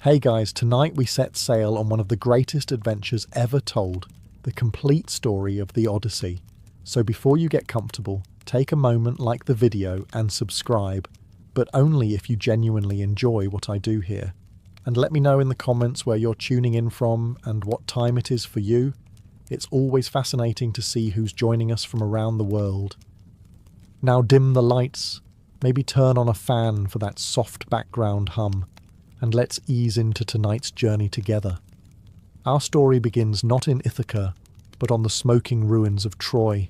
Hey guys, tonight we set sail on one of the greatest adventures ever told, the complete story of the Odyssey. So before you get comfortable, take a moment, like the video and subscribe, but only if you genuinely enjoy what I do here. And let me know in the comments where you're tuning in from and what time it is for you. It's always fascinating to see who's joining us from around the world. Now dim the lights, maybe turn on a fan for that soft background hum, and let's ease into tonight's journey together. Our story begins not in Ithaca, but on the smoking ruins of Troy.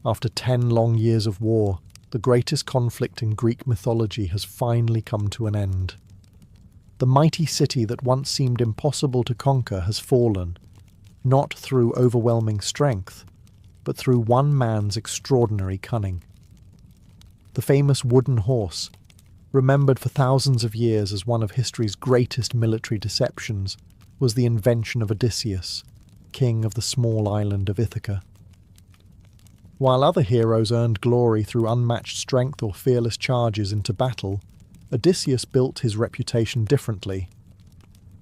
After 10 long years of war, the greatest conflict in Greek mythology has finally come to an end. The mighty city that once seemed impossible to conquer has fallen, not through overwhelming strength, but through one man's extraordinary cunning. The famous wooden horse, remembered for thousands of years as one of history's greatest military deceptions, was the invention of Odysseus, king of the small island of Ithaca. While other heroes earned glory through unmatched strength or fearless charges into battle, Odysseus built his reputation differently.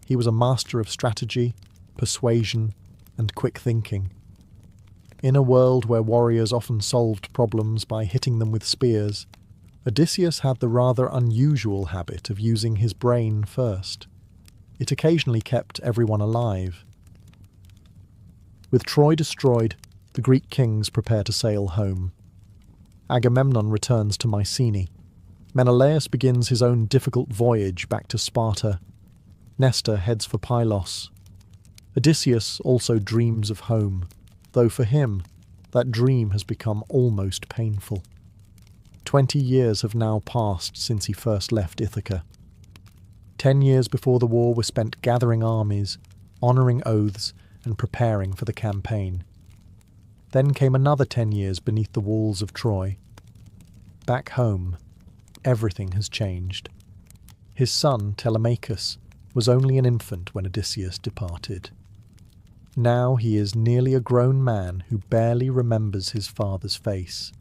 He was a master of strategy, persuasion, and quick thinking. In a world where warriors often solved problems by hitting them with spears, Odysseus had the rather unusual habit of using his brain first. It occasionally kept everyone alive. With Troy destroyed, the Greek kings prepare to sail home. Agamemnon returns to Mycenae. Menelaus begins his own difficult voyage back to Sparta. Nestor heads for Pylos. Odysseus also dreams of home, though for him, that dream has become almost painful. 20 years have now passed since he first left Ithaca. 10 years before the war were spent gathering armies, honouring oaths, and preparing for the campaign. Then came another 10 years beneath the walls of Troy. Back home, everything has changed. His son, Telemachus, was only an infant when Odysseus departed. Now he is nearly a grown man who barely remembers his father's face.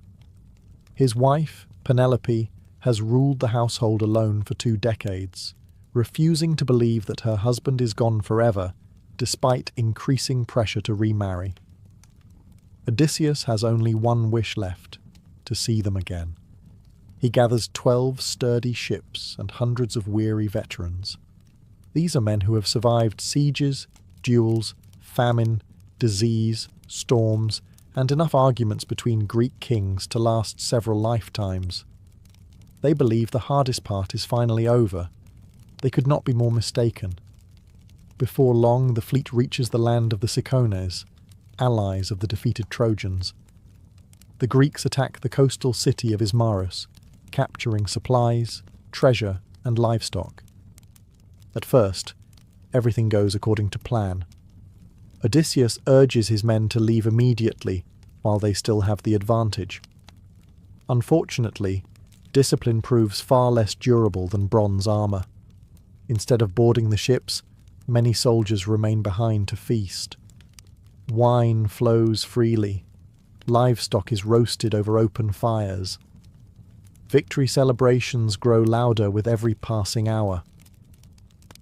His wife, Penelope, has ruled the household alone for 2 decades, refusing to believe that her husband is gone forever, despite increasing pressure to remarry. Odysseus has only one wish left, to see them again. He gathers 12 sturdy ships and hundreds of weary veterans. These are men who have survived sieges, duels, famine, disease, storms, and enough arguments between Greek kings to last several lifetimes. They believe the hardest part is finally over. They could not be more mistaken. Before long, the fleet reaches the land of the Cicones, allies of the defeated Trojans. The Greeks attack the coastal city of Ismarus, capturing supplies, treasure, and livestock. At first, everything goes according to plan. Odysseus urges his men to leave immediately while they still have the advantage. Unfortunately, discipline proves far less durable than bronze armour. Instead of boarding the ships, many soldiers remain behind to feast. Wine flows freely. Livestock is roasted over open fires. Victory celebrations grow louder with every passing hour.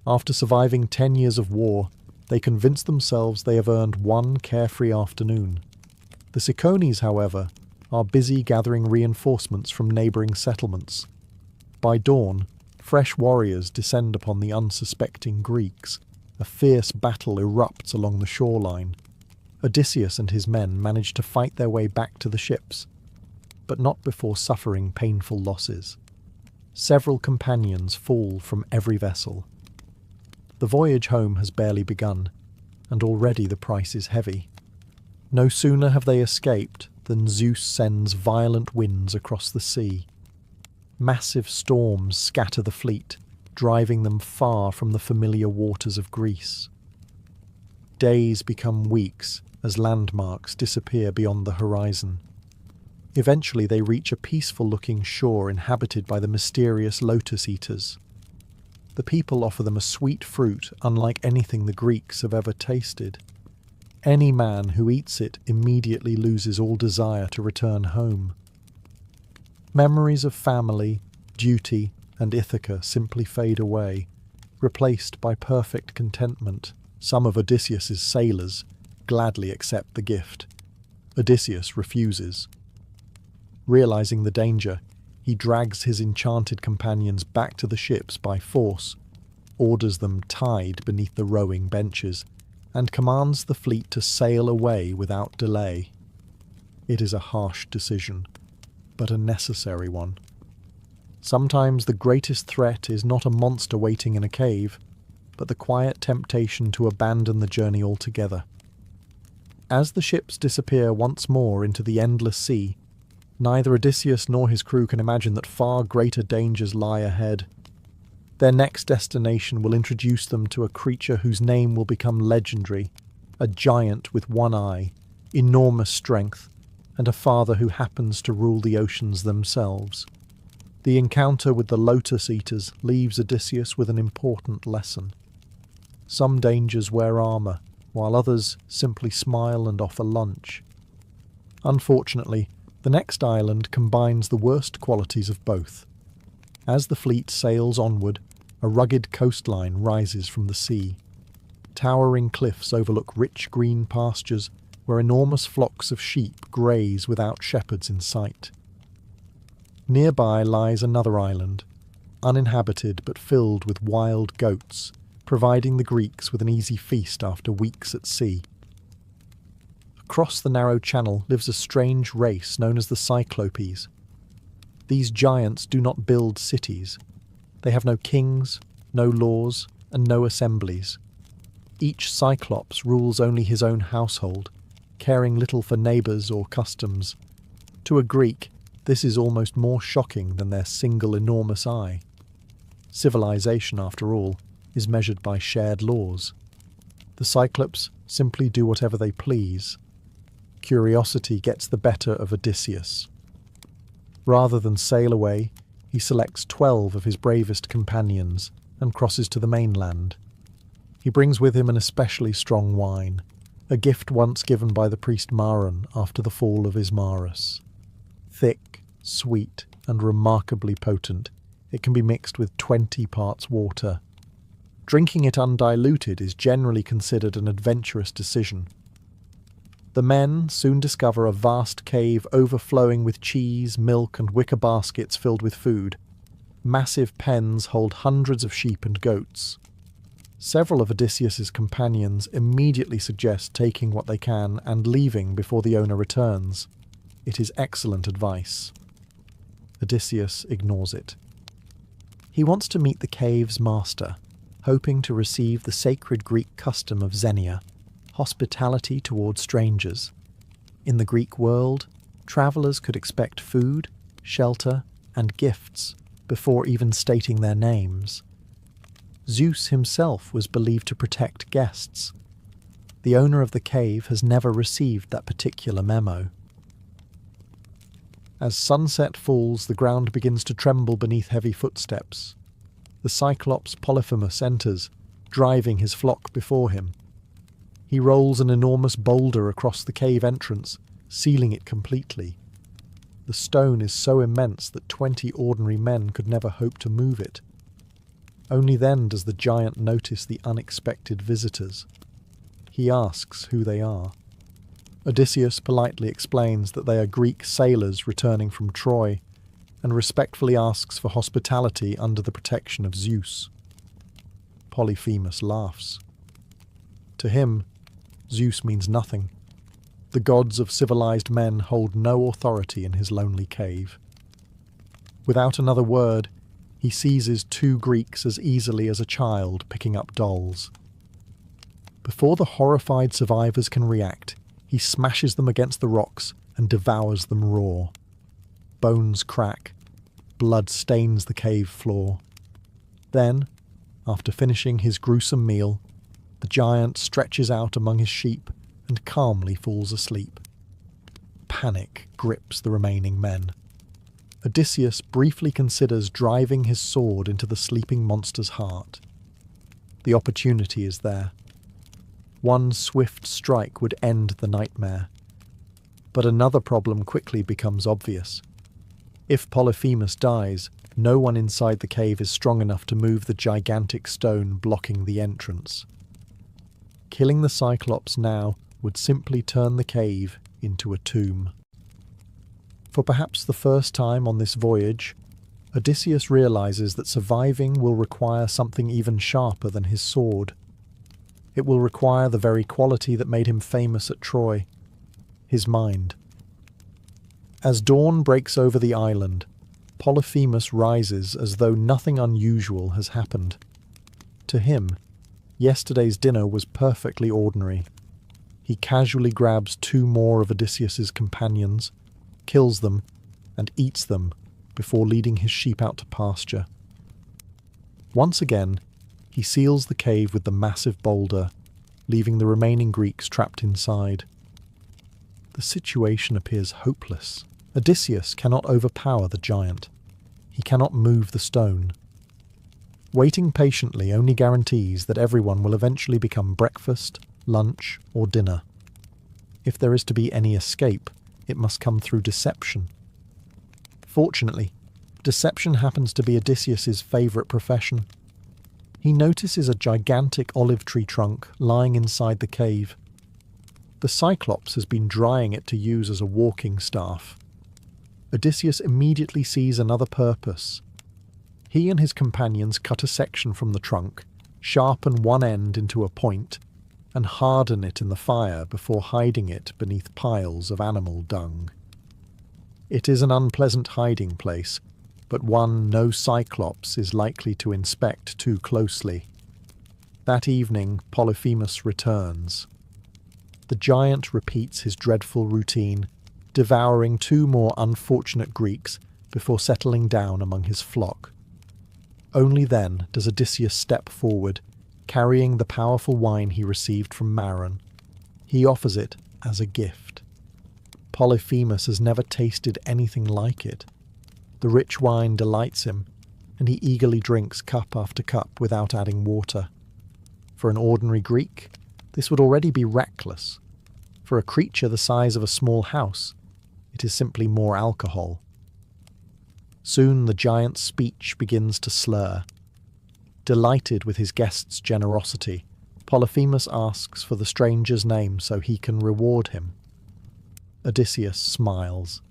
After surviving 10 years of war, they convince themselves they have earned one carefree afternoon. The Cicones, however, are busy gathering reinforcements from neighbouring settlements. By dawn, fresh warriors descend upon the unsuspecting Greeks. A fierce battle erupts along the shoreline. Odysseus and his men manage to fight their way back to the ships, but not before suffering painful losses. Several companions fall from every vessel. The voyage home has barely begun, and already the price is heavy. No sooner have they escaped than Zeus sends violent winds across the sea. Massive storms scatter the fleet, driving them far from the familiar waters of Greece. Days become weeks as landmarks disappear beyond the horizon. Eventually they reach a peaceful-looking shore inhabited by the mysterious lotus eaters. The people offer them a sweet fruit unlike anything the Greeks have ever tasted. Any man who eats it immediately loses all desire to return home. Memories of family, duty, and Ithaca simply fade away, replaced by perfect contentment. Some of Odysseus's sailors gladly accept the gift. Odysseus refuses. Realizing the danger, he drags his enchanted companions back to the ships by force, orders them tied beneath the rowing benches, and commands the fleet to sail away without delay. It is a harsh decision, but a necessary one. Sometimes the greatest threat is not a monster waiting in a cave, but the quiet temptation to abandon the journey altogether. As the ships disappear once more into the endless sea, neither Odysseus nor his crew can imagine that far greater dangers lie ahead. Their next destination will introduce them to a creature whose name will become legendary, a giant with one eye, enormous strength, and a father who happens to rule the oceans themselves. The encounter with the Lotus Eaters leaves Odysseus with an important lesson. Some dangers wear armour, while others simply smile and offer lunch. Unfortunately, the next island combines the worst qualities of both. As the fleet sails onward, a rugged coastline rises from the sea. Towering cliffs overlook rich green pastures where enormous flocks of sheep graze without shepherds in sight. Nearby lies another island, uninhabited but filled with wild goats, providing the Greeks with an easy feast after weeks at sea. Across the narrow channel lives a strange race known as the Cyclopes. These giants do not build cities. They have no kings, no laws, and no assemblies. Each Cyclops rules only his own household, caring little for neighbours or customs. To a Greek, this is almost more shocking than their single enormous eye. Civilization, after all, is measured by shared laws. The Cyclops simply do whatever they please. Curiosity gets the better of Odysseus. Rather than sail away, he selects 12 of his bravest companions and crosses to the mainland. He brings with him an especially strong wine, a gift once given by the priest Maron after the fall of Ismarus. Thick, sweet, and remarkably potent, it can be mixed with 20 parts water. Drinking it undiluted is generally considered an adventurous decision. The men soon discover a vast cave overflowing with cheese, milk, and wicker baskets filled with food. Massive pens hold hundreds of sheep and goats. Several of Odysseus's companions immediately suggest taking what they can and leaving before the owner returns. It is excellent advice. Odysseus ignores it. He wants to meet the cave's master, hoping to receive the sacred Greek custom of xenia, hospitality toward strangers. In the Greek world, travellers could expect food, shelter, and gifts before even stating their names. Zeus himself was believed to protect guests. The owner of the cave has never received that particular memo. As sunset falls, the ground begins to tremble beneath heavy footsteps. The Cyclops Polyphemus enters, driving his flock before him. He rolls an enormous boulder across the cave entrance, sealing it completely. The stone is so immense that 20 ordinary men could never hope to move it. Only then does the giant notice the unexpected visitors. He asks who they are. Odysseus politely explains that they are Greek sailors returning from Troy, and respectfully asks for hospitality under the protection of Zeus. Polyphemus laughs. To him, Zeus means nothing. The gods of civilized men hold no authority in his lonely cave. Without another word, he seizes 2 Greeks as easily as a child picking up dolls. Before the horrified survivors can react, he smashes them against the rocks and devours them raw. Bones crack. Blood stains the cave floor. Then, after finishing his gruesome meal, the giant stretches out among his sheep and calmly falls asleep. Panic grips the remaining men. Odysseus briefly considers driving his sword into the sleeping monster's heart. The opportunity is there. One swift strike would end the nightmare. But another problem quickly becomes obvious. If Polyphemus dies, No one inside the cave is strong enough to move the gigantic stone blocking the entrance. Killing the Cyclops now would simply turn the cave into a tomb. For perhaps the first time on this voyage, Odysseus realizes that surviving will require something even sharper than his sword. It will require the very quality that made him famous at Troy, his mind. As dawn breaks over the island, Polyphemus rises as though nothing unusual has happened. To him, yesterday's dinner was perfectly ordinary. He casually grabs 2 more of Odysseus's companions, kills them, and eats them before leading his sheep out to pasture. Once again, he seals the cave with the massive boulder, leaving the remaining Greeks trapped inside. The situation appears hopeless. Odysseus cannot overpower the giant. He cannot move the stone. Waiting patiently only guarantees that everyone will eventually become breakfast, lunch, or dinner. If there is to be any escape, it must come through deception. Fortunately, deception happens to be Odysseus's favourite profession. He notices a gigantic olive tree trunk lying inside the cave. The Cyclops has been drying it to use as a walking staff. Odysseus immediately sees another purpose. He and his companions cut a section from the trunk, sharpen one end into a point, and harden it in the fire before hiding it beneath piles of animal dung. It is an unpleasant hiding place, but one no Cyclops is likely to inspect too closely. That evening, Polyphemus returns. The giant repeats his dreadful routine, devouring 2 more unfortunate Greeks before settling down among his flock. Only then does Odysseus step forward, carrying the powerful wine he received from Maron. He offers it as a gift. Polyphemus has never tasted anything like it. The rich wine delights him, and he eagerly drinks cup after cup without adding water. For an ordinary Greek, this would already be reckless. For a creature the size of a small house, it is simply more alcohol. Soon the giant's speech begins to slur. Delighted with his guest's generosity, Polyphemus asks for the stranger's name so he can reward him. Odysseus smiles.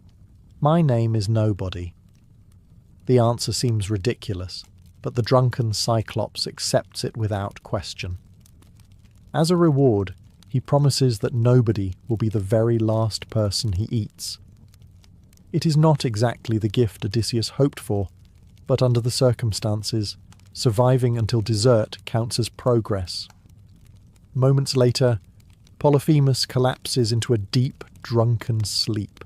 "My name is Nobody." The answer seems ridiculous, but the drunken Cyclops accepts it without question. As a reward, he promises that nobody will be the very last person he eats. It is not exactly the gift Odysseus hoped for, but under the circumstances, surviving until dessert counts as progress. Moments later, Polyphemus collapses into a deep, drunken sleep.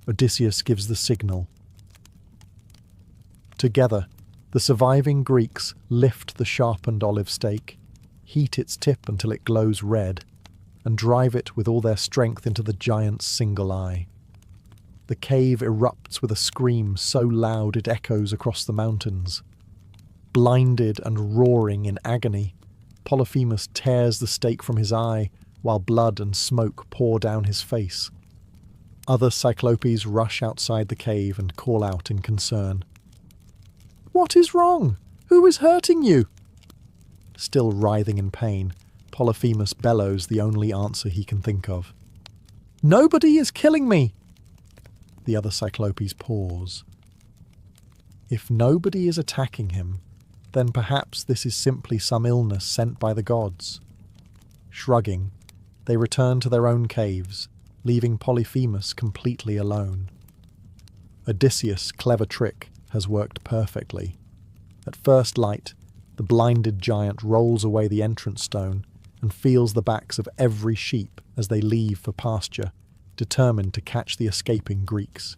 Odysseus gives the signal. Together, the surviving Greeks lift the sharpened olive stake, heat its tip until it glows red, and drive it with all their strength into the giant's single eye. The cave erupts with a scream so loud it echoes across the mountains. Blinded and roaring in agony, Polyphemus tears the stake from his eye while blood and smoke pour down his face. Other Cyclopes rush outside the cave and call out in concern. "What is wrong? Who is hurting you?" Still writhing in pain, Polyphemus bellows the only answer he can think of. "Nobody is killing me!" The other Cyclopes pause. If nobody is attacking him, then perhaps this is simply some illness sent by the gods. Shrugging, they return to their own caves, leaving Polyphemus completely alone. Odysseus' clever trick has worked perfectly. At first light, the blinded giant rolls away the entrance stone and feels the backs of every sheep as they leave for pasture, determined to catch the escaping Greeks.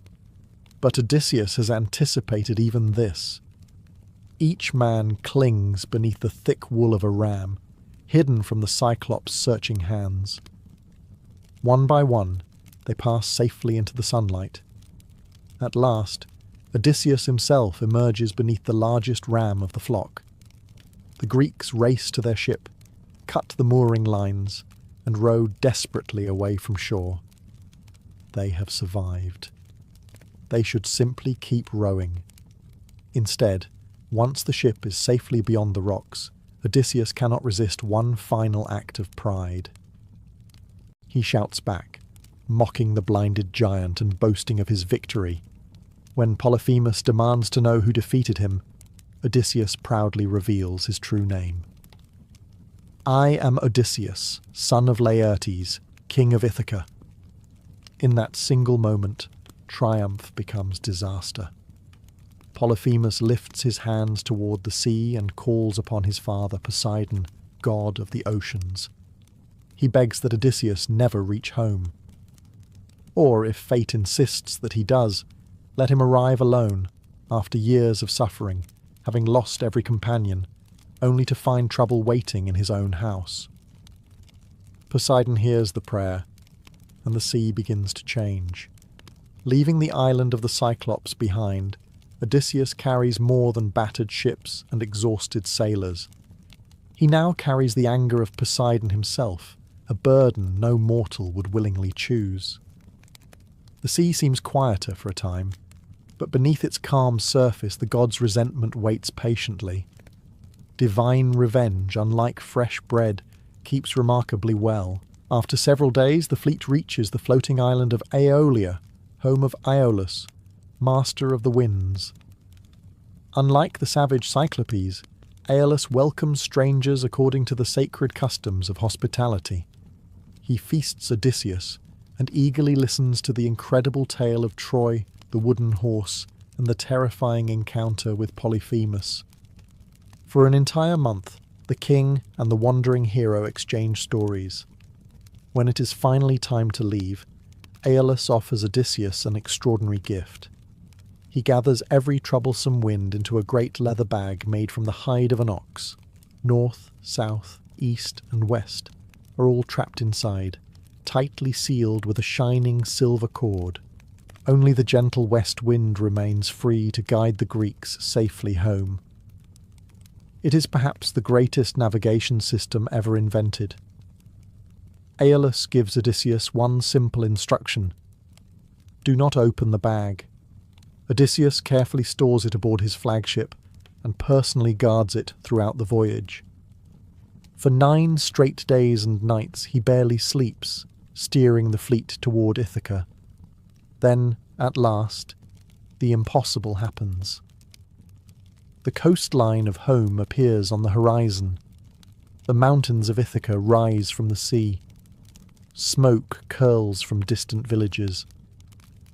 But Odysseus has anticipated even this. Each man clings beneath the thick wool of a ram, hidden from the Cyclops' searching hands. One by one, they pass safely into the sunlight. At last, Odysseus himself emerges beneath the largest ram of the flock. The Greeks race to their ship, cut the mooring lines, and row desperately away from shore. They have survived. They should simply keep rowing. Instead, once the ship is safely beyond the rocks, Odysseus cannot resist one final act of pride. He shouts back, mocking the blinded giant and boasting of his victory. When Polyphemus demands to know who defeated him, Odysseus proudly reveals his true name. "I am Odysseus, son of Laertes, king of Ithaca." In that single moment, triumph becomes disaster. Polyphemus lifts his hands toward the sea and calls upon his father Poseidon, god of the oceans. He begs that Odysseus never reach home. Or, if fate insists that he does, let him arrive alone, after years of suffering, having lost every companion, only to find trouble waiting in his own house. Poseidon hears the prayer, and the sea begins to change. Leaving the island of the Cyclops behind, Odysseus carries more than battered ships and exhausted sailors. He now carries the anger of Poseidon himself, a burden no mortal would willingly choose. The sea seems quieter for a time, but beneath its calm surface the god's resentment waits patiently. Divine revenge, unlike fresh bread, keeps remarkably well. After several days, the fleet reaches the floating island of Aeolia, home of Aeolus, master of the winds. Unlike the savage Cyclops, Aeolus welcomes strangers according to the sacred customs of hospitality. He feasts Odysseus and eagerly listens to the incredible tale of Troy, the wooden horse, and the terrifying encounter with Polyphemus. For an entire month, the king and the wandering hero exchange stories. When it is finally time to leave, Aeolus offers Odysseus an extraordinary gift. He gathers every troublesome wind into a great leather bag made from the hide of an ox. North, south, east, and west are all trapped inside, tightly sealed with a shining silver cord. Only the gentle west wind remains free to guide the Greeks safely home. It is perhaps the greatest navigation system ever invented. Aeolus gives Odysseus one simple instruction: do not open the bag. Odysseus carefully stores it aboard his flagship and personally guards it throughout the voyage. For 9 straight days and nights he barely sleeps, steering the fleet toward Ithaca. Then, at last, the impossible happens. The coastline of home appears on the horizon. The mountains of Ithaca rise from the sea. Smoke curls from distant villages.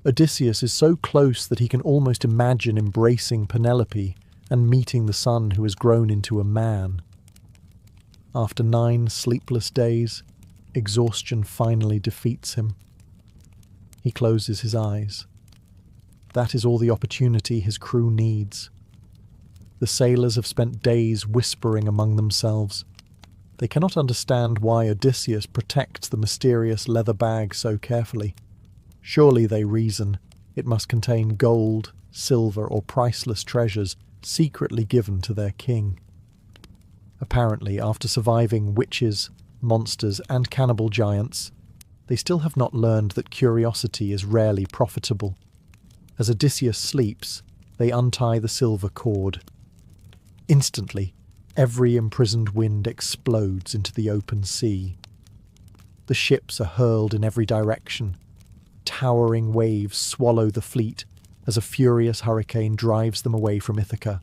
Odysseus is so close that he can almost imagine embracing Penelope and meeting the son who has grown into a man. After 9 sleepless days, exhaustion finally defeats him. He closes his eyes. That is all the opportunity his crew needs. The sailors have spent days whispering among themselves. They cannot understand why Odysseus protects the mysterious leather bag so carefully. Surely, they reason, it must contain gold, silver, or priceless treasures secretly given to their king. Apparently, after surviving witches, monsters, and cannibal giants, they still have not learned that curiosity is rarely profitable. As Odysseus sleeps, they untie the silver cord. Instantly, every imprisoned wind explodes into the open sea. The ships are hurled in every direction. Towering waves swallow the fleet as a furious hurricane drives them away from Ithaca.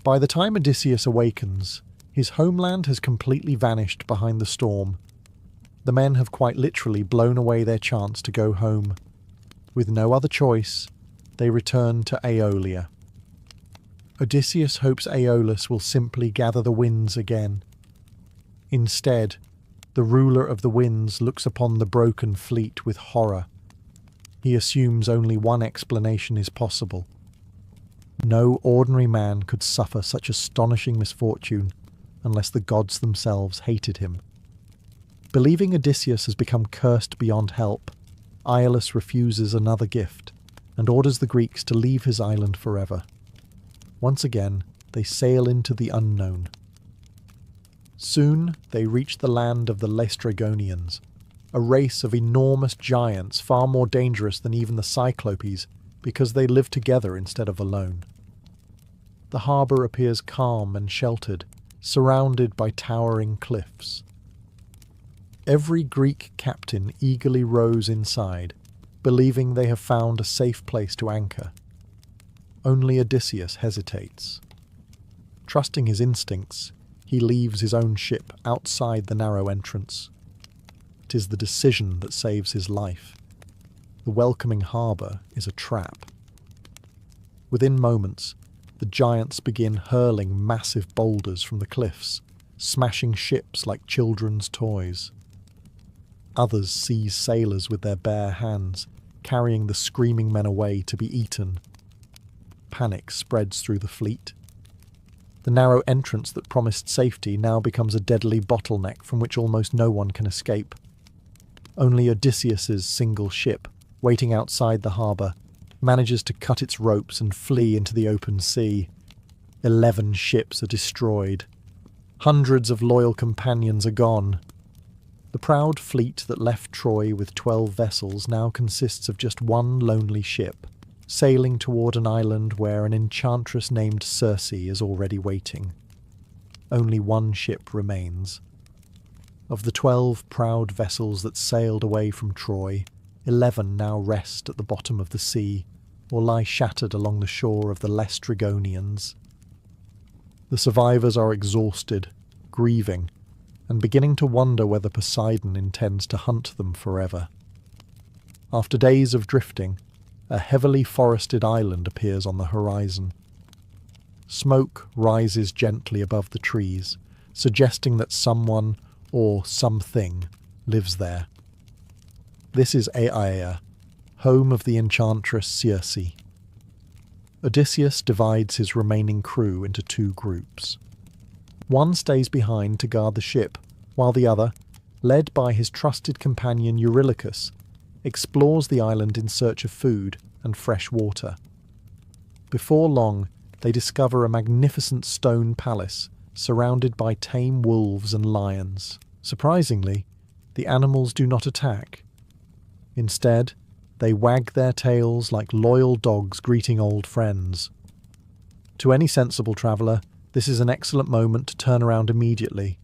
By the time Odysseus awakens, his homeland has completely vanished behind the storm. The men have quite literally blown away their chance to go home. With no other choice, they return to Aeolia. Odysseus hopes Aeolus will simply gather the winds again. Instead, the ruler of the winds looks upon the broken fleet with horror. He assumes only one explanation is possible. No ordinary man could suffer such astonishing misfortune unless the gods themselves hated him. Believing Odysseus has become cursed beyond help, Aeolus refuses another gift and orders the Greeks to leave his island forever. Once again, they sail into the unknown. Soon they reach the land of the Laestrygonians, a race of enormous giants far more dangerous than even the Cyclopes because they live together instead of alone. The harbour appears calm and sheltered, surrounded by towering cliffs. Every Greek captain eagerly rows inside, believing they have found a safe place to anchor. Only Odysseus hesitates. Trusting his instincts, he leaves his own ship outside the narrow entrance. It is the decision that saves his life. The welcoming harbour is a trap. Within moments, the giants begin hurling massive boulders from the cliffs, smashing ships like children's toys. Others seize sailors with their bare hands, carrying the screaming men away to be eaten. Panic spreads through the fleet. The narrow entrance that promised safety now becomes a deadly bottleneck from which almost no one can escape. Only Odysseus's single ship, waiting outside the harbour, manages to cut its ropes and flee into the open sea. 11 ships are destroyed. Hundreds of loyal companions are gone. The proud fleet that left Troy with 12 vessels now consists of just one lonely ship, sailing toward an island where an enchantress named Circe is already waiting. Only one ship remains. Of the 12 proud vessels that sailed away from Troy, 11 now rest at the bottom of the sea, or lie shattered along the shore of the Laestrygonians. The survivors are exhausted, grieving, and beginning to wonder whether Poseidon intends to hunt them forever. After days of drifting, a heavily forested island appears on the horizon. Smoke rises gently above the trees, suggesting that someone or something lives there. This is Aiaia, home of the enchantress Circe. Odysseus divides his remaining crew into 2 groups. One stays behind to guard the ship, while the other, led by his trusted companion Eurylochus, explores the island in search of food and fresh water. Before long, they discover a magnificent stone palace surrounded by tame wolves and lions. Surprisingly, the animals do not attack. Instead, they wag their tails like loyal dogs greeting old friends. To any sensible traveller, this is an excellent moment to turn around immediately.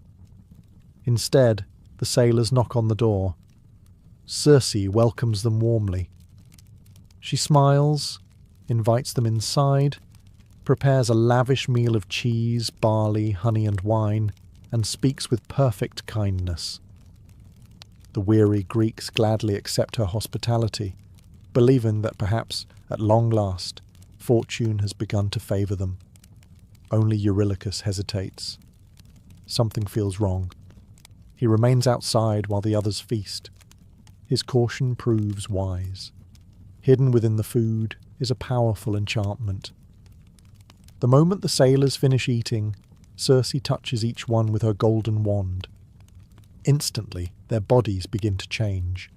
Instead, the sailors knock on the door. Circe welcomes them warmly. She smiles, invites them inside, prepares a lavish meal of cheese, barley, honey and wine, and speaks with perfect kindness. The weary Greeks gladly accept her hospitality, believing that perhaps, at long last, fortune has begun to favour them. Only Eurylochus hesitates. Something feels wrong. He remains outside while the others feast. His caution proves wise. Hidden within the food is a powerful enchantment. The moment the sailors finish eating, Circe touches each one with her golden wand. Instantly, their bodies begin to change.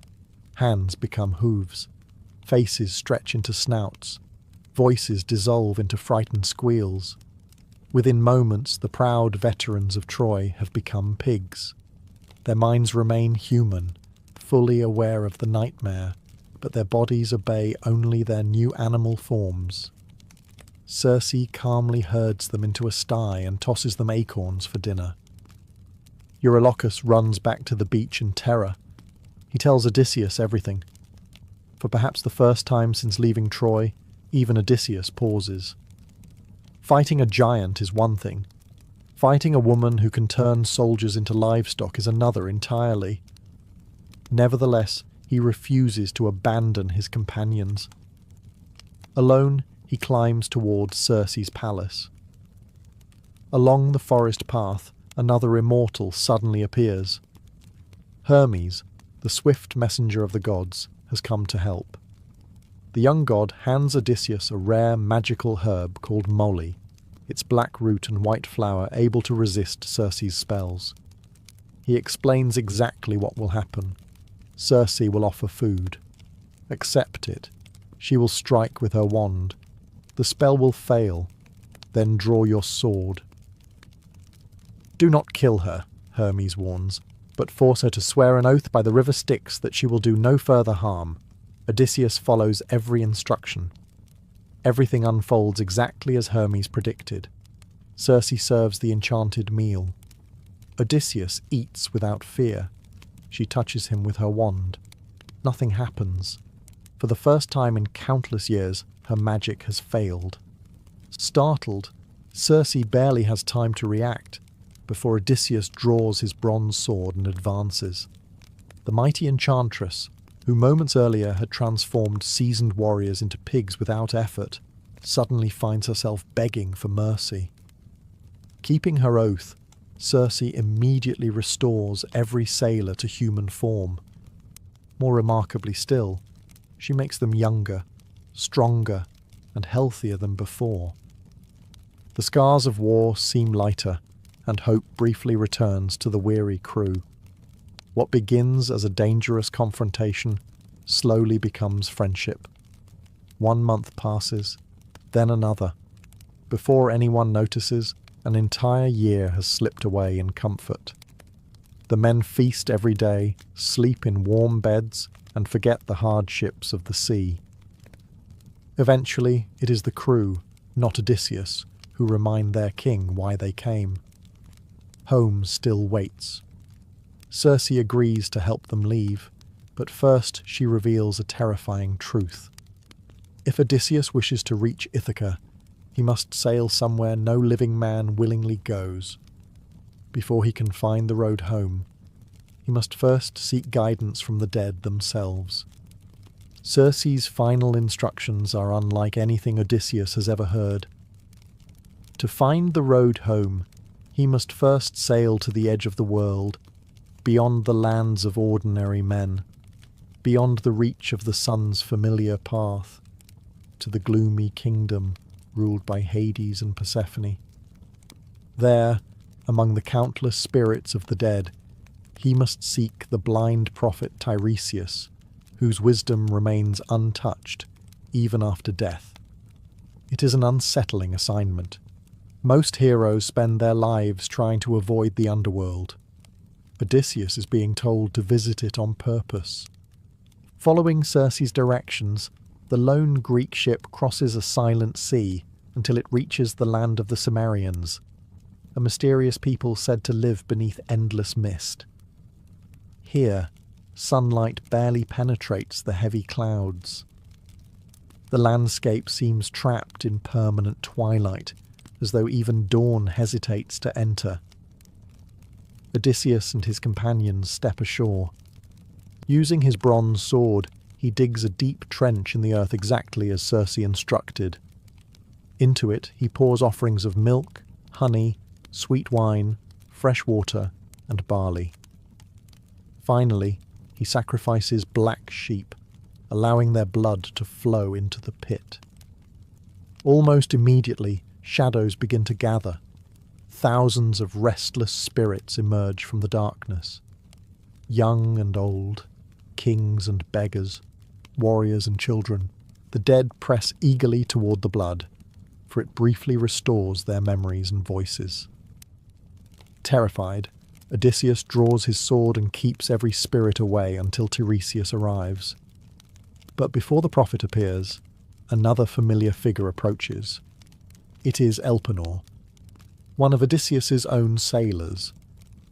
Hands become hooves. Faces stretch into snouts. Voices dissolve into frightened squeals. Within moments, the proud veterans of Troy have become pigs. Their minds remain human, fully aware of the nightmare, but their bodies obey only their new animal forms. Circe calmly herds them into a sty and tosses them acorns for dinner. Eurylochus runs back to the beach in terror. He tells Odysseus everything. For perhaps the first time since leaving Troy, even Odysseus pauses. Fighting a giant is one thing. Fighting a woman who can turn soldiers into livestock is another entirely. Nevertheless, he refuses to abandon his companions. Alone, he climbs towards Circe's palace. Along the forest path, another immortal suddenly appears. Hermes, the swift messenger of the gods, has come to help. The young god hands Odysseus a rare magical herb called moly, its black root and white flower able to resist Circe's spells. He explains exactly what will happen. Circe will offer food. Accept it. She will strike with her wand. The spell will fail. Then draw your sword. Do not kill her, Hermes warns, but force her to swear an oath by the river Styx that she will do no further harm. Odysseus follows every instruction. Everything unfolds exactly as Hermes predicted. Circe serves the enchanted meal. Odysseus eats without fear. She touches him with her wand. Nothing happens. For the first time in countless years, her magic has failed. Startled, Circe barely has time to react before Odysseus draws his bronze sword and advances. The mighty enchantress, who moments earlier had transformed seasoned warriors into pigs without effort, suddenly finds herself begging for mercy. Keeping her oath, Circe immediately restores every sailor to human form. More remarkably still, she makes them younger, stronger, and healthier than before. The scars of war seem lighter, and hope briefly returns to the weary crew. What begins as a dangerous confrontation slowly becomes friendship. 1 month passes, then another. Before anyone notices, an entire year has slipped away in comfort. The men feast every day, sleep in warm beds, and forget the hardships of the sea. Eventually, it is the crew, not Odysseus, who remind their king why they came. Home still waits. Circe agrees to help them leave, but first she reveals a terrifying truth. If Odysseus wishes to reach Ithaca, he must sail somewhere no living man willingly goes. Before he can find the road home, he must first seek guidance from the dead themselves. Circe's final instructions are unlike anything Odysseus has ever heard. To find the road home, he must first sail to the edge of the world, beyond the lands of ordinary men, beyond the reach of the sun's familiar path, to the gloomy kingdom ruled by Hades and Persephone. There, among the countless spirits of the dead, he must seek the blind prophet Tiresias, whose wisdom remains untouched even after death. It is an unsettling assignment. Most heroes spend their lives trying to avoid the underworld. Odysseus is being told to visit it on purpose. Following Circe's directions, the lone Greek ship crosses a silent sea until it reaches the land of the Cimmerians, a mysterious people said to live beneath endless mist. Here, sunlight barely penetrates the heavy clouds. The landscape seems trapped in permanent twilight, as though even dawn hesitates to enter. Odysseus and his companions step ashore. Using his bronze sword, he digs a deep trench in the earth exactly as Circe instructed. Into it he pours offerings of milk, honey, sweet wine, fresh water, and barley. Finally, he sacrifices black sheep, allowing their blood to flow into the pit. Almost immediately, shadows begin to gather. Thousands of restless spirits emerge from the darkness. Young and old, kings and beggars, warriors and children, the dead press eagerly toward the blood, for it briefly restores their memories and voices. Terrified, Odysseus draws his sword and keeps every spirit away until Tiresias arrives. But before the prophet appears, another familiar figure approaches. It is Elpenor, one of Odysseus's own sailors.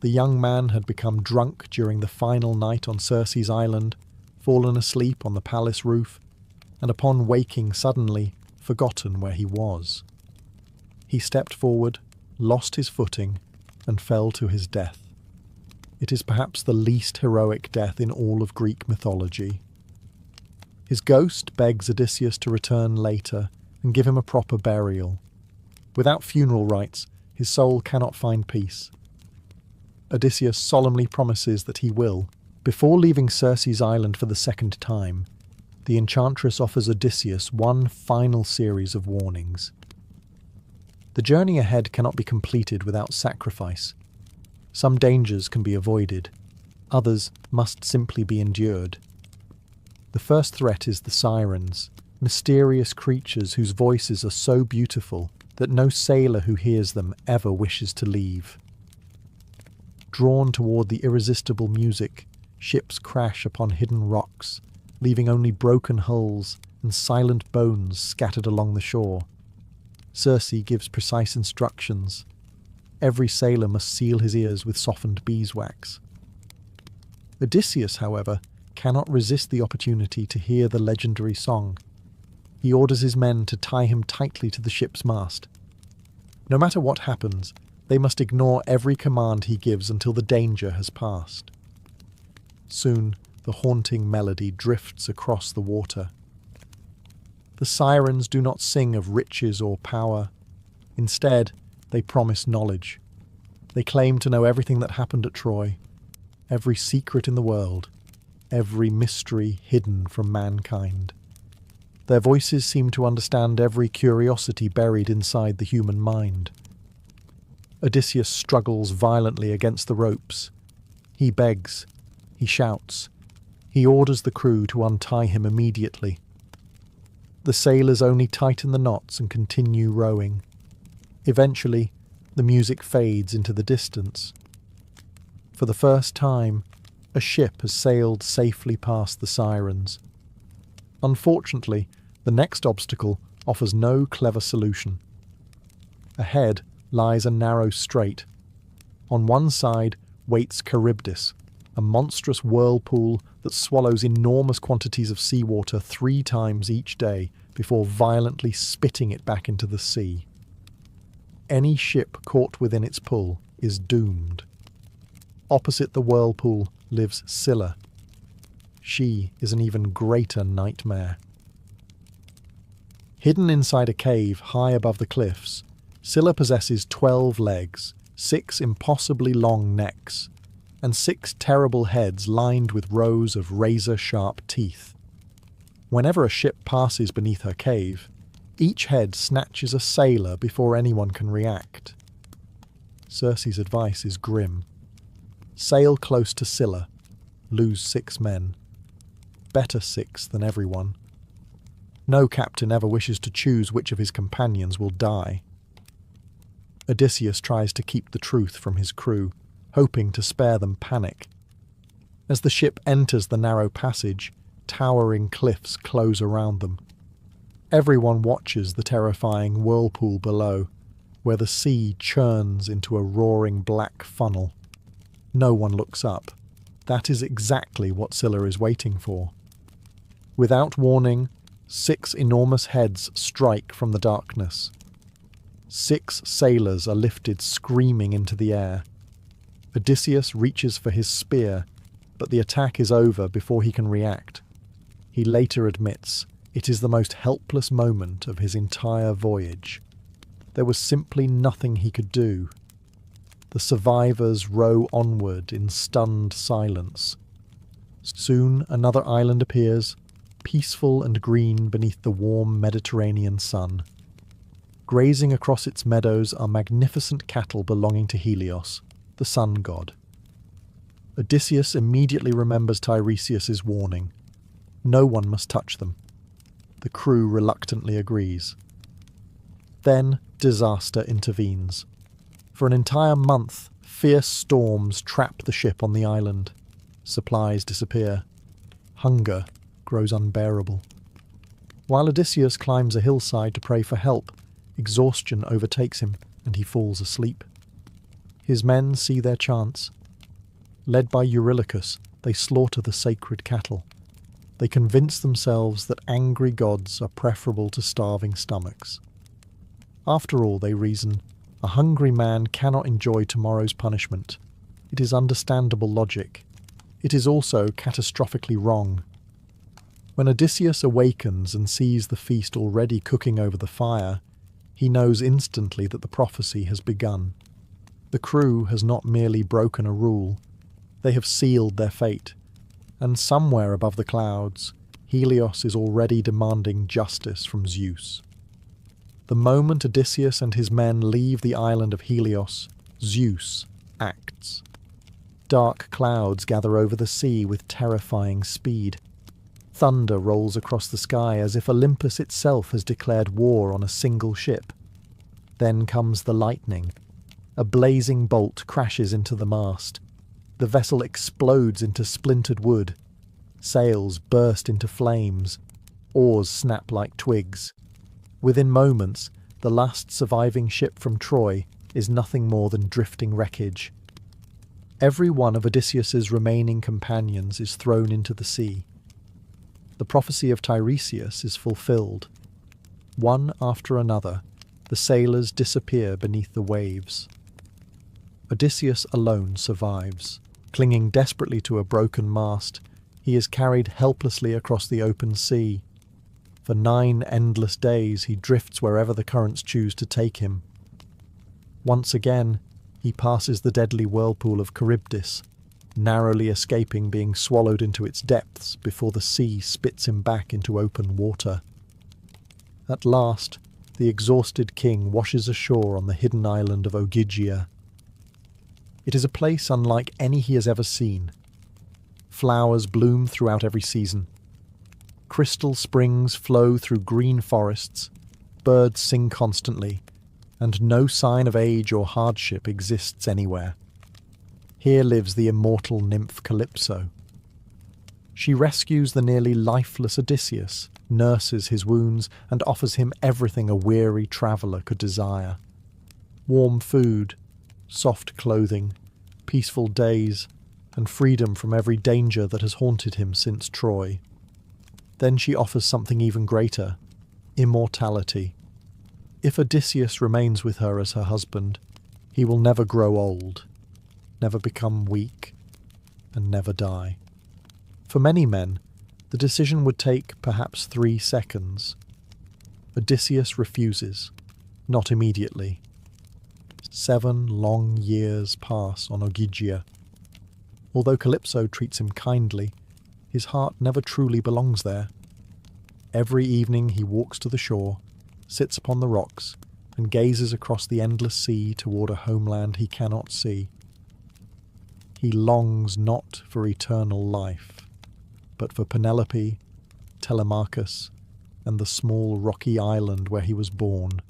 The young man had become drunk during the final night on Circe's island, fallen asleep on the palace roof, and upon waking suddenly, forgotten where he was. He stepped forward, lost his footing, and fell to his death. It is perhaps the least heroic death in all of Greek mythology. His ghost begs Odysseus to return later and give him a proper burial. Without funeral rites, his soul cannot find peace. Odysseus solemnly promises that he will. Before leaving Circe's island for the second time, the enchantress offers Odysseus one final series of warnings. The journey ahead cannot be completed without sacrifice. Some dangers can be avoided, others must simply be endured. The first threat is the sirens, mysterious creatures whose voices are so beautiful that no sailor who hears them ever wishes to leave. Drawn toward the irresistible music, ships crash upon hidden rocks, leaving only broken hulls and silent bones scattered along the shore. Circe gives precise instructions. Every sailor must seal his ears with softened beeswax. Odysseus, however, cannot resist the opportunity to hear the legendary song. He orders his men to tie him tightly to the ship's mast. No matter what happens, they must ignore every command he gives until the danger has passed. Soon, the haunting melody drifts across the water. The sirens do not sing of riches or power. Instead, they promise knowledge. They claim to know everything that happened at Troy, every secret in the world, every mystery hidden from mankind. Their voices seem to understand every curiosity buried inside the human mind. Odysseus struggles violently against the ropes. He begs. He shouts. He orders the crew to untie him immediately. The sailors only tighten the knots and continue rowing. Eventually, the music fades into the distance. For the first time, a ship has sailed safely past the sirens. Unfortunately, the next obstacle offers no clever solution. Ahead lies a narrow strait. On one side waits Charybdis, a monstrous whirlpool that swallows enormous quantities of seawater 3 times each day before violently spitting it back into the sea. Any ship caught within its pull is doomed. Opposite the whirlpool lives Scylla. She is an even greater nightmare. Hidden inside a cave high above the cliffs, Scylla possesses 12 legs, 6 impossibly long necks, and 6 terrible heads lined with rows of razor-sharp teeth. Whenever a ship passes beneath her cave, each head snatches a sailor before anyone can react. Circe's advice is grim. Sail close to Scylla, lose 6 men. Better 6 than everyone. No captain ever wishes to choose which of his companions will die. Odysseus tries to keep the truth from his crew, hoping to spare them panic. As the ship enters the narrow passage, towering cliffs close around them. Everyone watches the terrifying whirlpool below, where the sea churns into a roaring black funnel. No one looks up. That is exactly what Scylla is waiting for. Without warning, 6 enormous heads strike from the darkness. 6 sailors are lifted screaming into the air. Odysseus reaches for his spear, but the attack is over before he can react. He later admits it is the most helpless moment of his entire voyage. There was simply nothing he could do. The survivors row onward in stunned silence. Soon another island appears, peaceful and green beneath the warm Mediterranean sun. Grazing across its meadows are magnificent cattle belonging to Helios, the sun god. Odysseus immediately remembers Tiresias's warning. No one must touch them. The crew reluctantly agrees. Then disaster intervenes. For an entire month, fierce storms trap the ship on the island. Supplies disappear. Hunger grows unbearable. While Odysseus climbs a hillside to pray for help, exhaustion overtakes him and he falls asleep. His men see their chance. Led by Eurylochus, they slaughter the sacred cattle. They convince themselves that angry gods are preferable to starving stomachs. After all, they reason, a hungry man cannot enjoy tomorrow's punishment. It is understandable logic. It is also catastrophically wrong. When Odysseus awakens and sees the feast already cooking over the fire, he knows instantly that the prophecy has begun. The crew has not merely broken a rule. They have sealed their fate. And somewhere above the clouds, Helios is already demanding justice from Zeus. The moment Odysseus and his men leave the island of Helios, Zeus acts. Dark clouds gather over the sea with terrifying speed. Thunder rolls across the sky as if Olympus itself has declared war on a single ship. Then comes the lightning. A blazing bolt crashes into the mast. The vessel explodes into splintered wood. Sails burst into flames. oars snap like twigs. Within moments, the last surviving ship from Troy is nothing more than drifting wreckage. Every one of Odysseus's remaining companions is thrown into the sea. The prophecy of Tiresias is fulfilled. One after another, the sailors disappear beneath the waves. Odysseus alone survives. Clinging desperately to a broken mast, he is carried helplessly across the open sea. For 9 endless days he drifts wherever the currents choose to take him. Once again, he passes the deadly whirlpool of Charybdis, narrowly escaping being swallowed into its depths before the sea spits him back into open water. At last, the exhausted king washes ashore on the hidden island of Ogygia. It is a place unlike any he has ever seen. Flowers bloom throughout every season. Crystal springs flow through green forests, birds sing constantly, and no sign of age or hardship exists anywhere. Here lives the immortal nymph Calypso. She rescues the nearly lifeless Odysseus, nurses his wounds, and offers him everything a weary traveller could desire. Warm food, soft clothing, peaceful days, and freedom from every danger that has haunted him since Troy. Then she offers something even greater, immortality. If Odysseus remains with her as her husband, he will never grow old, never become weak, and never die. For many men, the decision would take perhaps 3 seconds. Odysseus refuses, not immediately. 7 long years pass on Ogygia. Although Calypso treats him kindly, his heart never truly belongs there. Every evening he walks to the shore, sits upon the rocks, and gazes across the endless sea toward a homeland he cannot see. He longs not for eternal life, but for Penelope, Telemachus, and the small rocky island where he was born.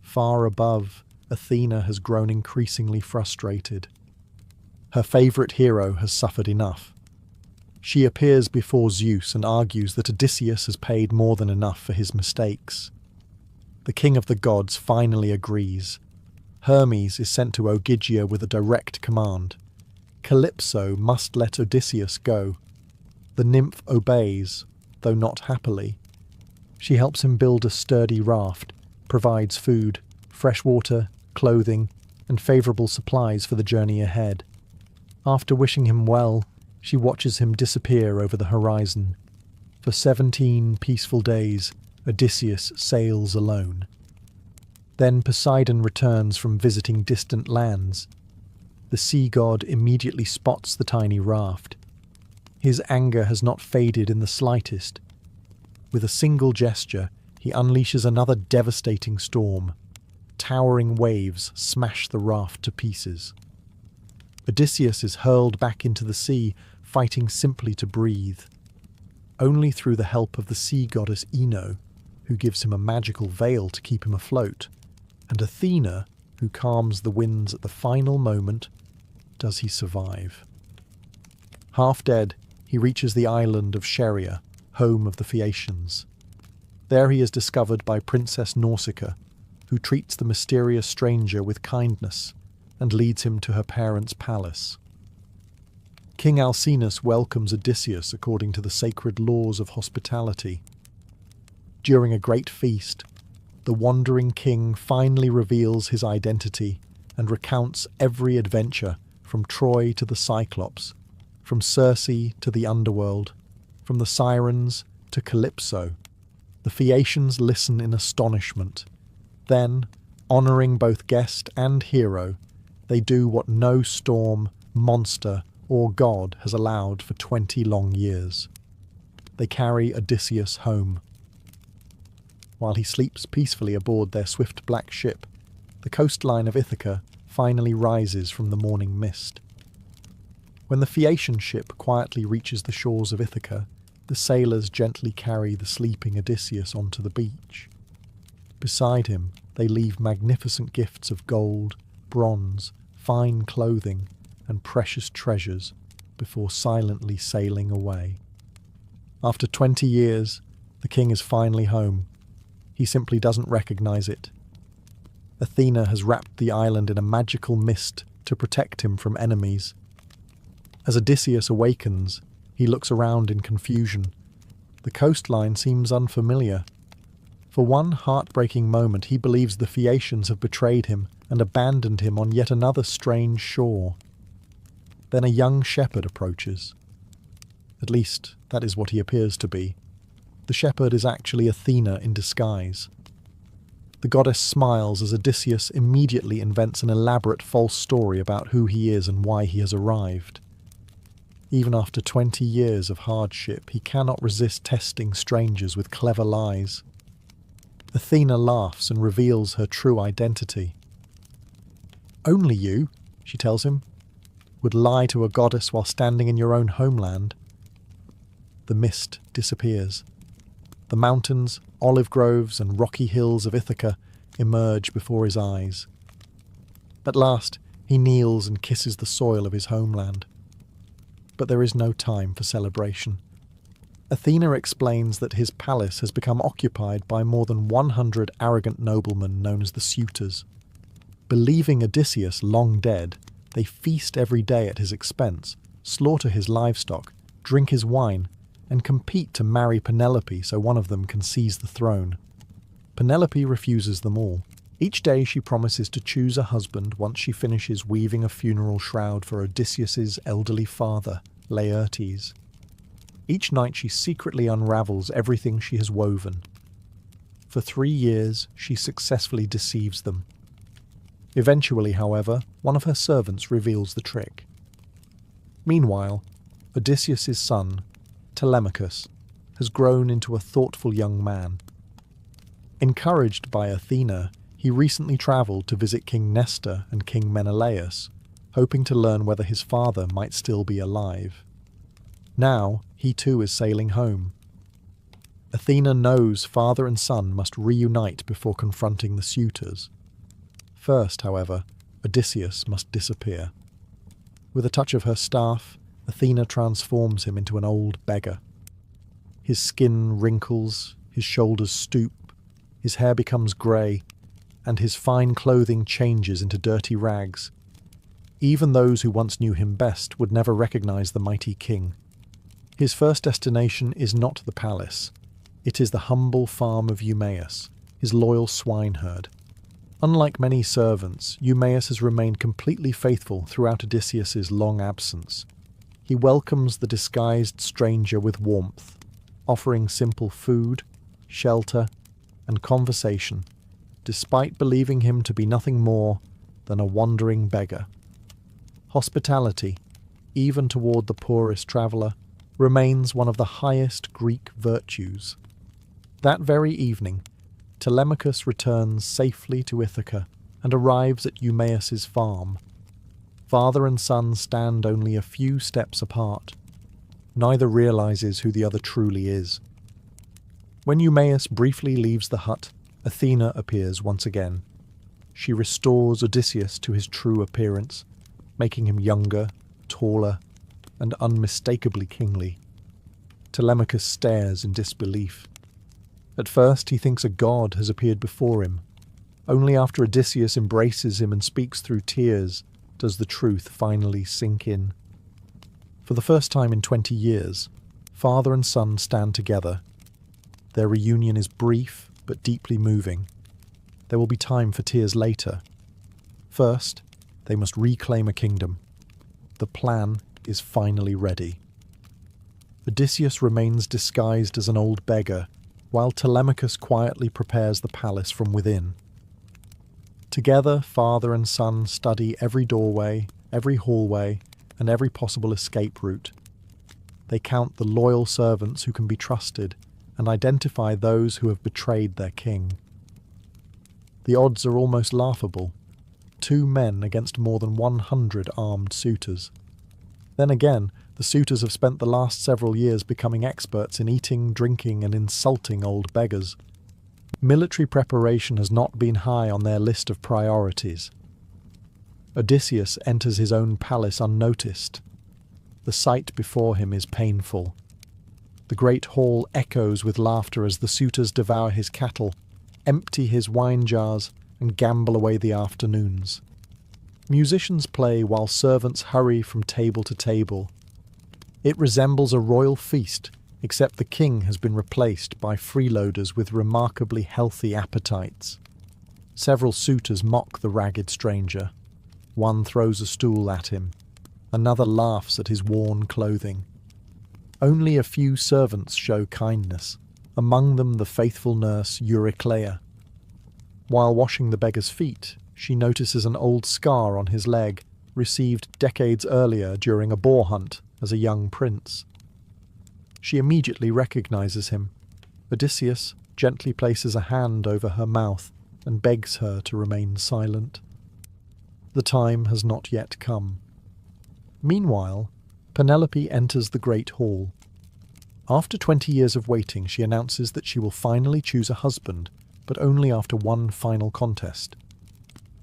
Far above, Athena has grown increasingly frustrated. Her favourite hero has suffered enough. She appears before Zeus and argues that Odysseus has paid more than enough for his mistakes. The king of the gods finally agrees. Hermes is sent to Ogygia with a direct command. Calypso must let Odysseus go. The nymph obeys, though not happily. She helps him build a sturdy raft, provides food, fresh water, clothing, and favourable supplies for the journey ahead. After wishing him well, she watches him disappear over the horizon. For 17 peaceful days, Odysseus sails alone. Then Poseidon returns from visiting distant lands. The sea god immediately spots the tiny raft. His anger has not faded in the slightest. With a single gesture, he unleashes another devastating storm. Towering waves smash the raft to pieces. Odysseus is hurled back into the sea, fighting simply to breathe. Only through the help of the sea goddess Ino, who gives him a magical veil to keep him afloat, and Athena, who calms the winds at the final moment, does he survive. Half dead, he reaches the island of Scheria, home of the Phaeacians. There he is discovered by Princess Nausicaa, who treats the mysterious stranger with kindness and leads him to her parents' palace. King Alcinous welcomes Odysseus according to the sacred laws of hospitality. During a great feast, the wandering king finally reveals his identity and recounts every adventure from Troy to the Cyclops, from Circe to the underworld, from the sirens to Calypso. The Phaeacians listen in astonishment. Then, honouring both guest and hero, they do what no storm, monster, or god has allowed for 20 long years. They carry Odysseus home. While he sleeps peacefully aboard their swift black ship, the coastline of Ithaca finally rises from the morning mist. When the Phaeacian ship quietly reaches the shores of Ithaca, the sailors gently carry the sleeping Odysseus onto the beach. Beside him, they leave magnificent gifts of gold, bronze, fine clothing, and precious treasures before silently sailing away. After 20 years, The king is finally home. He simply doesn't recognize it. Athena has wrapped the island in a magical mist to protect him from enemies. As Odysseus awakens, he looks around in confusion. The coastline seems unfamiliar. For one heartbreaking moment, he believes the Phaeacians have betrayed him and abandoned him on yet another strange shore. Then a young shepherd approaches. At least, that is what he appears to be. The shepherd is actually Athena in disguise. The goddess smiles as Odysseus immediately invents an elaborate false story about who he is and why he has arrived. Even after 20 years of hardship, he cannot resist testing strangers with clever lies. Athena laughs and reveals her true identity. "Only you," she tells him, "would lie to a goddess while standing in your own homeland." The mist disappears. The mountains, olive groves, and rocky hills of Ithaca emerge before his eyes. At last, he kneels and kisses the soil of his homeland. But there is no time for celebration. Athena explains that his palace has become occupied by more than 100 arrogant noblemen known as the suitors. Believing Odysseus long dead, they feast every day at his expense, slaughter his livestock, drink his wine, and compete to marry Penelope so one of them can seize the throne. Penelope refuses them all. Each day she promises to choose a husband once she finishes weaving a funeral shroud for Odysseus's elderly father, Laertes. Each night she secretly unravels everything she has woven. For 3 years she successfully deceives them. Eventually, however, one of her servants reveals the trick. Meanwhile, Odysseus's son, Telemachus, has grown into a thoughtful young man. Encouraged by Athena, he recently travelled to visit King Nestor and King Menelaus, hoping to learn whether his father might still be alive. Now, he too is sailing home. Athena knows father and son must reunite before confronting the suitors. First, however, Odysseus must disappear. With a touch of her staff, Athena transforms him into an old beggar. His skin wrinkles, his shoulders stoop, his hair becomes grey, and his fine clothing changes into dirty rags. Even those who once knew him best would never recognize the mighty king. His first destination is not the palace. It is the humble farm of Eumaeus, his loyal swineherd. Unlike many servants, Eumaeus has remained completely faithful throughout Odysseus's long absence. He welcomes the disguised stranger with warmth, offering simple food, shelter, and conversation, despite believing him to be nothing more than a wandering beggar. Hospitality, even toward the poorest traveller, remains one of the highest Greek virtues. That very evening, Telemachus returns safely to Ithaca and arrives at Eumaeus's farm. Father and son stand only a few steps apart. Neither realizes who the other truly is. When Eumaeus briefly leaves the hut, Athena appears once again. She restores Odysseus to his true appearance, making him younger, taller, and unmistakably kingly. Telemachus stares in disbelief. At first he thinks a god has appeared before him. Only after Odysseus embraces him and speaks through tears does the truth finally sink in. For the first time in 20 years, father and son stand together. Their reunion is brief but deeply moving. There will be time for tears later. First, they must reclaim a kingdom. The plan is finally ready. Odysseus remains disguised as an old beggar, while Telemachus quietly prepares the palace from within. Together, father and son study every doorway, every hallway, and every possible escape route. They count the loyal servants who can be trusted and identify those who have betrayed their king. The odds are almost laughable. 2 men against more than 100 armed suitors. Then again, the suitors have spent the last several years becoming experts in eating, drinking, and insulting old beggars. Military preparation has not been high on their list of priorities. Odysseus enters his own palace unnoticed. The sight before him is painful. The The great hall echoes with laughter as the suitors devour his cattle, empty his wine jars, and gamble away the afternoons. Musicians play while servants hurry from table to table. It resembles a royal feast, except the king has been replaced by freeloaders with remarkably healthy appetites. Several suitors mock the ragged stranger. One throws a stool at him. Another laughs at his worn clothing. Only a few servants show kindness, among them the faithful nurse Eurycleia. While washing the beggar's feet, she notices an old scar on his leg, received decades earlier during a boar hunt as a young prince. She immediately recognizes him. Odysseus gently places a hand over her mouth and begs her to remain silent. The time has not yet come. Meanwhile, Penelope enters the great hall. After 20 years of waiting, she announces that she will finally choose a husband, but only after one final contest.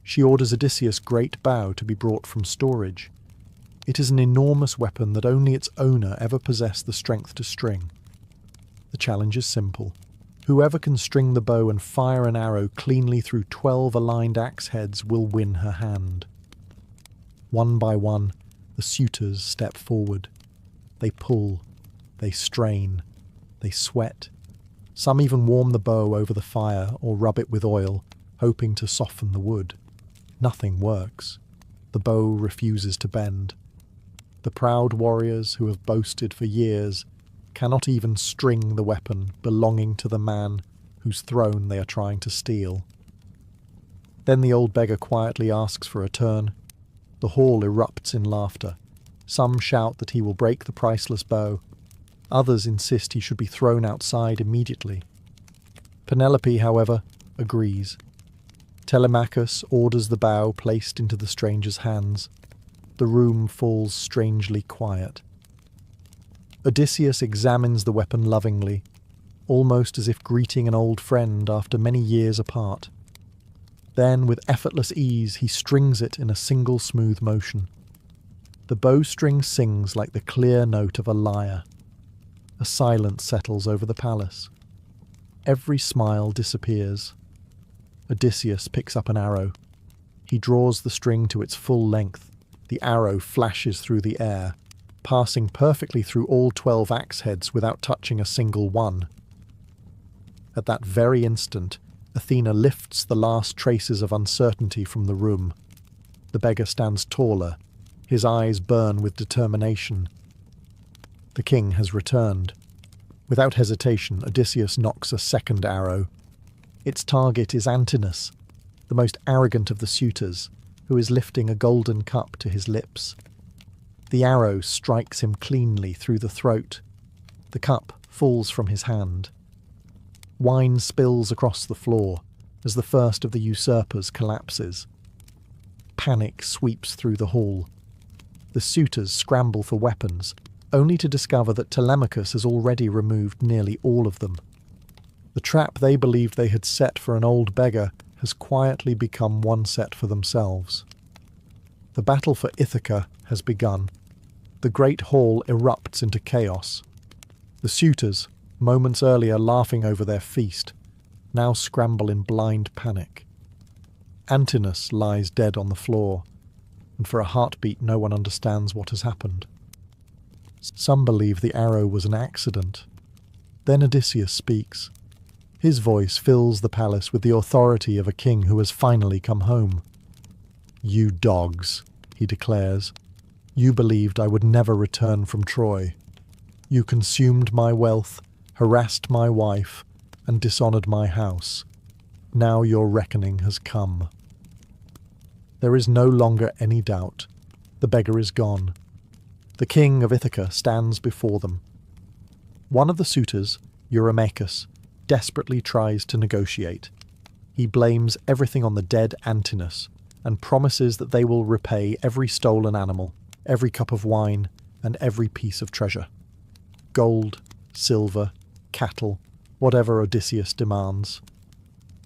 She orders Odysseus' great bow to be brought from storage. It is an enormous weapon that only its owner ever possessed the strength to string. The challenge is simple. Whoever can string the bow and fire an arrow cleanly through 12 aligned axe heads will win her hand. One by one, the suitors step forward. They pull, they strain, they sweat. Some even warm the bow over the fire or rub it with oil, hoping to soften the wood. Nothing works. The bow refuses to bend. The proud warriors who have boasted for years cannot even string the weapon belonging to the man whose throne they are trying to steal. Then the old beggar quietly asks for a turn. The hall erupts in laughter. Some shout that he will break the priceless bow. Others insist he should be thrown outside immediately. Penelope, however, agrees. Telemachus orders the bow placed into the stranger's hands. The room falls strangely quiet. Odysseus examines the weapon lovingly, almost as if greeting an old friend after many years apart. Then, with effortless ease, he strings it in a single smooth motion. The bowstring sings like the clear note of a lyre. A silence settles over the palace. Every smile disappears. Odysseus picks up an arrow. He draws the string to its full length. The arrow flashes through the air, passing perfectly through all 12 axe heads without touching a single one. At that very instant, Athena lifts the last traces of uncertainty from the room. The beggar stands taller. His eyes burn with determination. The king has returned. Without hesitation, Odysseus knocks a second arrow. Its target is Antinous, the most arrogant of the suitors, who is lifting a golden cup to his lips. The arrow strikes him cleanly through the throat. The cup falls from his hand. Wine spills across the floor as the first of the usurpers collapses. Panic sweeps through the hall. The suitors scramble for weapons, only to discover that Telemachus has already removed nearly all of them. The trap they believed they had set for an old beggar has quietly become one set for themselves. The battle for Ithaca has begun. The great hall erupts into chaos. The suitors, moments earlier laughing over their feast, now scramble in blind panic. Antinous lies dead on the floor, and for a heartbeat no one understands what has happened. Some believe the arrow was an accident. Then Odysseus speaks. His voice fills the palace with the authority of a king who has finally come home. "You dogs," he declares. "You believed I would never return from Troy. You consumed my wealth, harassed my wife, and dishonoured my house. Now your reckoning has come." There is no longer any doubt. The beggar is gone. The king of Ithaca stands before them. One of the suitors, Eurymachus, desperately tries to negotiate. He blames everything on the dead Antinous and promises that they will repay every stolen animal, every cup of wine, and every piece of treasure. Gold, silver, cattle, whatever Odysseus demands.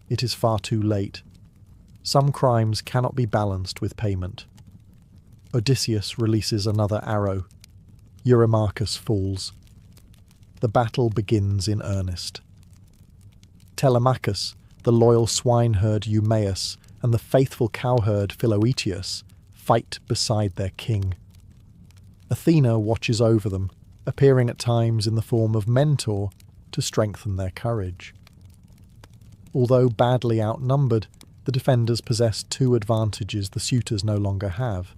It is far too late. Some crimes cannot be balanced with payment. Odysseus releases another arrow. Eurymachus falls. the battle begins in earnest. Telemachus, the loyal swineherd Eumaeus, and the faithful cowherd Philoetius fight beside their king. Athena watches over them, appearing at times in the form of mentor to strengthen their courage. Although badly outnumbered, the defenders possess two advantages the suitors no longer have: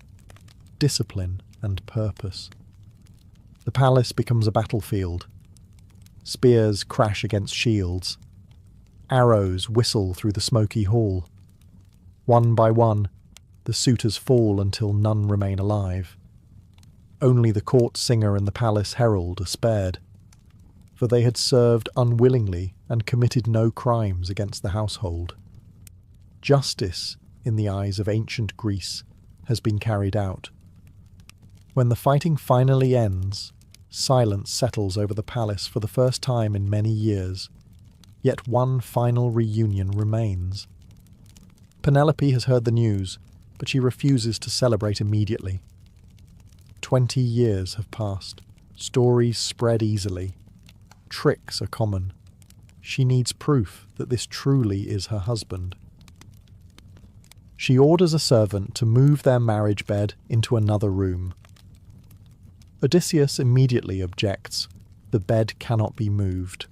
discipline and purpose. The palace becomes a battlefield. Spears crash against shields. Arrows whistle through the smoky hall. One by one, the suitors fall until none remain alive. Only the court singer and the palace herald are spared, for they had served unwillingly and committed no crimes against the household. Justice, in the eyes of ancient Greece, has been carried out. When the fighting finally ends, silence settles over the palace for the first time in many years, yet one final reunion remains. Penelope has heard the news, but she refuses to celebrate immediately. 20 years have passed. Stories spread easily. Tricks are common. She needs proof that this truly is her husband. She orders a servant to move their marriage bed into another room. Odysseus immediately objects. The bed cannot be moved.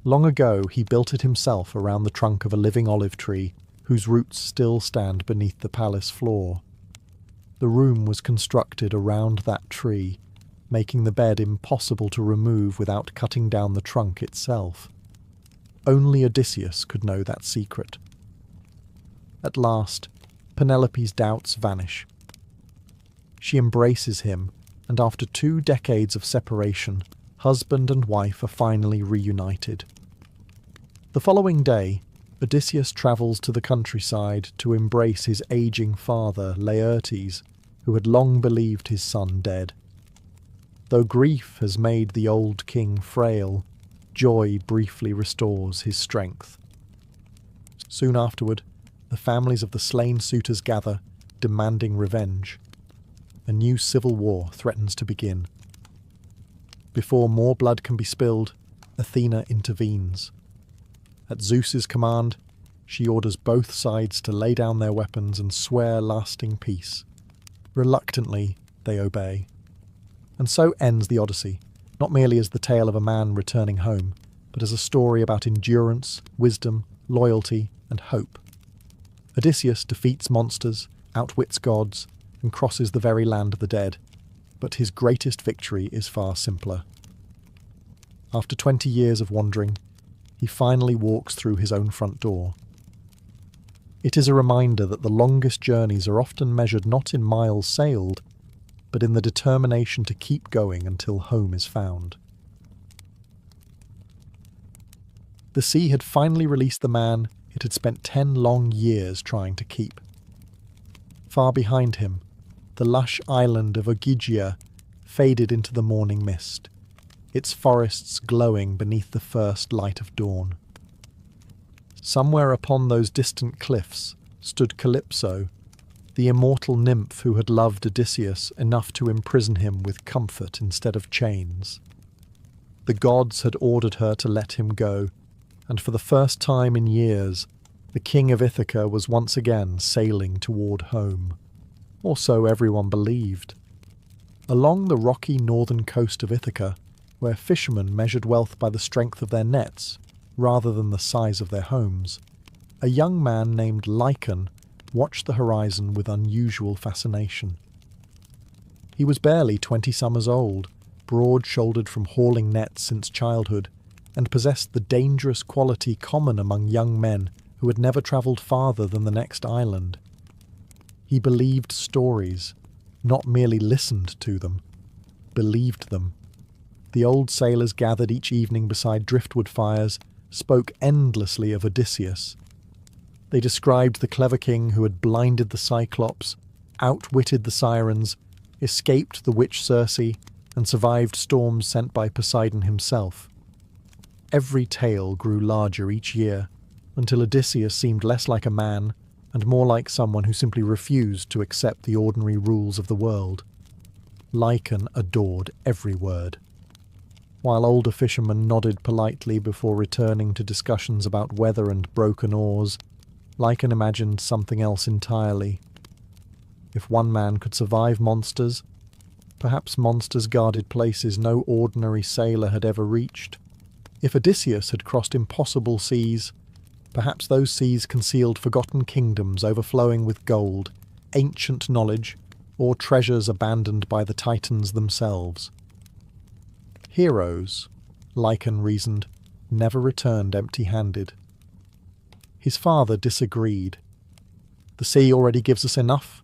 Long ago he built it himself around the trunk of a living olive tree, whose roots still stand beneath the palace floor. The room was constructed around that tree, making the bed impossible to remove without cutting down the trunk itself. Only Odysseus could know that secret. At last, Penelope's doubts vanish. She embraces him, and after 2 decades of separation, husband and wife are finally reunited. The following day, Odysseus travels to the countryside to embrace his aging father, Laertes, who had long believed his son dead. Though grief has made the old king frail, joy briefly restores his strength. Soon afterward, the families of the slain suitors gather, demanding revenge. A new civil war threatens to begin. Before more blood can be spilled, Athena intervenes. At Zeus's command, she orders both sides to lay down their weapons and swear lasting peace. Reluctantly, they obey. And so ends the Odyssey, not merely as the tale of a man returning home, but as a story about endurance, wisdom, loyalty, and hope. Odysseus defeats monsters, outwits gods, and crosses the very land of the dead, but his greatest victory is far simpler. After 20 years of wandering, he finally walks through his own front door. It is a reminder that the longest journeys are often measured not in miles sailed, but in the determination to keep going until home is found. The sea had finally released the man it had spent 10 long years trying to keep. Far behind him, the lush island of Ogygia faded into the morning mist, its forests glowing beneath the first light of dawn. Somewhere upon those distant cliffs stood Calypso, the immortal nymph who had loved Odysseus enough to imprison him with comfort instead of chains. The gods had ordered her to let him go, and for the first time in years, the king of Ithaca was once again sailing toward home. Or so everyone believed. Along the rocky northern coast of Ithaca, where fishermen measured wealth by the strength of their nets, rather than the size of their homes, a young man named Lycon watched the horizon with unusual fascination. He was barely 20 summers old, broad-shouldered from hauling nets since childhood, and possessed the dangerous quality common among young men who had never travelled farther than the next island. He believed stories, not merely listened to them, believed them. The old sailors gathered each evening beside driftwood fires, spoke endlessly of Odysseus. They described the clever king who had blinded the Cyclops, outwitted the sirens, escaped the witch Circe, and survived storms sent by Poseidon himself. Every tale grew larger each year, until Odysseus seemed less like a man and more like someone who simply refused to accept the ordinary rules of the world. Lycon adored every word. While older fishermen nodded politely before returning to discussions about weather and broken oars, Lycan imagined something else entirely. If one man could survive monsters, perhaps monsters guarded places no ordinary sailor had ever reached. If Odysseus had crossed impossible seas, perhaps those seas concealed forgotten kingdoms overflowing with gold, ancient knowledge, or treasures abandoned by the Titans themselves. Heroes, Lycan reasoned, never returned empty-handed. His father disagreed. "The sea already gives us enough,"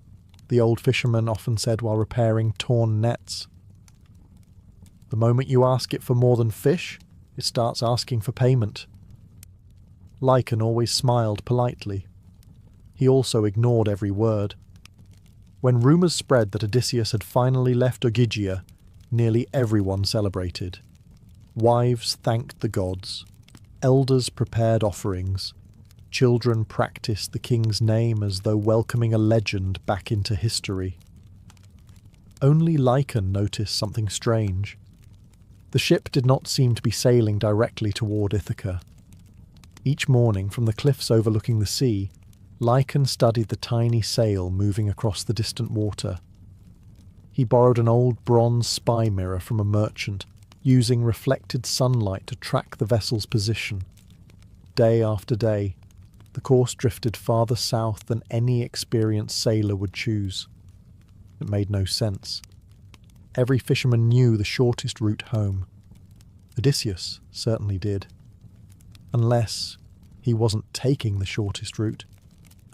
the old fisherman often said while repairing torn nets. "The moment you ask it for more than fish, it starts asking for payment." Lycan always smiled politely. He also ignored every word. When rumours spread that Odysseus had finally left Ogygia, nearly everyone celebrated. Wives thanked the gods. Elders prepared offerings. Children practiced the king's name as though welcoming a legend back into history. Only Lycan noticed something strange. The ship did not seem to be sailing directly toward Ithaca. Each morning, from the cliffs overlooking the sea, Lycan studied the tiny sail moving across the distant water. He borrowed an old bronze spy mirror from a merchant, using reflected sunlight to track the vessel's position. Day after day, the course drifted farther south than any experienced sailor would choose. It made no sense. Every fisherman knew the shortest route home. Odysseus certainly did. Unless he wasn't taking the shortest route.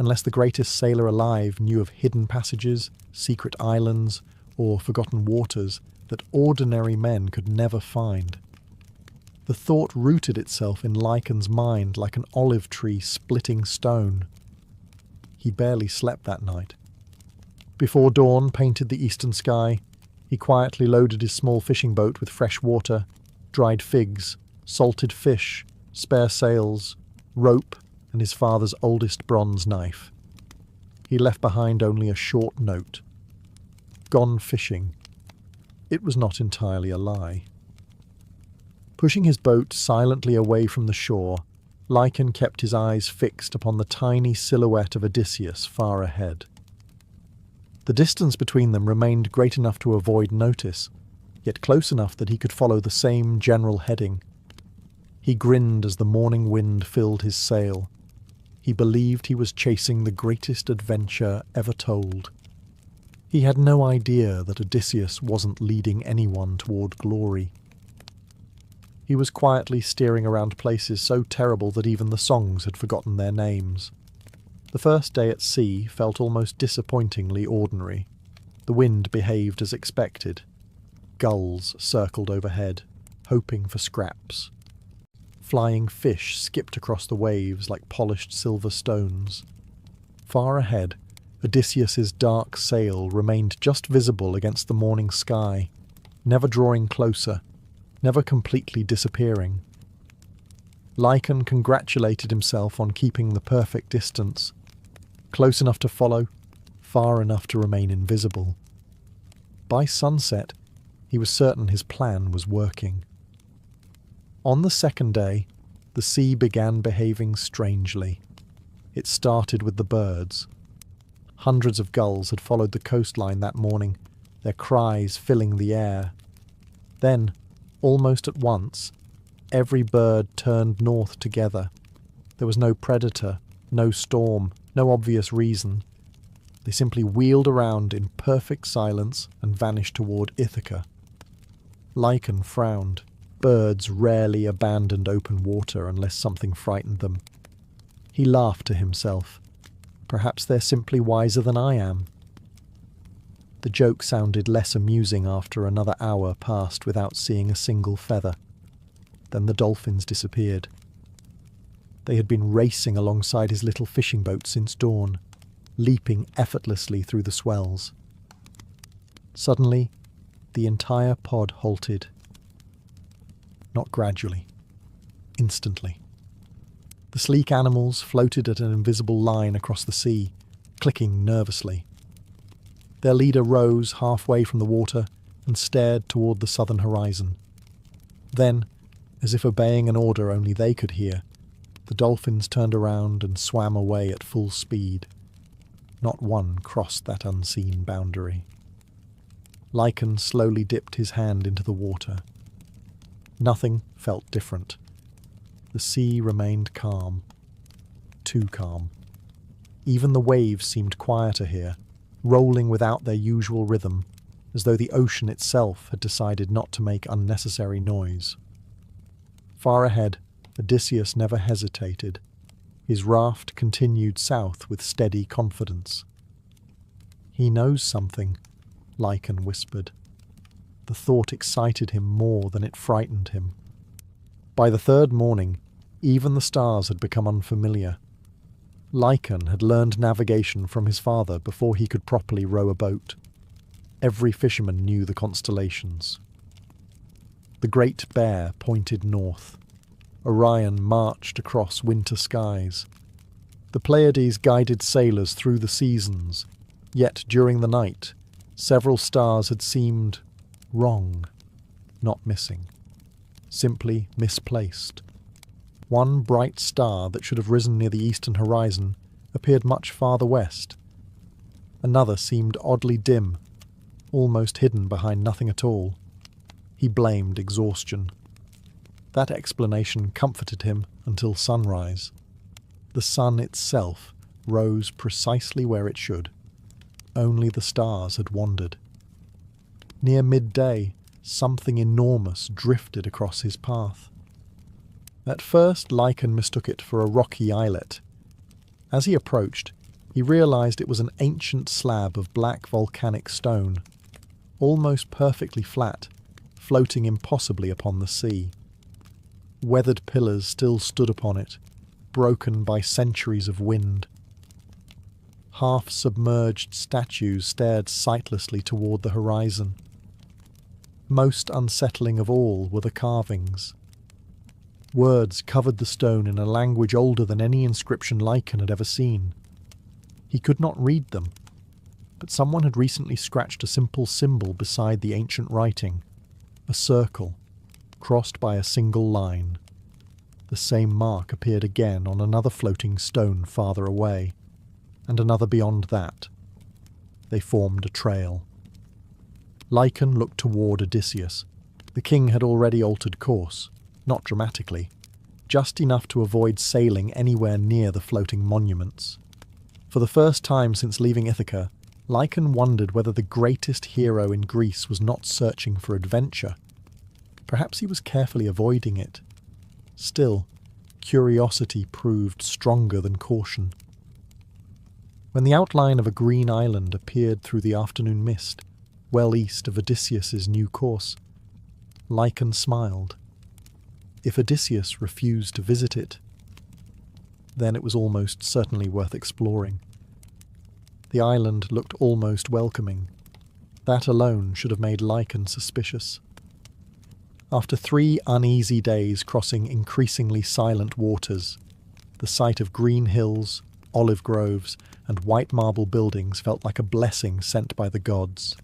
Unless the greatest sailor alive knew of hidden passages, secret islands, or forgotten waters that ordinary men could never find. The thought rooted itself in Lycan's mind like an olive tree splitting stone. He barely slept that night. Before dawn painted the eastern sky, he quietly loaded his small fishing boat with fresh water, dried figs, salted fish, spare sails, rope, and his father's oldest bronze knife. He left behind only a short note. Gone fishing. It was not entirely a lie. Pushing his boat silently away from the shore, Lycan kept his eyes fixed upon the tiny silhouette of Odysseus far ahead. The distance between them remained great enough to avoid notice, yet close enough that he could follow the same general heading. He grinned as the morning wind filled his sail. He believed he was chasing the greatest adventure ever told. He had no idea that Odysseus wasn't leading anyone toward glory. He was quietly steering around places so terrible that even the songs had forgotten their names. The first day at sea felt almost disappointingly ordinary. The wind behaved as expected. Gulls circled overhead, hoping for scraps. Flying fish skipped across the waves like polished silver stones. Far ahead, Odysseus's dark sail remained just visible against the morning sky, never drawing closer, never completely disappearing. Lycan congratulated himself on keeping the perfect distance, close enough to follow, far enough to remain invisible. By sunset, he was certain his plan was working. On the second day, the sea began behaving strangely. It started with the birds. Hundreds of gulls had followed the coastline that morning, their cries filling the air. Then, almost at once, every bird turned north together. There was no predator, no storm, no obvious reason. They simply wheeled around in perfect silence and vanished toward Ithaca. Lycan frowned. Birds rarely abandoned open water unless something frightened them. He laughed to himself. Perhaps they're simply wiser than I am. The joke sounded less amusing after another hour passed without seeing a single feather. Then the dolphins disappeared. They had been racing alongside his little fishing boat since dawn, leaping effortlessly through the swells. Suddenly, the entire pod halted. Not gradually. Instantly. The sleek animals floated at an invisible line across the sea, clicking nervously. Their leader rose halfway from the water and stared toward the southern horizon. Then, as if obeying an order only they could hear, the dolphins turned around and swam away at full speed. Not one crossed that unseen boundary. Lycan slowly dipped his hand into the water. Nothing felt different. The sea remained calm. Too calm. Even the waves seemed quieter here, rolling without their usual rhythm, as though the ocean itself had decided not to make unnecessary noise. Far ahead, Odysseus never hesitated. His raft continued south with steady confidence. "He knows something," Lycan whispered. The thought excited him more than it frightened him. By the third morning, even the stars had become unfamiliar. Lycan had learned navigation from his father before he could properly row a boat. Every fisherman knew the constellations. The Great Bear pointed north. Orion marched across winter skies. The Pleiades guided sailors through the seasons, yet during the night, several stars had seemed wrong, not missing, simply misplaced. One bright star that should have risen near the eastern horizon appeared much farther west. Another seemed oddly dim, almost hidden behind nothing at all. He blamed exhaustion. That explanation comforted him until sunrise. The sun itself rose precisely where it should. Only the stars had wandered. Near midday, something enormous drifted across his path. At first, Lycan mistook it for a rocky islet. As he approached, he realized it was an ancient slab of black volcanic stone, almost perfectly flat, floating impossibly upon the sea. Weathered pillars still stood upon it, broken by centuries of wind. Half-submerged statues stared sightlessly toward the horizon. Most unsettling of all were the carvings. Words covered the stone in a language older than any inscription Lycan had ever seen. He could not read them, but someone had recently scratched a simple symbol beside the ancient writing, a circle, crossed by a single line. The same mark appeared again on another floating stone farther away, and another beyond that. They formed a trail. Lycan looked toward Odysseus. The king had already altered course, not dramatically, just enough to avoid sailing anywhere near the floating monuments. For the first time since leaving Ithaca, Lycan wondered whether the greatest hero in Greece was not searching for adventure. Perhaps he was carefully avoiding it. Still, curiosity proved stronger than caution. When the outline of a green island appeared through the afternoon mist, well east of Odysseus's new course, Lycan smiled. If Odysseus refused to visit it, then it was almost certainly worth exploring. The island looked almost welcoming. That alone should have made Lycan suspicious. After 3 uneasy days crossing increasingly silent waters, the sight of green hills, olive groves, and white marble buildings felt like a blessing sent by the gods.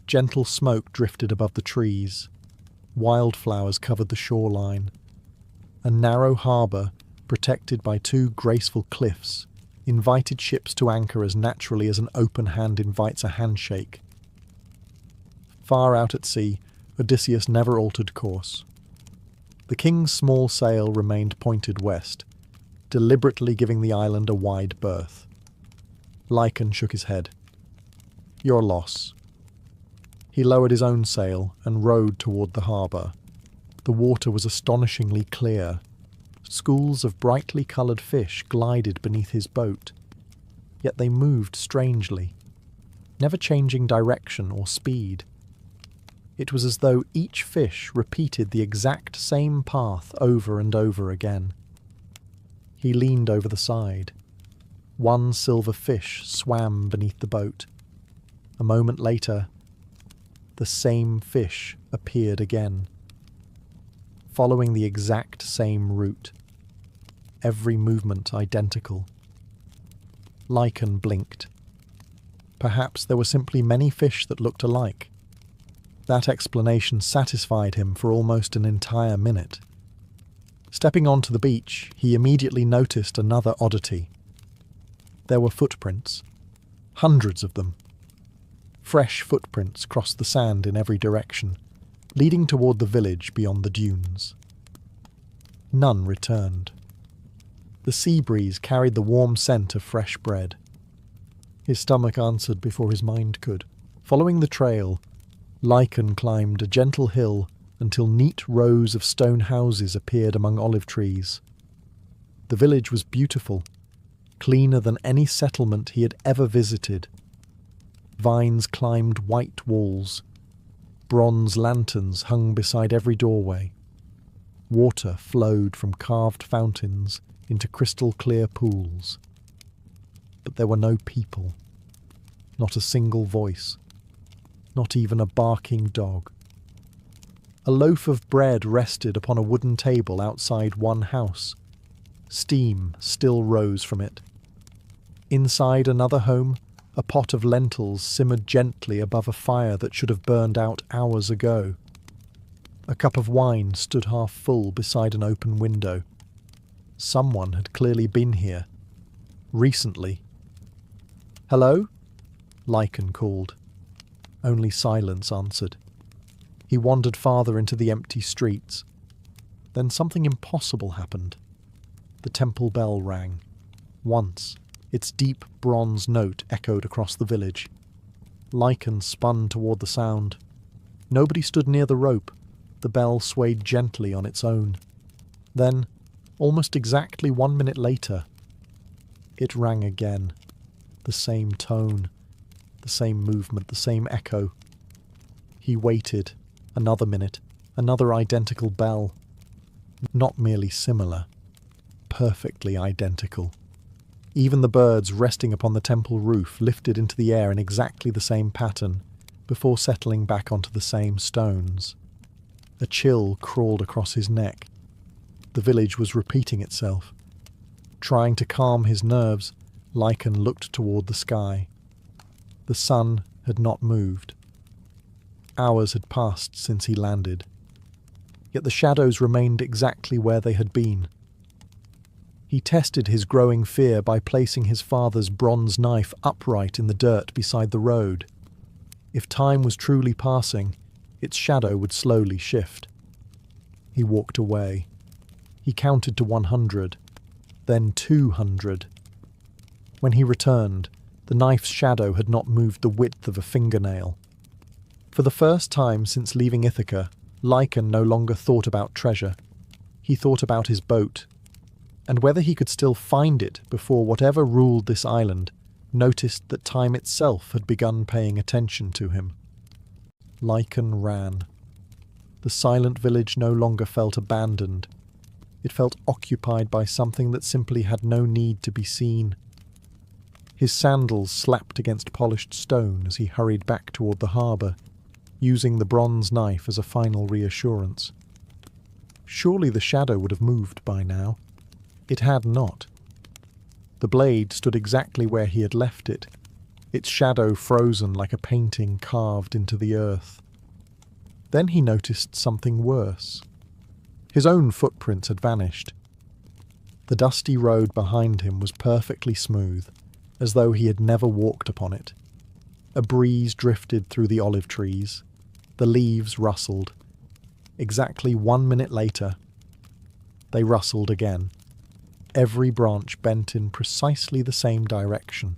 Gentle smoke drifted above the trees. Wildflowers covered the shoreline. A narrow harbour, protected by 2 graceful cliffs, invited ships to anchor as naturally as an open hand invites a handshake. Far out at sea, Odysseus never altered course. The king's small sail remained pointed west, deliberately giving the island a wide berth. Lycan shook his head. "Your loss." He lowered his own sail and rowed toward the harbour. The water was astonishingly clear. Schools of brightly coloured fish glided beneath his boat, yet they moved strangely, never changing direction or speed. It was as though each fish repeated the exact same path over and over again. He leaned over the side. One silver fish swam beneath the boat. A moment later, the same fish appeared again, following the exact same route, every movement identical. Lycan blinked. Perhaps there were simply many fish that looked alike. That explanation satisfied him for almost an entire minute. Stepping onto the beach, he immediately noticed another oddity. There were footprints. Hundreds of them. Fresh footprints crossed the sand in every direction, leading toward the village beyond the dunes. None returned. The sea breeze carried the warm scent of fresh bread. His stomach answered before his mind could. Following the trail, Lycan climbed a gentle hill until neat rows of stone houses appeared among olive trees. The village was beautiful, cleaner than any settlement he had ever visited. Vines climbed white walls. Bronze lanterns hung beside every doorway. Water flowed from carved fountains into crystal-clear pools. But there were no people. Not a single voice. Not even a barking dog. A loaf of bread rested upon a wooden table outside one house. Steam still rose from it. Inside another home, a pot of lentils simmered gently above a fire that should have burned out hours ago. A cup of wine stood half full beside an open window. Someone had clearly been here. Recently. "Hello?" Lycan called. Only silence answered. He wandered farther into the empty streets. Then something impossible happened. The temple bell rang. Once, its deep bronze note echoed across the village. Lycan spun toward the sound. Nobody stood near the rope. The bell swayed gently on its own. Then, almost exactly 1 minute later, it rang again. The same tone, the same movement, the same echo. He waited. Another minute, another identical bell. Not merely similar, perfectly identical. Even the birds resting upon the temple roof lifted into the air in exactly the same pattern, before settling back onto the same stones. A chill crawled across his neck. The village was repeating itself. Trying to calm his nerves, Lycan looked toward the sky. The sun had not moved. Hours had passed since he landed. Yet the shadows remained exactly where they had been. He tested his growing fear by placing his father's bronze knife upright in the dirt beside the road. If time was truly passing, its shadow would slowly shift. He walked away. He counted to 100, then 200. When he returned, the knife's shadow had not moved the width of a fingernail. For the first time since leaving Ithaca, Lycan no longer thought about treasure. He thought about his boat, and whether he could still find it before whatever ruled this island noticed that time itself had begun paying attention to him. Lycan ran. The silent village no longer felt abandoned. It felt occupied by something that simply had no need to be seen. His sandals slapped against polished stone as he hurried back toward the harbour, using the bronze knife as a final reassurance. Surely the shadow would have moved by now. It had not. The blade stood exactly where he had left it, its shadow frozen like a painting carved into the earth. Then he noticed something worse. His own footprints had vanished. The dusty road behind him was perfectly smooth, as though he had never walked upon it. A breeze drifted through the olive trees. The leaves rustled. Exactly 1 minute later, they rustled again. Every branch bent in precisely the same direction.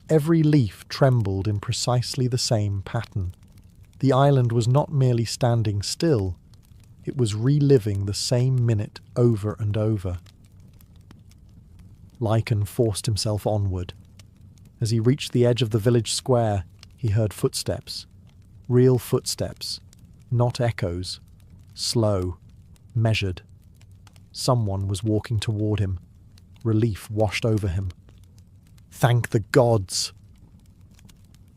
Every leaf trembled in precisely the same pattern. The island was not merely standing still, it was reliving the same minute over and over. Lycan forced himself onward. As he reached the edge of the village square, he heard footsteps. Real footsteps, not echoes. Slow, measured. Someone was walking toward him. Relief washed over him. Thank the gods!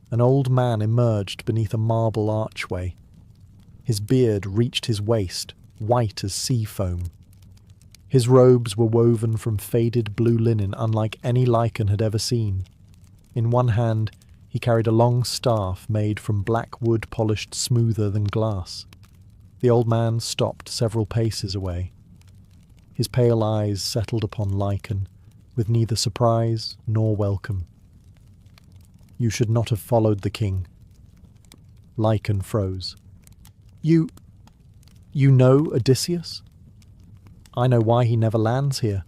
An old man emerged beneath a marble archway. His beard reached his waist, white as sea foam. His robes were woven from faded blue linen unlike any Lycan had ever seen. In one hand, He carried a long staff made from black wood polished smoother than glass. The old man stopped several paces away. His pale eyes settled upon Lycan, with neither surprise nor welcome. "You should not have followed the king." Lycan froze. You know Odysseus?" "I know why he never lands here."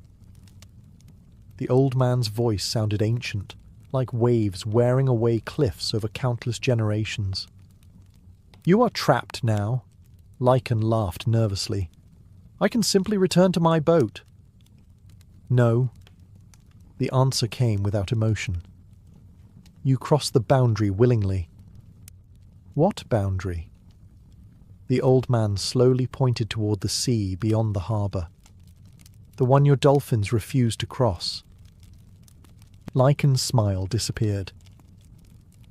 The old man's voice sounded ancient, like waves wearing away cliffs over countless generations. "You are trapped now." Lycan laughed nervously. "I can simply return to my boat." "No." The answer came without emotion. "You cross the boundary willingly." "What boundary?" The old man slowly pointed toward the sea beyond the harbour. "The one your dolphins refused to cross." Lycan's smile disappeared.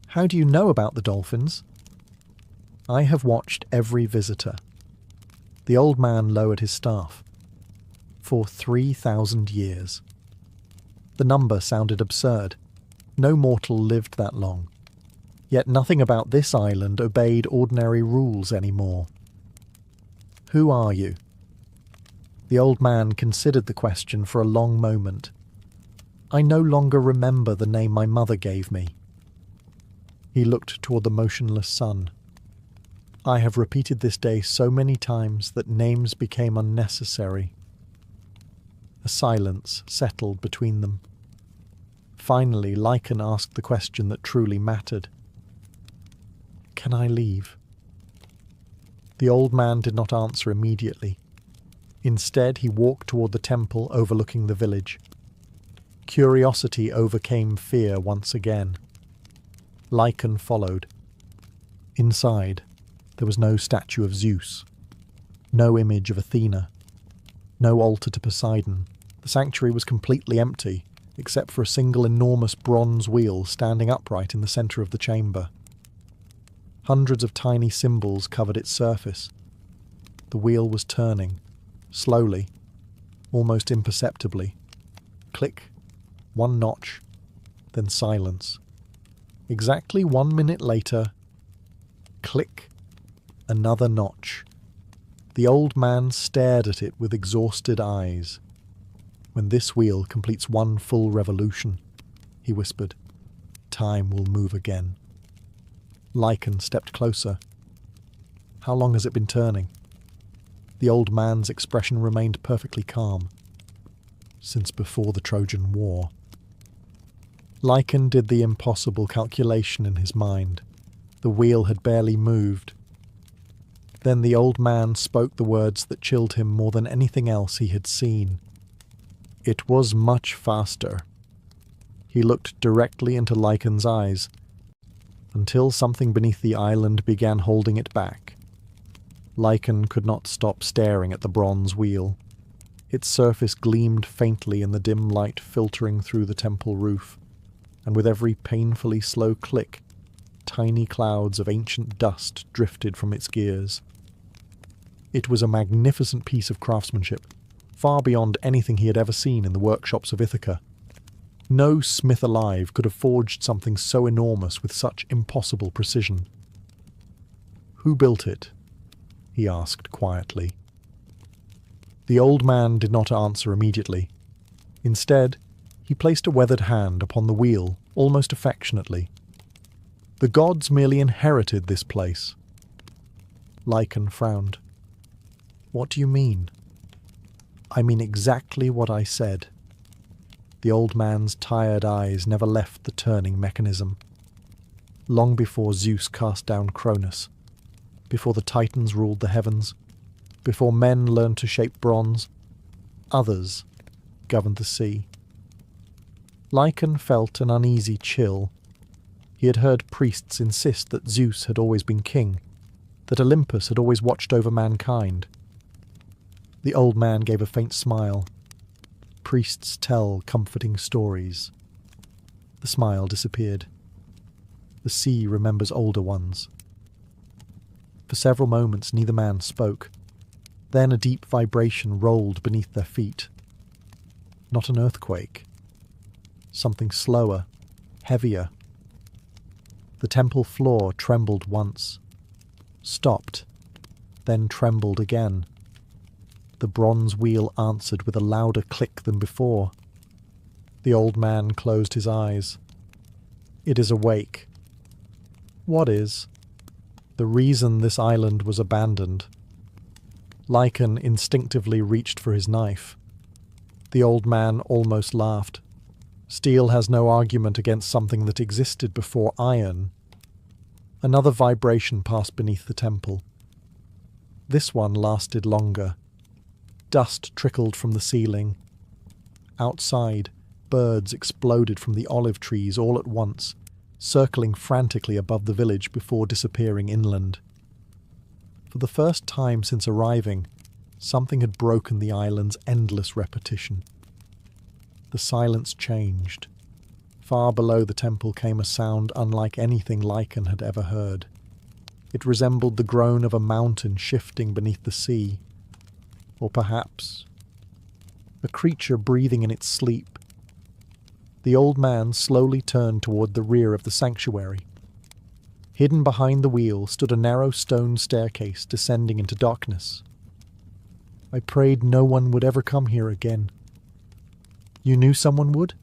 "How do you know about the dolphins?" "I have watched every visitor." The old man lowered his staff. "For 3,000 years." The number sounded absurd. No mortal lived that long. Yet nothing about this island obeyed ordinary rules anymore. "Who are you?" The old man considered the question for a long moment. "I no longer remember the name my mother gave me." He looked toward the motionless sun. "I have repeated this day so many times that names became unnecessary." A silence settled between them. Finally, Lycan asked the question that truly mattered. "Can I leave?" The old man did not answer immediately. Instead, he walked toward the temple overlooking the village. Curiosity overcame fear once again. Lycan followed. Inside, there was no statue of Zeus, no image of Athena, no altar to Poseidon. The sanctuary was completely empty, except for a single enormous bronze wheel standing upright in the centre of the chamber. Hundreds of tiny symbols covered its surface. The wheel was turning, slowly, almost imperceptibly. Click, one notch, then silence. Exactly 1 minute later, click, another notch. The old man stared at it with exhausted eyes. "When this wheel completes one full revolution," he whispered, "time will move again." Lycan stepped closer. "How long has it been turning?" The old man's expression remained perfectly calm. "Since before the Trojan War." Lycan did the impossible calculation in his mind. The wheel had barely moved. Then the old man spoke the words that chilled him more than anything else he had seen. "It was much faster." He looked directly into Lycan's eyes, until something beneath the island began holding it back. Lycan could not stop staring at the bronze wheel. Its surface gleamed faintly in the dim light filtering through the temple roof, and with every painfully slow click, tiny clouds of ancient dust drifted from its gears. It was a magnificent piece of craftsmanship, far beyond anything he had ever seen in the workshops of Ithaca. No smith alive could have forged something so enormous with such impossible precision. "Who built it?" he asked quietly. The old man did not answer immediately. Instead, he placed a weathered hand upon the wheel, almost affectionately. "The gods merely inherited this place." Lycan frowned. "What do you mean?" "I mean exactly what I said." The old man's tired eyes never left the turning mechanism. Long before Zeus cast down Cronus, before the Titans ruled the heavens, before men learned to shape bronze, others governed the sea. Lycan felt an uneasy chill. He had heard priests insist that Zeus had always been king, that Olympus had always watched over mankind. The old man gave a faint smile. "Priests tell comforting stories." The smile disappeared. "The sea remembers older ones." For several moments neither man spoke. Then a deep vibration rolled beneath their feet. Not an earthquake. Something slower, heavier. The temple floor trembled once, stopped, then trembled again. The bronze wheel answered with a louder click than before. The old man closed his eyes. It is awake. What is? The reason this island was abandoned. Lycan instinctively reached for his knife. The old man almost laughed. Steel has no argument against something that existed before iron. Another vibration passed beneath the temple. This one lasted longer. Dust trickled from the ceiling. Outside, birds exploded from the olive trees all at once, circling frantically above the village before disappearing inland. For the first time since arriving, something had broken the island's endless repetition. The silence changed. Far below the temple came a sound unlike anything Lycan had ever heard. It resembled the groan of a mountain shifting beneath the sea, or perhaps a creature breathing in its sleep. The old man slowly turned toward the rear of the sanctuary. Hidden behind the wheel stood a narrow stone staircase descending into darkness. I prayed no one would ever come here again. You knew someone would?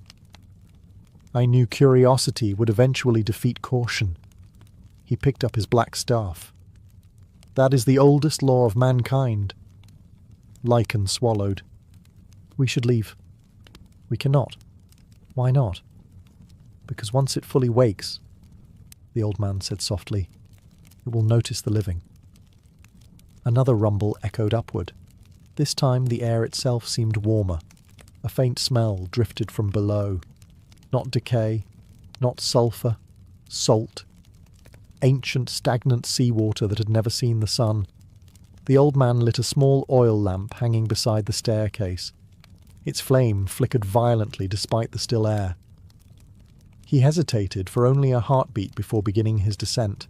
I knew curiosity would eventually defeat caution. He picked up his black staff. That is the oldest law of mankind. Lycan swallowed. We should leave. We cannot. Why not? Because once it fully wakes, the old man said softly, it will notice the living. Another rumble echoed upward. This time the air itself seemed warmer. A faint smell drifted from below. Not decay, not sulphur, salt. Ancient, stagnant seawater that had never seen the sun. The old man lit a small oil lamp hanging beside the staircase. Its flame flickered violently despite the still air. He hesitated for only a heartbeat before beginning his descent.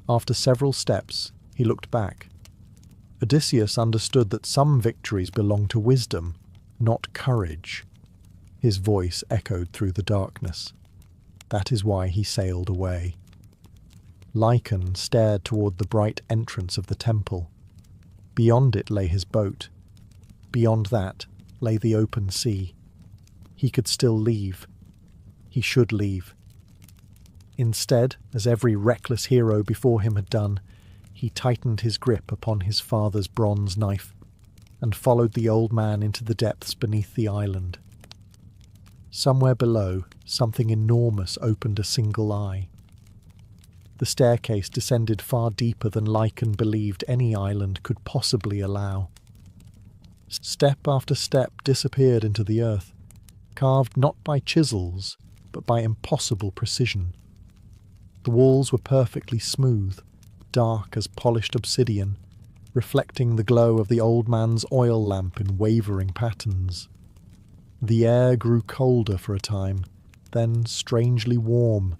After several steps, he looked back. Odysseus understood that some victories belong to wisdom, not courage. His voice echoed through the darkness. That is why he sailed away. Lycan stared toward the bright entrance of the temple. Beyond it lay his boat. Beyond that lay the open sea. He could still leave. He should leave. Instead, as every reckless hero before him had done, he tightened his grip upon his father's bronze knife and followed the old man into the depths beneath the island. Somewhere below, something enormous opened a single eye. The staircase descended far deeper than Lycan believed any island could possibly allow. Step after step disappeared into the earth, carved not by chisels, but by impossible precision. The walls were perfectly smooth, dark as polished obsidian, reflecting the glow of the old man's oil lamp in wavering patterns. The air grew colder for a time, then strangely warm,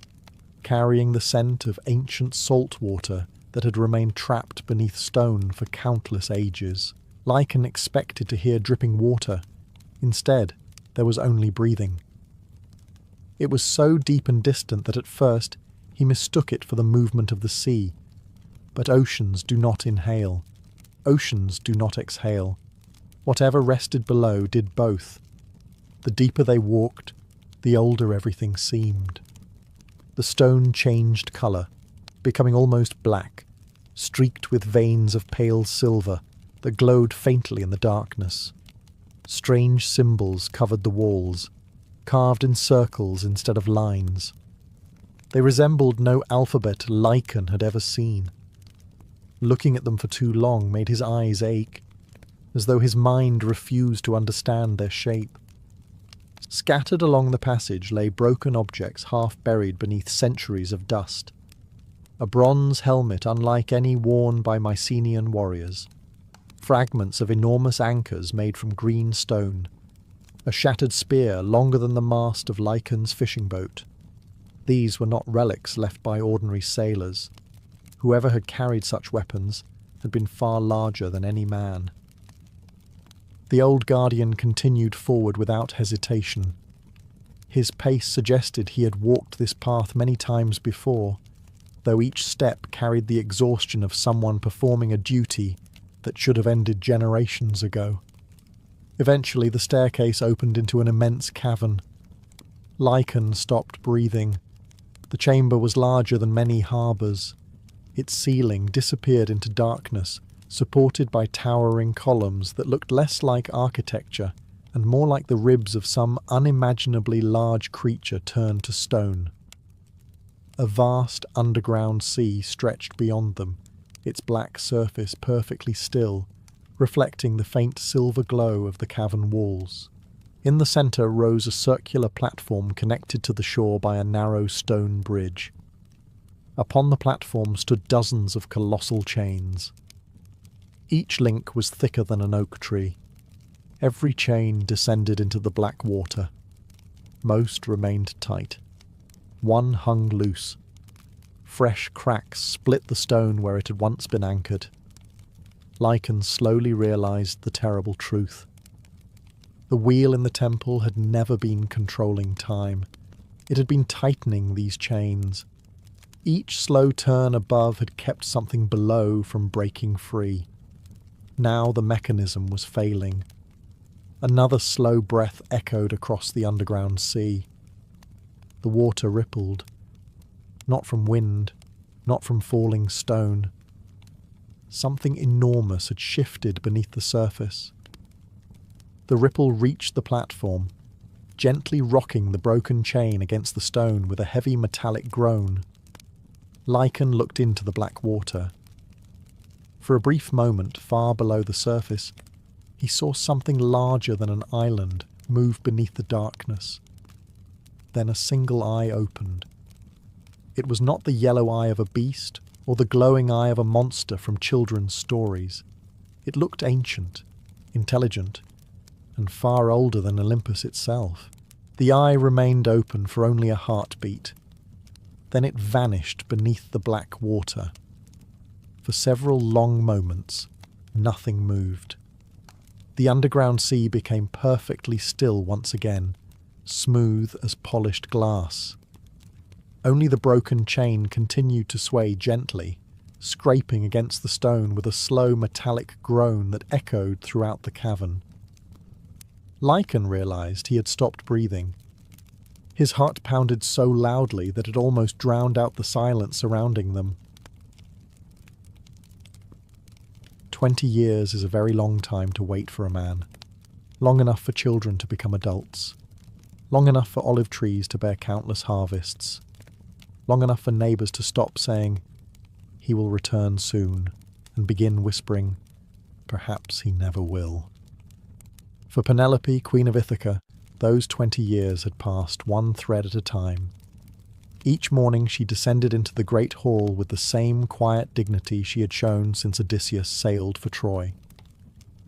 carrying the scent of ancient salt water that had remained trapped beneath stone for countless ages. Lycan expected to hear dripping water. Instead, there was only breathing. It was so deep and distant that at first he mistook it for the movement of the sea. But oceans do not inhale. Oceans do not exhale. Whatever rested below did both. The deeper they walked, the older everything seemed. The stone changed colour, becoming almost black, streaked with veins of pale silver that glowed faintly in the darkness. Strange symbols covered the walls, carved in circles instead of lines. They resembled no alphabet Lycan had ever seen. Looking at them for too long made his eyes ache, as though his mind refused to understand their shape. Scattered along the passage lay broken objects half buried beneath centuries of dust. A bronze helmet unlike any worn by Mycenaean warriors. Fragments of enormous anchors made from green stone. A shattered spear longer than the mast of Lycan's fishing boat. These were not relics left by ordinary sailors. Whoever had carried such weapons had been far larger than any man. The old guardian continued forward without hesitation. His pace suggested he had walked this path many times before, though each step carried the exhaustion of someone performing a duty that should have ended generations ago. Eventually, the staircase opened into an immense cavern. Lycan stopped breathing. The chamber was larger than many harbours. Its ceiling disappeared into darkness, supported by towering columns that looked less like architecture and more like the ribs of some unimaginably large creature turned to stone. A vast underground sea stretched beyond them, its black surface perfectly still, reflecting the faint silver glow of the cavern walls. In the centre rose a circular platform connected to the shore by a narrow stone bridge. Upon the platform stood dozens of colossal chains. Each link was thicker than an oak tree. Every chain descended into the black water. Most remained tight. One hung loose. Fresh cracks split the stone where it had once been anchored. Lycan slowly realized the terrible truth. The wheel in the temple had never been controlling time. It had been tightening these chains. Each slow turn above had kept something below from breaking free. Now the mechanism was failing. Another slow breath echoed across the underground sea. The water rippled. Not from wind, not from falling stone. Something enormous had shifted beneath the surface. The ripple reached the platform, gently rocking the broken chain against the stone with a heavy metallic groan. Lycan looked into the black water. For a brief moment, far below the surface, he saw something larger than an island move beneath the darkness. Then a single eye opened. It was not the yellow eye of a beast or the glowing eye of a monster from children's stories. It looked ancient, intelligent, and far older than Olympus itself. The eye remained open for only a heartbeat. Then it vanished beneath the black water. For several long moments, nothing moved. The underground sea became perfectly still once again, smooth as polished glass. Only the broken chain continued to sway gently, scraping against the stone with a slow metallic groan that echoed throughout the cavern. Lycan realized he had stopped breathing. His heart pounded so loudly that it almost drowned out the silence surrounding them. 20 years is a very long time to wait for a man. Long enough for children to become adults. Long enough for olive trees to bear countless harvests. Long enough for neighbours to stop saying, "He will return soon," and begin whispering, "Perhaps he never will." For Penelope, Queen of Ithaca, those 20 years had passed one thread at a time. Each morning she descended into the great hall with the same quiet dignity she had shown since Odysseus sailed for Troy.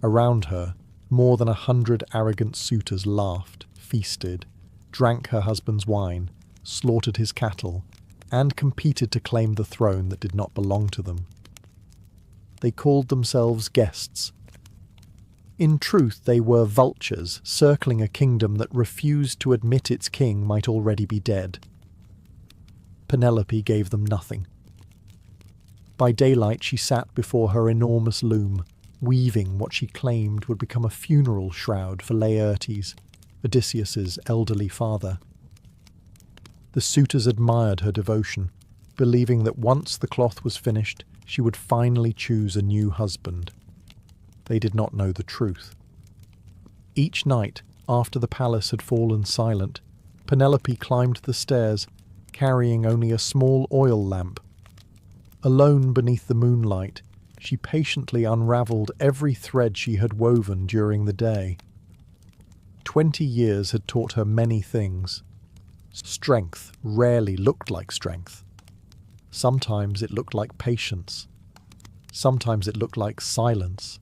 Around her, more than 100 arrogant suitors laughed, feasted, drank her husband's wine, slaughtered his cattle, and competed to claim the throne that did not belong to them. They called themselves guests. In truth, they were vultures circling a kingdom that refused to admit its king might already be dead. Penelope gave them nothing. By daylight she sat before her enormous loom, weaving what she claimed would become a funeral shroud for Laertes, Odysseus's elderly father. The suitors admired her devotion, believing that once the cloth was finished, she would finally choose a new husband. They did not know the truth. Each night, after the palace had fallen silent, Penelope climbed the stairs, carrying only a small oil lamp. Alone beneath the moonlight, she patiently unravelled every thread she had woven during the day. 20 years had taught her many things. Strength rarely looked like strength. Sometimes it looked like patience. Sometimes it looked like silence.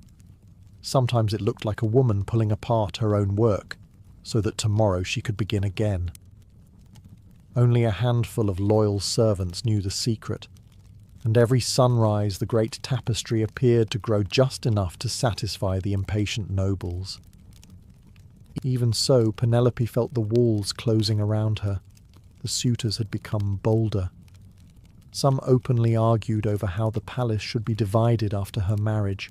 Sometimes it looked like a woman pulling apart her own work, so that tomorrow she could begin again. Only a handful of loyal servants knew the secret, and every sunrise the great tapestry appeared to grow just enough to satisfy the impatient nobles. Even so, Penelope felt the walls closing around her. The suitors had become bolder. Some openly argued over how the palace should be divided after her marriage.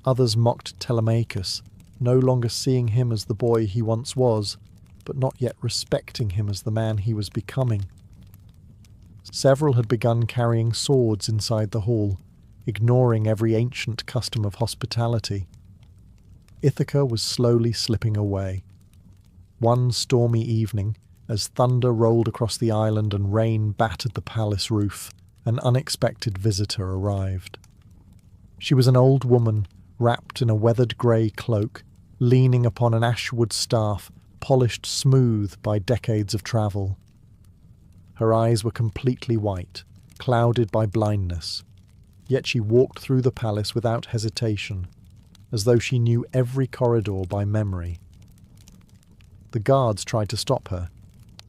Others mocked Telemachus, no longer seeing him as the boy he once was, but not yet respecting him as the man he was becoming. Several had begun carrying swords inside the hall, ignoring every ancient custom of hospitality. Ithaca was slowly slipping away. One stormy evening, as thunder rolled across the island and rain battered the palace roof, an unexpected visitor arrived. She was an old woman, wrapped in a weathered grey cloak, leaning upon an ashwood staff, polished smooth by decades of travel. Her eyes were completely white, clouded by blindness, yet she walked through the palace without hesitation, as though she knew every corridor by memory. The guards tried to stop her.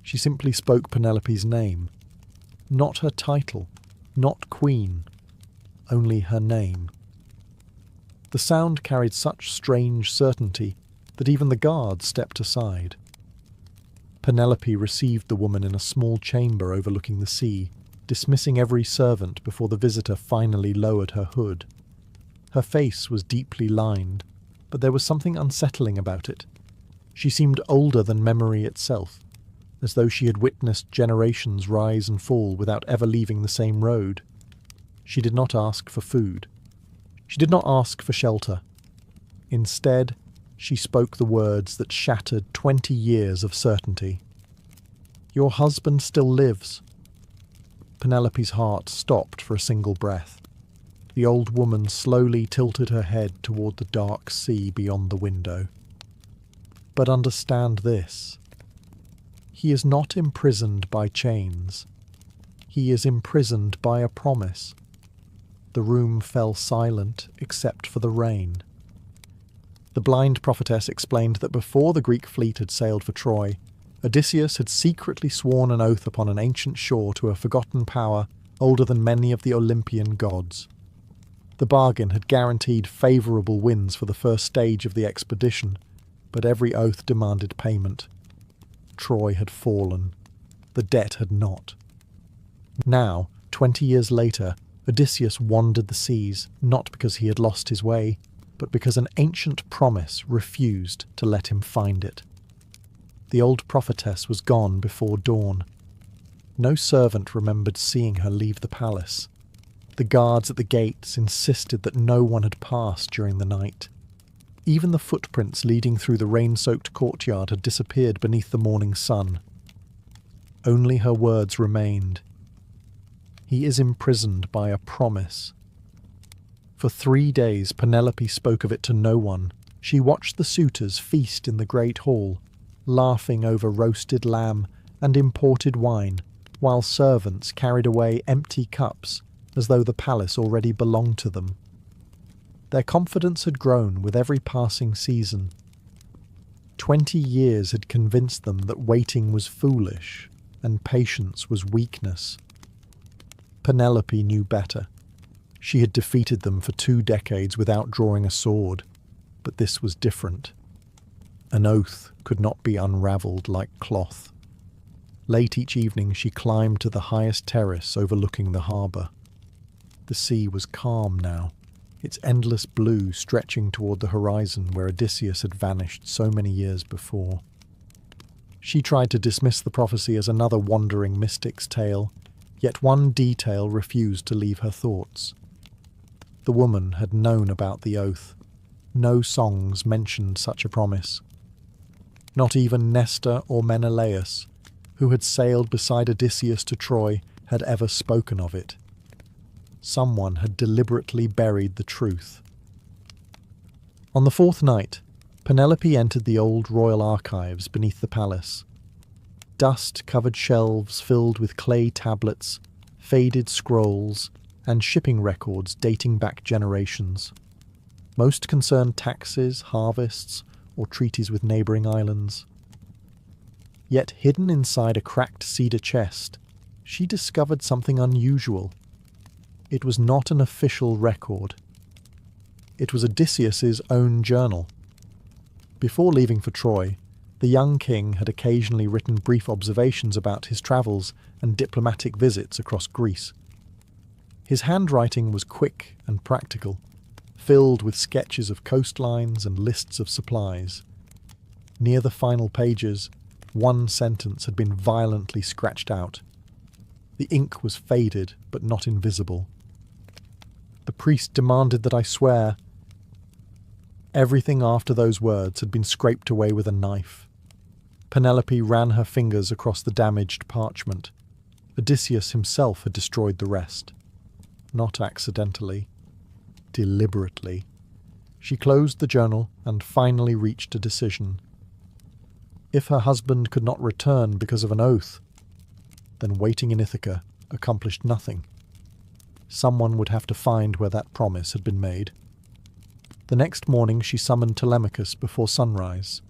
She simply spoke Penelope's name. Not her title, not queen, only her name. The sound carried such strange certainty that even the guards stepped aside. Penelope received the woman in a small chamber overlooking the sea, dismissing every servant before the visitor finally lowered her hood. Her face was deeply lined, but there was something unsettling about it. She seemed older than memory itself, as though she had witnessed generations rise and fall without ever leaving the same road. She did not ask for food. She did not ask for shelter. Instead, she spoke the words that shattered 20 years of certainty. "Your husband still lives." Penelope's heart stopped for a single breath. The old woman slowly tilted her head toward the dark sea beyond the window. "But understand this. He is not imprisoned by chains. He is imprisoned by a promise." The room fell silent except for the rain. The blind prophetess explained that before the Greek fleet had sailed for Troy, Odysseus had secretly sworn an oath upon an ancient shore to a forgotten power older than many of the Olympian gods. The bargain had guaranteed favourable winds for the first stage of the expedition, but every oath demanded payment. Troy had fallen. The debt had not. Now, 20 years later, Odysseus wandered the seas, not because he had lost his way, but because an ancient promise refused to let him find it. The old prophetess was gone before dawn. No servant remembered seeing her leave the palace. The guards at the gates insisted that no one had passed during the night. Even the footprints leading through the rain-soaked courtyard had disappeared beneath the morning sun. Only her words remained. He is imprisoned by a promise. For 3 days Penelope spoke of it to no one. She watched the suitors feast in the great hall, laughing over roasted lamb and imported wine, while servants carried away empty cups as though the palace already belonged to them. Their confidence had grown with every passing season. 20 years had convinced them that waiting was foolish and patience was weakness. Penelope knew better. She had defeated them for 2 decades without drawing a sword, but this was different. An oath could not be unravelled like cloth. Late each evening she climbed to the highest terrace overlooking the harbour. The sea was calm now, its endless blue stretching toward the horizon where Odysseus had vanished so many years before. She tried to dismiss the prophecy as another wandering mystic's tale, yet one detail refused to leave her thoughts. The woman had known about the oath. No songs mentioned such a promise. Not even Nestor or Menelaus, who had sailed beside Odysseus to Troy, had ever spoken of it. Someone had deliberately buried the truth. On the 4th night, Penelope entered the old royal archives beneath the palace. Dust-covered shelves filled with clay tablets, faded scrolls, and shipping records dating back generations. Most concerned taxes, harvests, or treaties with neighbouring islands. Yet hidden inside a cracked cedar chest, she discovered something unusual. It was not an official record. It was Odysseus's own journal. Before leaving for Troy, the young king had occasionally written brief observations about his travels and diplomatic visits across Greece. His handwriting was quick and practical, filled with sketches of coastlines and lists of supplies. Near the final pages, one sentence had been violently scratched out. The ink was faded, but not invisible. The priest demanded that I swear. Everything after those words had been scraped away with a knife. Penelope ran her fingers across the damaged parchment. Odysseus himself had destroyed the rest. Not accidentally. Deliberately. She closed the journal and finally reached a decision. If her husband could not return because of an oath, then waiting in Ithaca accomplished nothing. Someone would have to find where that promise had been made. The next morning she summoned Telemachus before sunrise.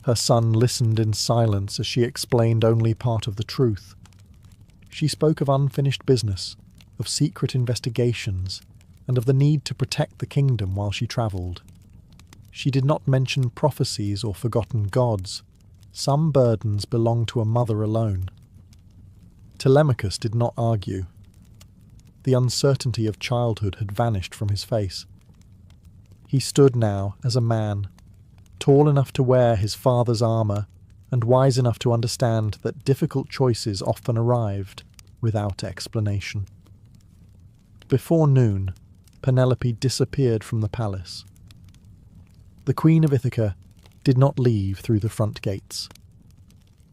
Her son listened in silence as she explained only part of the truth. She spoke of unfinished business, of secret investigations, and of the need to protect the kingdom while she travelled. She did not mention prophecies or forgotten gods. Some burdens belong to a mother alone. Telemachus did not argue. The uncertainty of childhood had vanished from his face. He stood now as a man, tall enough to wear his father's armour and wise enough to understand that difficult choices often arrived without explanation. Before noon, Penelope disappeared from the palace. The Queen of Ithaca did not leave through the front gates.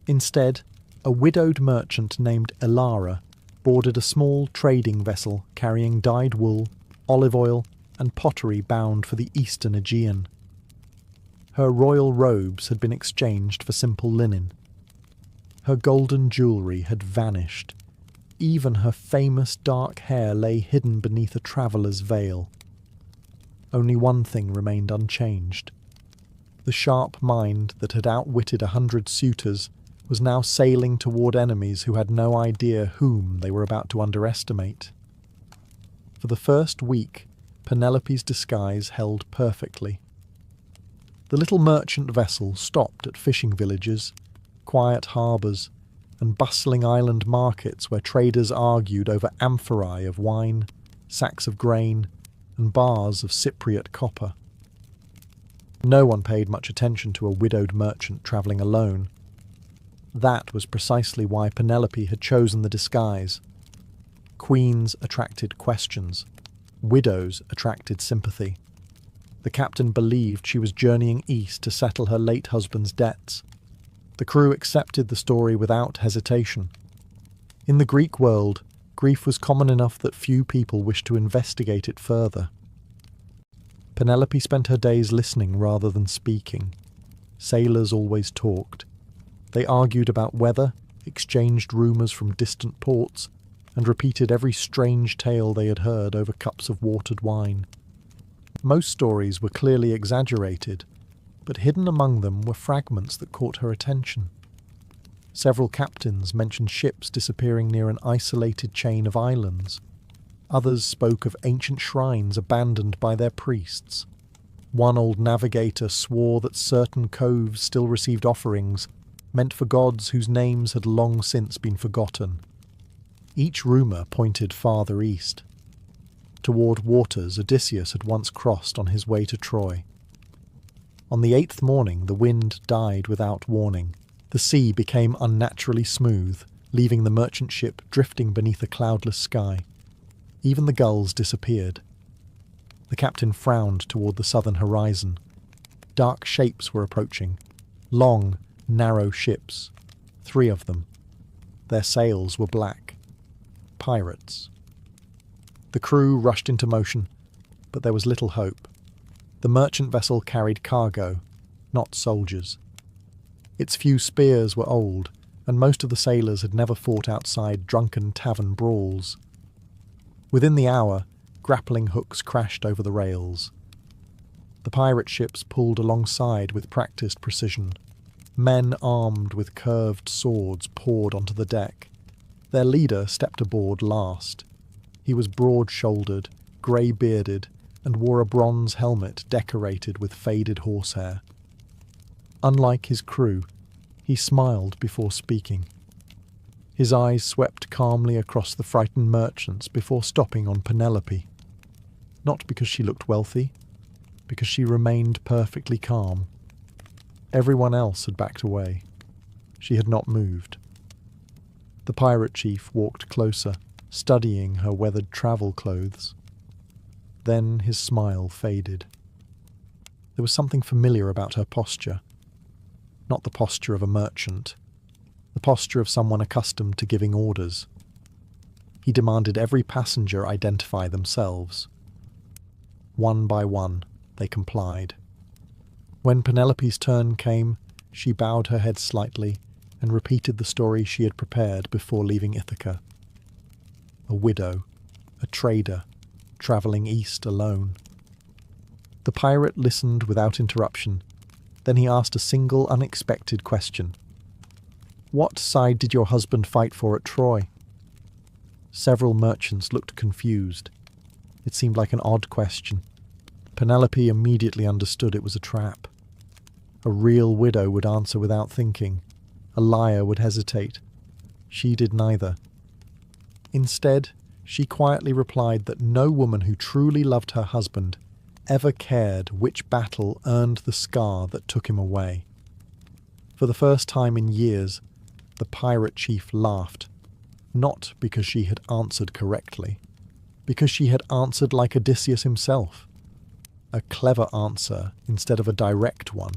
Instead, a widowed merchant named Elara boarded a small trading vessel carrying dyed wool, olive oil, and pottery bound for the eastern Aegean. Her royal robes had been exchanged for simple linen. Her golden jewellery had vanished. Even her famous dark hair lay hidden beneath a traveller's veil. Only one thing remained unchanged. The sharp mind that had outwitted 100 suitors was now sailing toward enemies who had no idea whom they were about to underestimate. For the first week, Penelope's disguise held perfectly. The little merchant vessel stopped at fishing villages, quiet harbours, and bustling island markets where traders argued over amphorae of wine, sacks of grain, and bars of Cypriot copper. No one paid much attention to a widowed merchant travelling alone. That was precisely why Penelope had chosen the disguise. Queens attracted questions. Widows attracted sympathy. The captain believed she was journeying east to settle her late husband's debts. The crew accepted the story without hesitation. In the Greek world, grief was common enough that few people wished to investigate it further. Penelope spent her days listening rather than speaking. Sailors always talked. They argued about weather, exchanged rumours from distant ports, and repeated every strange tale they had heard over cups of watered wine. Most stories were clearly exaggerated, but hidden among them were fragments that caught her attention. Several captains mentioned ships disappearing near an isolated chain of islands. Others spoke of ancient shrines abandoned by their priests. One old navigator swore that certain coves still received offerings meant for gods whose names had long since been forgotten. Each rumour pointed farther east. Toward waters Odysseus had once crossed on his way to Troy. On the 8th morning the wind died without warning. The sea became unnaturally smooth, leaving the merchant ship drifting beneath a cloudless sky. Even the gulls disappeared. The captain frowned toward the southern horizon. Dark shapes were approaching. Long, narrow ships. 3 of them. Their sails were black. Pirates. The crew rushed into motion, but there was little hope. The merchant vessel carried cargo, not soldiers. Its few spears were old, and most of the sailors had never fought outside drunken tavern brawls. Within the hour, grappling hooks crashed over the rails. The pirate ships pulled alongside with practised precision. Men armed with curved swords poured onto the deck. Their leader stepped aboard last. He was broad-shouldered, grey-bearded, and wore a bronze helmet decorated with faded horsehair. Unlike his crew, he smiled before speaking. His eyes swept calmly across the frightened merchants before stopping on Penelope. Not because she looked wealthy, because she remained perfectly calm. Everyone else had backed away. She had not moved. The pirate chief walked closer, studying her weathered travel clothes. Then his smile faded. There was something familiar about her posture. Not the posture of a merchant, the posture of someone accustomed to giving orders. He demanded every passenger identify themselves. One by one, they complied. When Penelope's turn came, she bowed her head slightly and repeated the story she had prepared before leaving Ithaca. A widow, a trader, travelling east alone. The pirate listened without interruption. Then he asked a single unexpected question. "What side did your husband fight for at Troy?" Several merchants looked confused. It seemed like an odd question. Penelope immediately understood it was a trap. A real widow would answer without thinking. A liar would hesitate. She did neither. Instead, she quietly replied that no woman who truly loved her husband ever cared which battle earned the scar that took him away. For the first time in years, the pirate chief laughed, not because she had answered correctly, because she had answered like Odysseus himself. A clever answer instead of a direct one.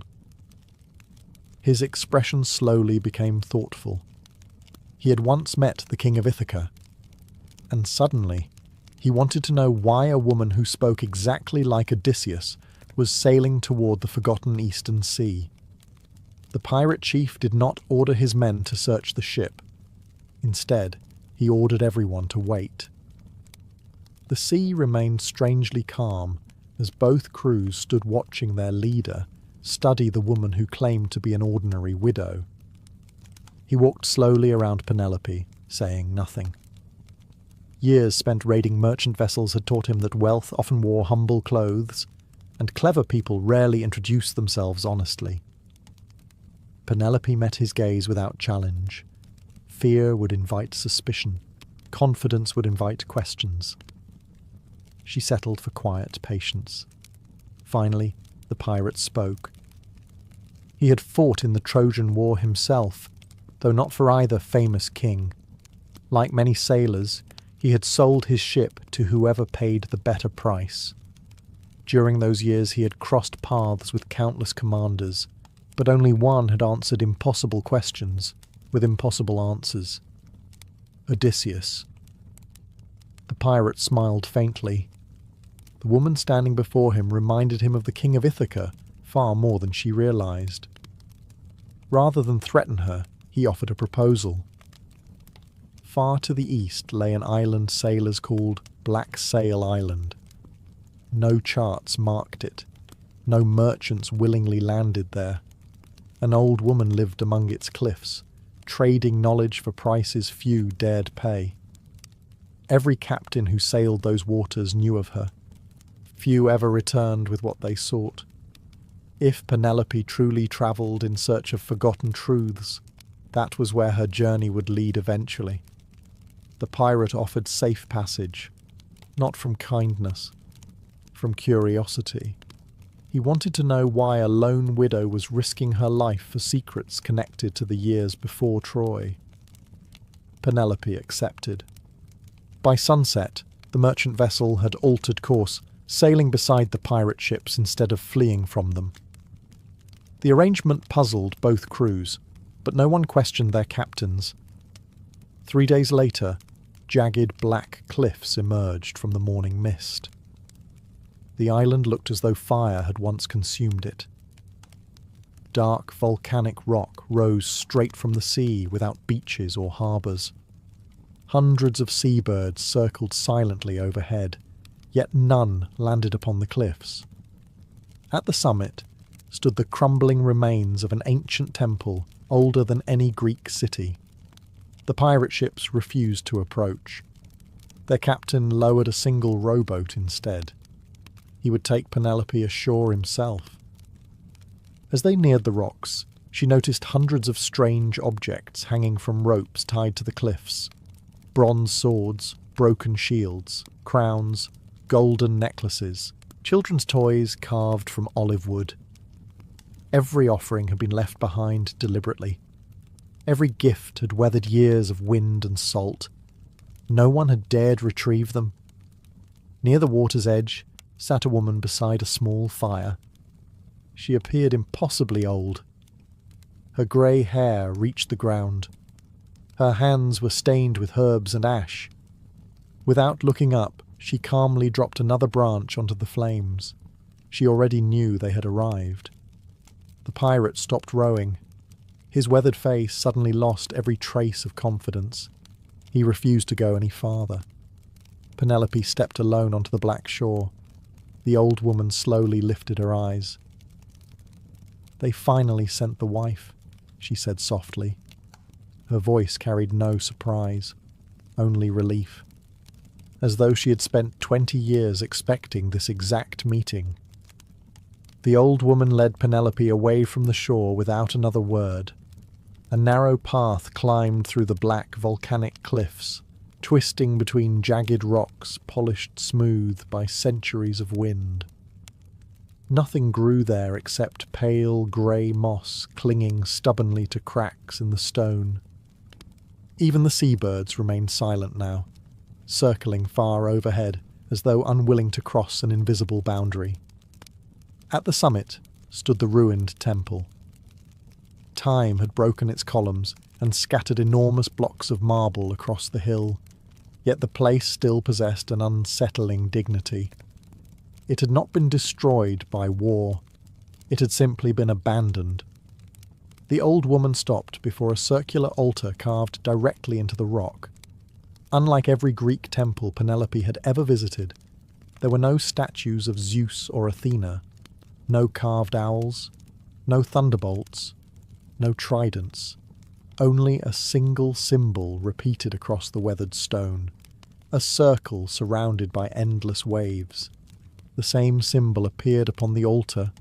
His expression slowly became thoughtful. He had once met the king of Ithaca, and suddenly he wanted to know why a woman who spoke exactly like Odysseus was sailing toward the forgotten eastern sea. The pirate chief did not order his men to search the ship. Instead, he ordered everyone to wait. The sea remained strangely calm as both crews stood watching their leader study the woman who claimed to be an ordinary widow. He walked slowly around Penelope, saying nothing. Years spent raiding merchant vessels had taught him that wealth often wore humble clothes, and clever people rarely introduced themselves honestly. Penelope met his gaze without challenge. Fear would invite suspicion. Confidence would invite questions. She settled for quiet patience. Finally, the pirate spoke. He had fought in the Trojan War himself, though not for either famous king. Like many sailors, he had sold his ship to whoever paid the better price. During those years he had crossed paths with countless commanders, but only one had answered impossible questions with impossible answers. Odysseus. The pirate smiled faintly. The woman standing before him reminded him of the king of Ithaca far more than she realized. Rather than threaten her, he offered a proposal. Far to the east lay an island sailors called Black Sail Island. No charts marked it. No merchants willingly landed there. An old woman lived among its cliffs, trading knowledge for prices few dared pay. Every captain who sailed those waters knew of her. Few ever returned with what they sought. If Penelope truly travelled in search of forgotten truths, that was where her journey would lead eventually. The pirate offered safe passage, not from kindness, from curiosity. He wanted to know why a lone widow was risking her life for secrets connected to the years before Troy. Penelope accepted. By sunset, the merchant vessel had altered course, sailing beside the pirate ships instead of fleeing from them. The arrangement puzzled both crews, but no one questioned their captains. 3 days later, jagged black cliffs emerged from the morning mist. The island looked as though fire had once consumed it. Dark volcanic rock rose straight from the sea without beaches or harbours. Hundreds of seabirds circled silently overhead, yet none landed upon the cliffs. At the summit stood the crumbling remains of an ancient temple older than any Greek city. The pirate ships refused to approach. Their captain lowered a single rowboat instead. He would take Penelope ashore himself. As they neared the rocks, she noticed hundreds of strange objects hanging from ropes tied to the cliffs. Bronze swords, broken shields, crowns, golden necklaces, children's toys carved from olive wood. Every offering had been left behind deliberately. Every gift had weathered years of wind and salt. No one had dared retrieve them. Near the water's edge sat a woman beside a small fire. She appeared impossibly old. Her grey hair reached the ground. Her hands were stained with herbs and ash. Without looking up, she calmly dropped another branch onto the flames. She already knew they had arrived. The pirate stopped rowing. His weathered face suddenly lost every trace of confidence. He refused to go any farther. Penelope stepped alone onto the black shore. The old woman slowly lifted her eyes. "They finally sent the wife," she said softly. Her voice carried no surprise, only relief, as though she had spent 20 years expecting this exact meeting. The old woman led Penelope away from the shore without another word. A narrow path climbed through the black volcanic cliffs, twisting between jagged rocks polished smooth by centuries of wind. Nothing grew there except pale grey moss clinging stubbornly to cracks in the stone. Even the seabirds remained silent now, circling far overhead as though unwilling to cross an invisible boundary. At the summit stood the ruined temple. Time had broken its columns and scattered enormous blocks of marble across the hill, yet the place still possessed an unsettling dignity. It had not been destroyed by war. It had simply been abandoned. The old woman stopped before a circular altar carved directly into the rock. Unlike every Greek temple Penelope had ever visited, there were no statues of Zeus or Athena, no carved owls, no thunderbolts, no tridents, only a single symbol repeated across the weathered stone, a circle surrounded by endless waves. The same symbol appeared upon the altar,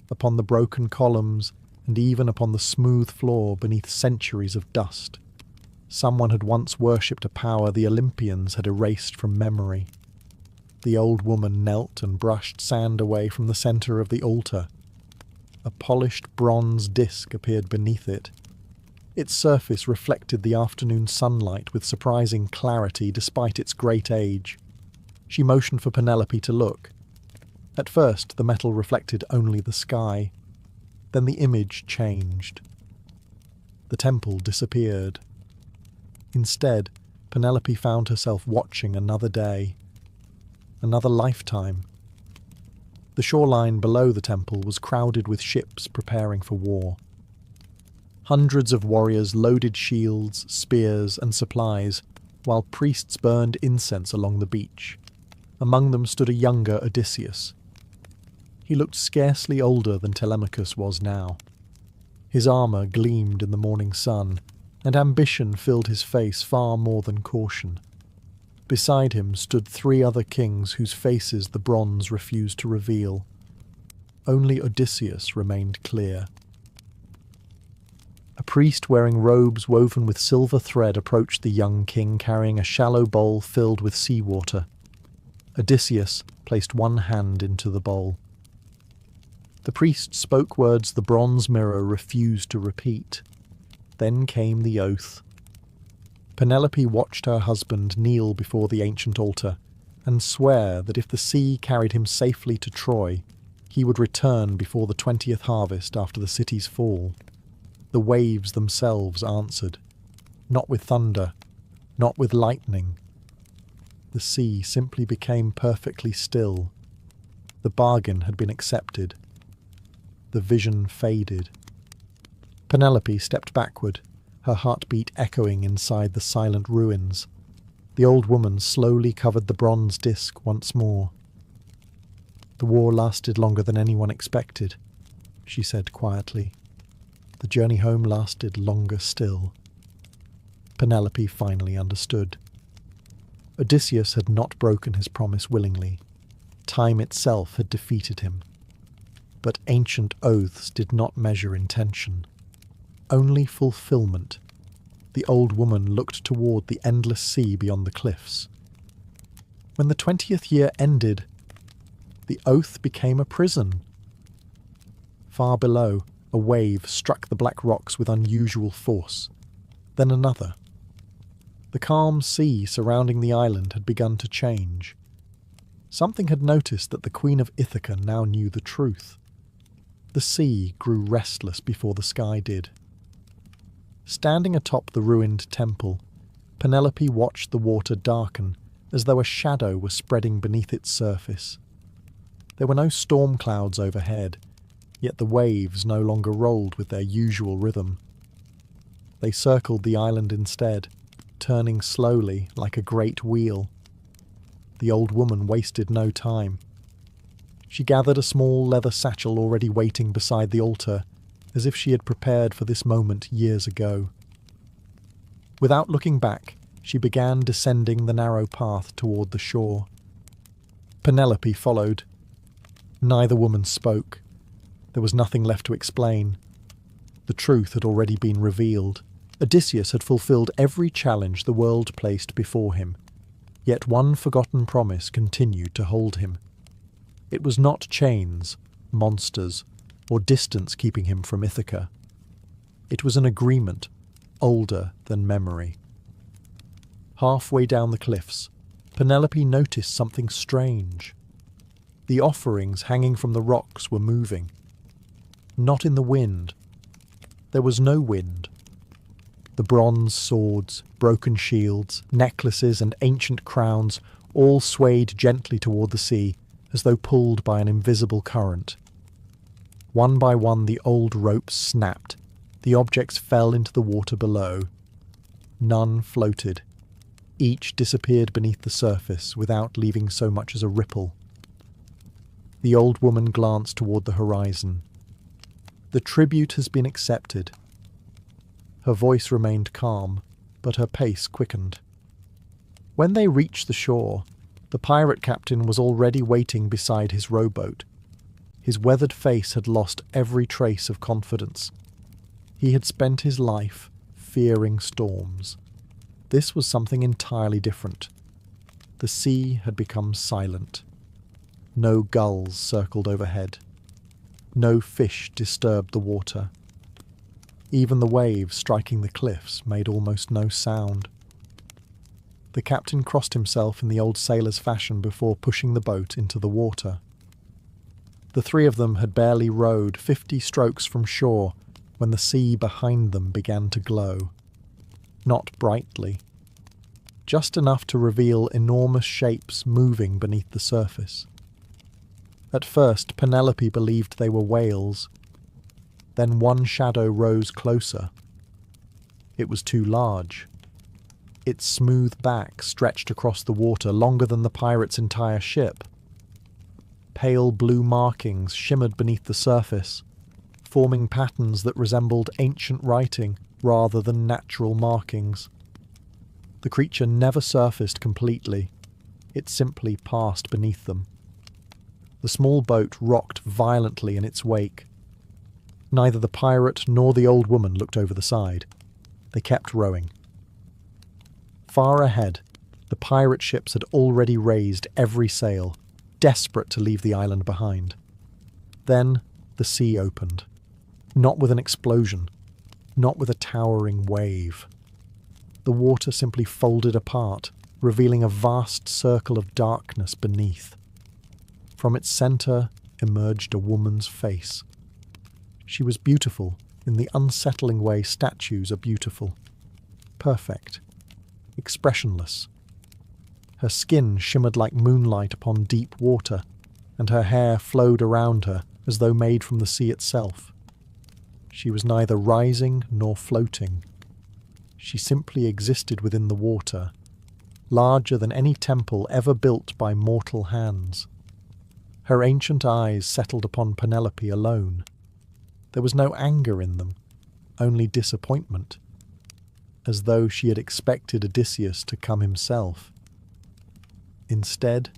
upon the broken columns, and even upon the smooth floor beneath centuries of dust. Someone had once worshipped a power the Olympians had erased from memory. The old woman knelt and brushed sand away from the centre of the altar. A polished bronze disc appeared beneath it. Its surface reflected the afternoon sunlight with surprising clarity despite its great age. She motioned for Penelope to look. At first, the metal reflected only the sky. Then the image changed. The temple disappeared. Instead, Penelope found herself watching another day, another lifetime. The shoreline below the temple was crowded with ships preparing for war. Hundreds of warriors loaded shields, spears, and supplies, while priests burned incense along the beach. Among them stood a younger Odysseus. He looked scarcely older than Telemachus was now. His armour gleamed in the morning sun, and ambition filled his face far more than caution. Beside him stood 3 other kings whose faces the bronze refused to reveal. Only Odysseus remained clear. A priest wearing robes woven with silver thread approached the young king carrying a shallow bowl filled with seawater. Odysseus placed one hand into the bowl. The priest spoke words the bronze mirror refused to repeat. Then came the oath. Penelope watched her husband kneel before the ancient altar and swear that if the sea carried him safely to Troy, he would return before the 20th harvest after the city's fall. The waves themselves answered, not with thunder, not with lightning. The sea simply became perfectly still. The bargain had been accepted. The vision faded. Penelope stepped backward, her heartbeat echoing inside the silent ruins. The old woman slowly covered the bronze disc once more. "The war lasted longer than anyone expected," she said quietly. "The journey home lasted longer still." Penelope finally understood. Odysseus had not broken his promise willingly. Time itself had defeated him. But ancient oaths did not measure intention, only fulfillment. The old woman looked toward the endless sea beyond the cliffs. When the 20th year ended, the oath became a prison. Far below, a wave struck the black rocks with unusual force, then another. The calm sea surrounding the island had begun to change. Something had noticed that the Queen of Ithaca now knew the truth. The sea grew restless before the sky did. Standing atop the ruined temple, Penelope watched the water darken as though a shadow were spreading beneath its surface. There were no storm clouds overhead, yet the waves no longer rolled with their usual rhythm. They circled the island instead, turning slowly like a great wheel. The old woman wasted no time. She gathered a small leather satchel already waiting beside the altar, as if she had prepared for this moment years ago. Without looking back, she began descending the narrow path toward the shore. Penelope followed. Neither woman spoke. There was nothing left to explain. The truth had already been revealed. Odysseus had fulfilled every challenge the world placed before him, yet one forgotten promise continued to hold him. It was not chains, monsters, or distance keeping him from Ithaca. It was an agreement, older than memory. Halfway down the cliffs, Penelope noticed something strange. The offerings hanging from the rocks were moving. Not in the wind. There was no wind. The bronze swords, broken shields, necklaces, and ancient crowns all swayed gently toward the sea, as though pulled by an invisible current. One by one the old ropes snapped. The objects fell into the water below. None floated. Each disappeared beneath the surface without leaving so much as a ripple. The old woman glanced toward the horizon. The tribute has been accepted. Her voice remained calm, but her pace quickened. When they reached the shore, the pirate captain was already waiting beside his rowboat. His weathered face had lost every trace of confidence. He had spent his life fearing storms. This was something entirely different. The sea had become silent. No gulls circled overhead. No fish disturbed the water. Even the waves striking the cliffs made almost no sound. The captain crossed himself in the old sailor's fashion before pushing the boat into the water. The three of them had barely rowed 50 strokes from shore when the sea behind them began to glow. Not brightly. Just enough to reveal enormous shapes moving beneath the surface. At first, Penelope believed they were whales. Then one shadow rose closer. It was too large. Its smooth back stretched across the water longer than the pirate's entire ship. Pale blue markings shimmered beneath the surface, forming patterns that resembled ancient writing rather than natural markings. The creature never surfaced completely. It simply passed beneath them. The small boat rocked violently in its wake. Neither the pirate nor the old woman looked over the side. They kept rowing. Far ahead, the pirate ships had already raised every sail, desperate to leave the island behind. Then the sea opened. Not with an explosion, not with a towering wave. The water simply folded apart, revealing a vast circle of darkness beneath. From its centre emerged a woman's face. She was beautiful in the unsettling way statues are beautiful. Perfect. Expressionless. Her skin shimmered like moonlight upon deep water, and her hair flowed around her as though made from the sea itself. She was neither rising nor floating. She simply existed within the water, larger than any temple ever built by mortal hands. Her ancient eyes settled upon Penelope alone. There was no anger in them, only disappointment, as though she had expected Odysseus to come himself. Instead,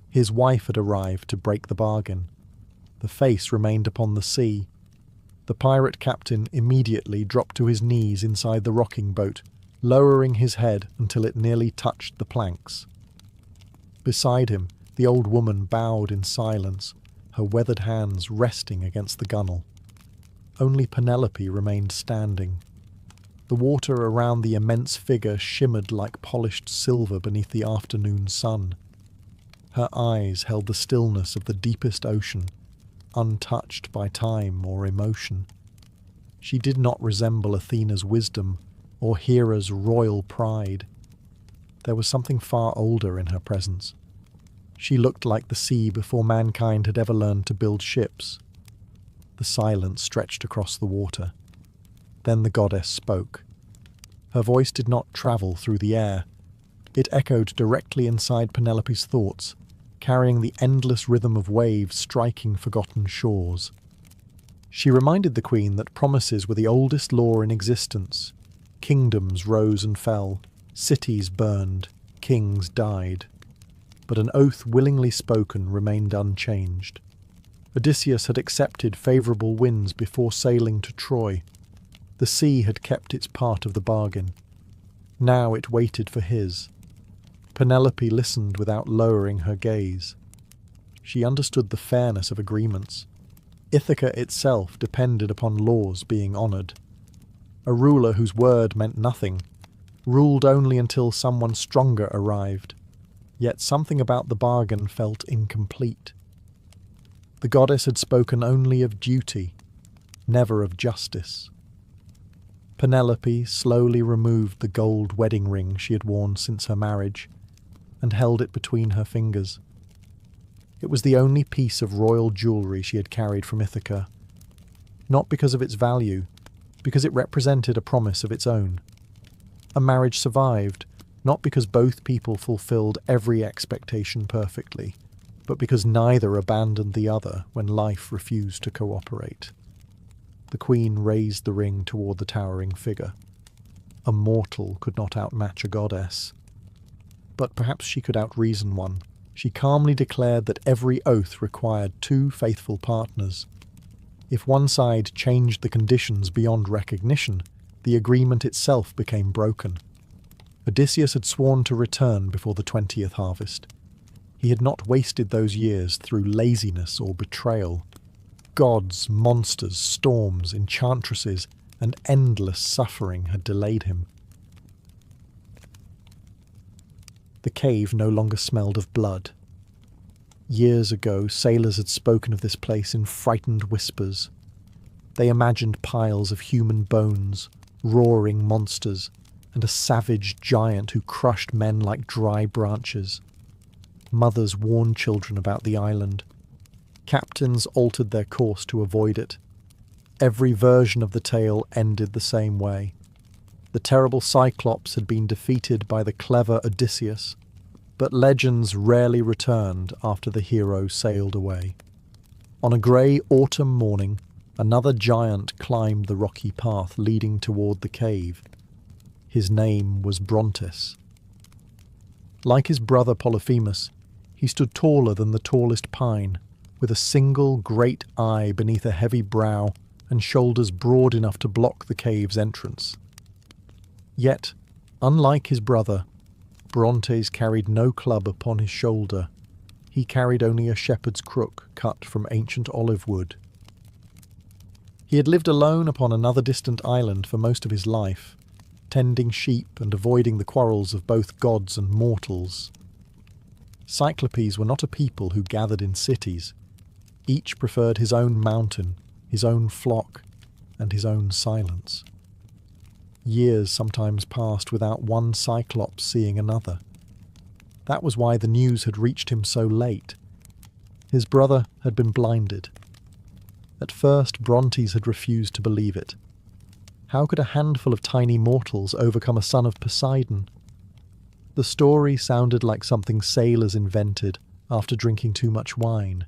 his wife had arrived to break the bargain. the face remained upon the sea. The pirate captain immediately dropped to his knees inside the rocking boat, lowering his head until it nearly touched the planks. Beside him, the old woman bowed in silence, her weathered hands resting against the gunwale. Only Penelope remained standing. The water around the immense figure shimmered like polished silver beneath the afternoon sun. Her eyes held the stillness of the deepest ocean, untouched by time or emotion. She did not resemble Athena's wisdom or Hera's royal pride. There was something far older in her presence. She looked like the sea before mankind had ever learned to build ships. The silence stretched across the water. Then the goddess spoke. Her voice did not travel through the air. It echoed directly inside Penelope's thoughts, carrying the endless rhythm of waves striking forgotten shores. She reminded the queen that promises were the oldest law in existence. Kingdoms rose and fell, cities burned, kings died. But an oath willingly spoken remained unchanged. Odysseus had accepted favourable winds before sailing to Troy. The sea had kept its part of the bargain. Now it waited for his. Penelope listened without lowering her gaze. She understood the fairness of agreements. Ithaca itself depended upon laws being honoured. A ruler whose word meant nothing, ruled only until someone stronger arrived. Yet something about the bargain felt incomplete. The goddess had spoken only of duty, never of justice. Penelope slowly removed the gold wedding ring she had worn since her marriage, and held it between her fingers. It was the only piece of royal jewellery she had carried from Ithaca, not because of its value, because it represented a promise of its own. A marriage survived, not because both people fulfilled every expectation perfectly, but because neither abandoned the other when life refused to cooperate. The queen raised the ring toward the towering figure. A mortal could not outmatch a goddess. But perhaps she could outreason one. She calmly declared that every oath required two faithful partners. If one side changed the conditions beyond recognition, the agreement itself became broken. Odysseus had sworn to return before the 20th harvest. He had not wasted those years through laziness or betrayal. Gods, monsters, storms, enchantresses, and endless suffering had delayed him. The cave no longer smelled of blood. Years ago, sailors had spoken of this place in frightened whispers. They imagined piles of human bones, roaring monsters, and a savage giant who crushed men like dry branches. Mothers warned children about the island. Captains altered their course to avoid it. Every version of the tale ended the same way. The terrible Cyclops had been defeated by the clever Odysseus, but legends rarely returned after the hero sailed away. On a grey autumn morning, another giant climbed the rocky path leading toward the cave. His name was Brontes. Like his brother Polyphemus, he stood taller than the tallest pine, with a single great eye beneath a heavy brow and shoulders broad enough to block the cave's entrance. Yet, unlike his brother, Brontes carried no club upon his shoulder. He carried only a shepherd's crook cut from ancient olive wood. He had lived alone upon another distant island for most of his life, tending sheep and avoiding the quarrels of both gods and mortals. Cyclopes were not a people who gathered in cities. Each preferred his own mountain, his own flock, and his own silence. Years sometimes passed without one Cyclops seeing another. That was why the news had reached him so late. His brother had been blinded. At first, Brontes had refused to believe it. How could a handful of tiny mortals overcome a son of Poseidon? The story sounded like something sailors invented after drinking too much wine.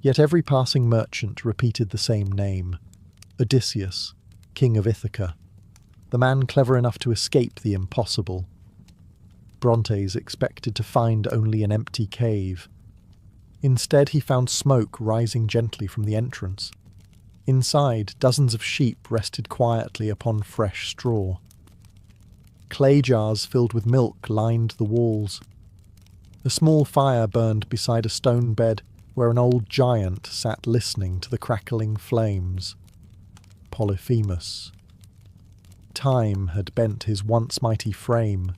Yet every passing merchant repeated the same name: Odysseus, king of Ithaca, the man clever enough to escape the impossible. Brontes expected to find only an empty cave. Instead, he found smoke rising gently from the entrance. Inside, dozens of sheep rested quietly upon fresh straw. Clay jars filled with milk lined the walls. A small fire burned beside a stone bed where an old giant sat listening to the crackling flames. Polyphemus. Time had bent his once mighty frame.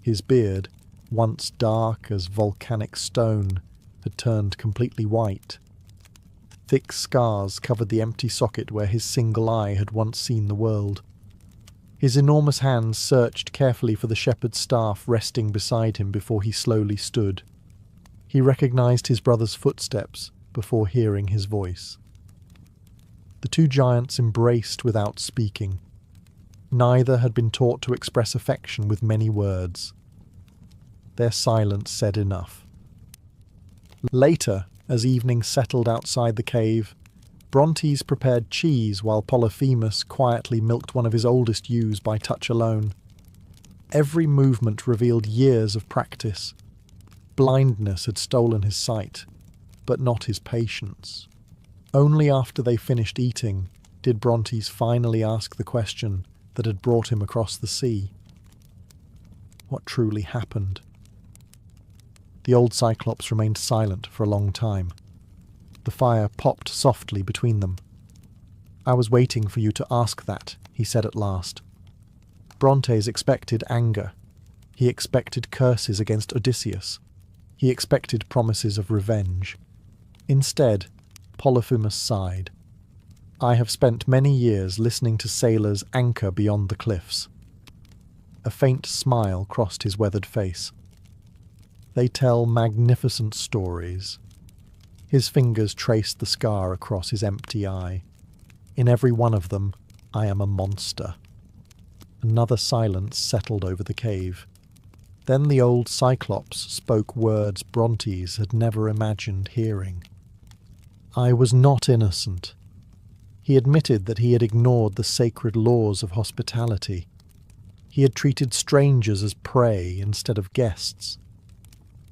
His beard, once dark as volcanic stone, had turned completely white. Thick scars covered the empty socket where his single eye had once seen the world. His enormous hands searched carefully for the shepherd's staff resting beside him before he slowly stood. He recognized his brother's footsteps before hearing his voice. The two giants embraced without speaking. Neither had been taught to express affection with many words. Their silence said enough. Later, as evening settled outside the cave, Brontes prepared cheese while Polyphemus quietly milked one of his oldest ewes by touch alone. Every movement revealed years of practice. Blindness had stolen his sight, but not his patience. Only after they finished eating did Brontes finally ask the question that had brought him across the sea. What truly happened? The old Cyclops remained silent for a long time. The fire popped softly between them. "I was waiting for you to ask that," he said at last. Brontes expected anger. He expected curses against Odysseus. He expected promises of revenge. Instead, Polyphemus sighed. "I have spent many years listening to sailors anchor beyond the cliffs." A faint smile crossed his weathered face. "They tell magnificent stories." His fingers traced the scar across his empty eye. "In every one of them, I am a monster." Another silence settled over the cave. Then the old Cyclops spoke words Brontes had never imagined hearing. "I was not innocent." He admitted that he had ignored the sacred laws of hospitality. He had treated strangers as prey instead of guests.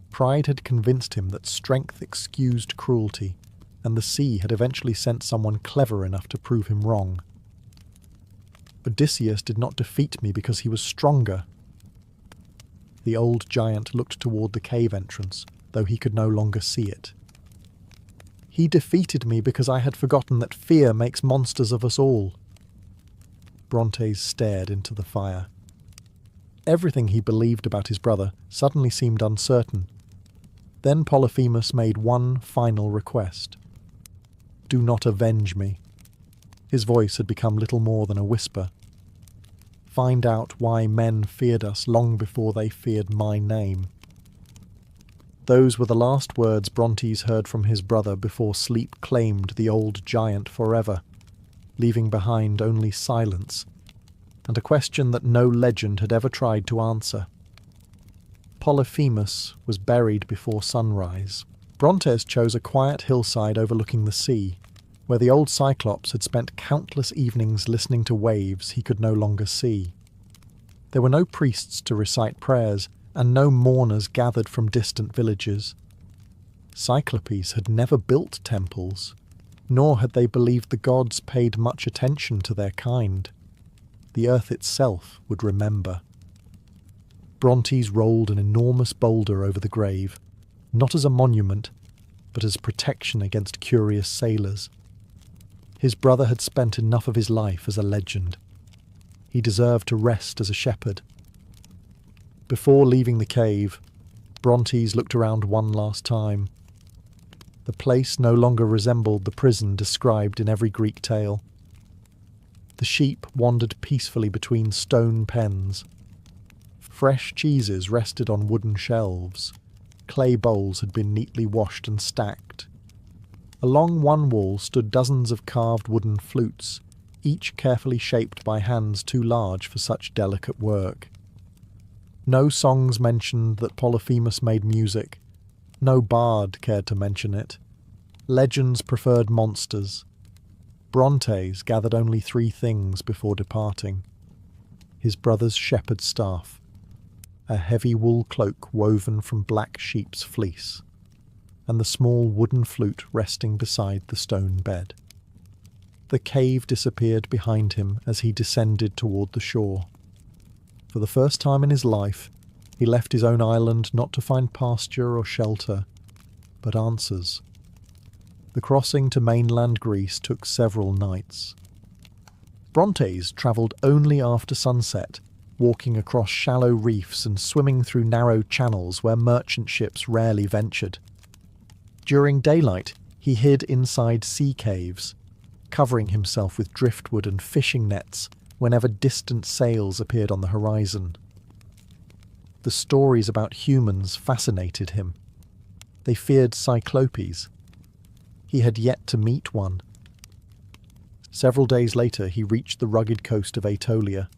Pride had convinced him that strength excused cruelty, and the sea had eventually sent someone clever enough to prove him wrong. "Odysseus did not defeat me because he was stronger." The old giant looked toward the cave entrance, though he could no longer see it. "He defeated me because I had forgotten that fear makes monsters of us all." Brontes stared into the fire. Everything he believed about his brother suddenly seemed uncertain. Then Polyphemus made one final request. "Do not avenge me." His voice had become little more than a whisper. "Find out why men feared us long before they feared my name." Those were the last words Brontes heard from his brother before sleep claimed the old giant forever, leaving behind only silence, and a question that no legend had ever tried to answer. Polyphemus was buried before sunrise. Brontes chose a quiet hillside overlooking the sea, where the old Cyclops had spent countless evenings listening to waves he could no longer see. There were no priests to recite prayers, and no mourners gathered from distant villages. Cyclopes had never built temples, nor had they believed the gods paid much attention to their kind. The earth itself would remember. Brontes rolled an enormous boulder over the grave, not as a monument, but as protection against curious sailors. His brother had spent enough of his life as a legend. He deserved to rest as a shepherd. Before leaving the cave, Brontes looked around one last time. The place no longer resembled the prison described in every Greek tale. The sheep wandered peacefully between stone pens. Fresh cheeses rested on wooden shelves. Clay bowls had been neatly washed and stacked. Along one wall stood dozens of carved wooden flutes, each carefully shaped by hands too large for such delicate work. No songs mentioned that Polyphemus made music. No bard cared to mention it. Legends preferred monsters. Brontes gathered only 3 things before departing: his brother's shepherd's staff, a heavy wool cloak woven from black sheep's fleece, and the small wooden flute resting beside the stone bed. The cave disappeared behind him as he descended toward the shore. For the first time in his life, he left his own island not to find pasture or shelter, but answers. The crossing to mainland Greece took several nights. Brontes travelled only after sunset, walking across shallow reefs and swimming through narrow channels where merchant ships rarely ventured. During daylight, he hid inside sea caves, covering himself with driftwood and fishing nets whenever distant sails appeared on the horizon. The stories about humans fascinated him. They feared Cyclopes. He had yet to meet one. Several days later, he reached the rugged coast of Aetolia.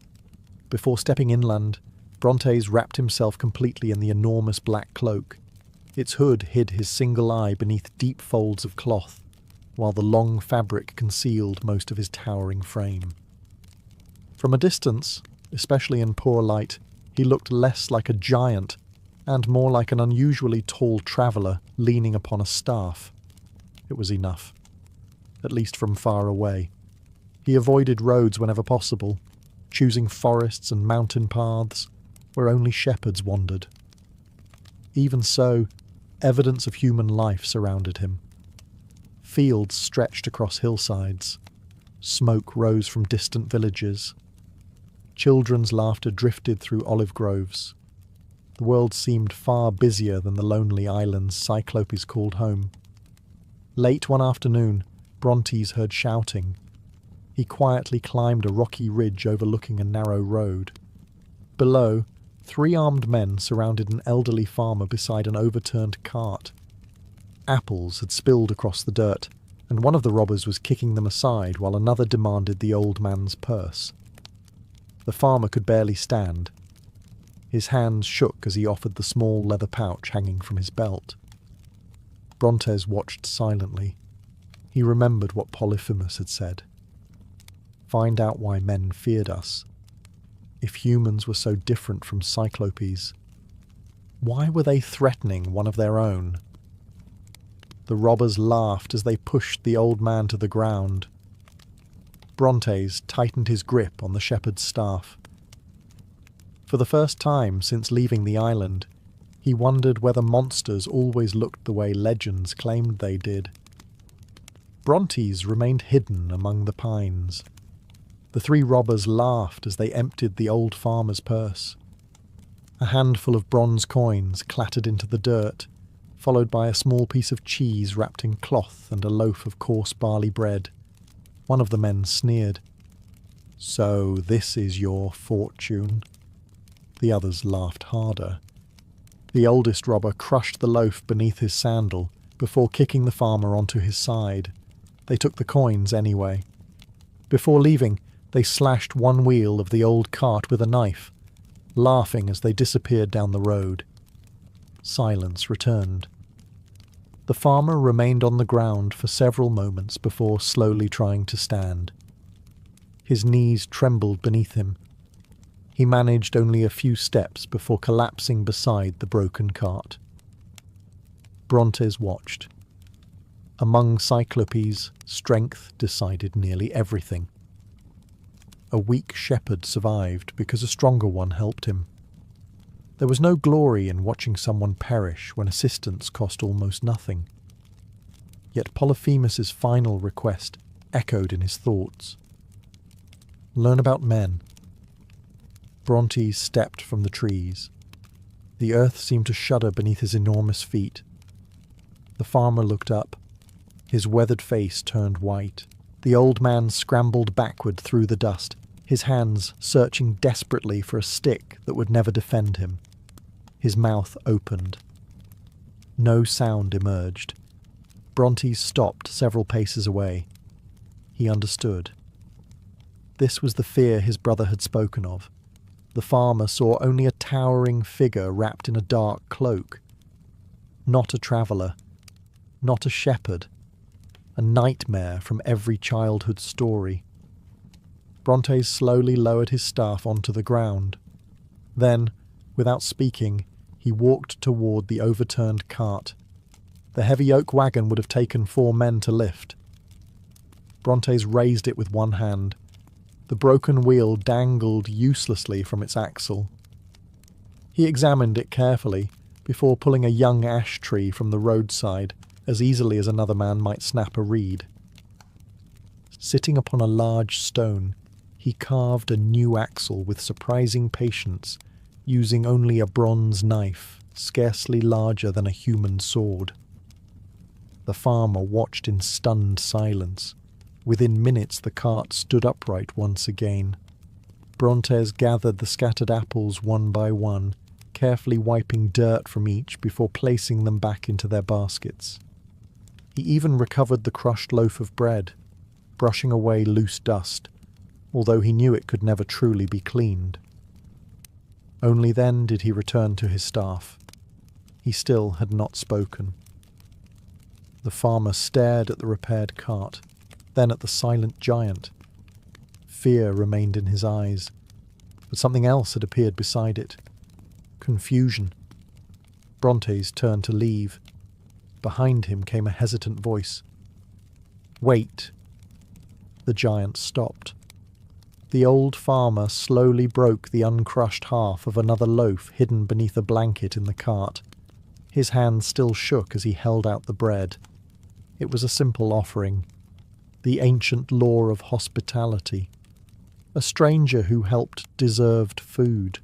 Before stepping inland, Brontes wrapped himself completely in the enormous black cloak. Its hood hid his single eye beneath deep folds of cloth, while the long fabric concealed most of his towering frame. From a distance, especially in poor light, he looked less like a giant and more like an unusually tall traveller leaning upon a staff. It was enough, at least from far away. He avoided roads whenever possible, choosing forests and mountain paths where only shepherds wandered. Even so, evidence of human life surrounded him. Fields stretched across hillsides. Smoke rose from distant villages. Children's laughter drifted through olive groves. The world seemed far busier than the lonely islands Cyclopes called home. Late one afternoon, Brontes heard shouting. He quietly climbed a rocky ridge overlooking a narrow road. Below, 3 armed men surrounded an elderly farmer beside an overturned cart. Apples had spilled across the dirt, and one of the robbers was kicking them aside while another demanded the old man's purse. The farmer could barely stand. His hands shook as he offered the small leather pouch hanging from his belt. Brontes watched silently. He remembered what Polyphemus had said. Find out why men feared us. If humans were so different from Cyclopes, why were they threatening one of their own? The robbers laughed as they pushed the old man to the ground. Brontes tightened his grip on the shepherd's staff. For the first time since leaving the island, he wondered whether monsters always looked the way legends claimed they did. Brontes remained hidden among the pines. The 3 robbers laughed as they emptied the old farmer's purse. A handful of bronze coins clattered into the dirt, followed by a small piece of cheese wrapped in cloth and a loaf of coarse barley bread. One of the men sneered. "So this is your fortune?" The others laughed harder. The oldest robber crushed the loaf beneath his sandal before kicking the farmer onto his side. They took the coins anyway. Before leaving, they slashed one wheel of the old cart with a knife, laughing as they disappeared down the road. Silence returned. The farmer remained on the ground for several moments before slowly trying to stand. His knees trembled beneath him. He managed only a few steps before collapsing beside the broken cart. Brontes watched. Among Cyclopes, strength decided nearly everything. A weak shepherd survived because a stronger one helped him. There was no glory in watching someone perish when assistance cost almost nothing. Yet Polyphemus's final request echoed in his thoughts. Learn about men. Brontes stepped from the trees. The earth seemed to shudder beneath his enormous feet. The farmer looked up. His weathered face turned white. The old man scrambled backward through the dust, his hands searching desperately for a stick that would never defend him. His mouth opened. No sound emerged. Brontes stopped several paces away. He understood. This was the fear his brother had spoken of. The farmer saw only a towering figure wrapped in a dark cloak. Not a traveller. Not a shepherd. A nightmare from every childhood story. Brontes slowly lowered his staff onto the ground. Then, without speaking, he walked toward the overturned cart. The heavy oak wagon would have taken 4 men to lift. Brontes raised it with one hand. The broken wheel dangled uselessly from its axle. He examined it carefully before pulling a young ash tree from the roadside as easily as another man might snap a reed. Sitting upon a large stone, he carved a new axle with surprising patience, using only a bronze knife, scarcely larger than a human sword. The farmer watched in stunned silence. Within minutes the cart stood upright once again. Brontes gathered the scattered apples one by one, carefully wiping dirt from each before placing them back into their baskets. He even recovered the crushed loaf of bread, brushing away loose dust, although he knew it could never truly be cleaned. Only then did he return to his staff. He still had not spoken. The farmer stared at the repaired cart, then at the silent giant. Fear remained in his eyes, but something else had appeared beside it. Confusion. Brontes turned to leave. Behind him came a hesitant voice. "Wait." The giant stopped. The old farmer slowly broke the uncrushed half of another loaf hidden beneath a blanket in the cart. His hand still shook as he held out the bread. It was a simple offering. The ancient law of hospitality. A stranger who helped deserved food.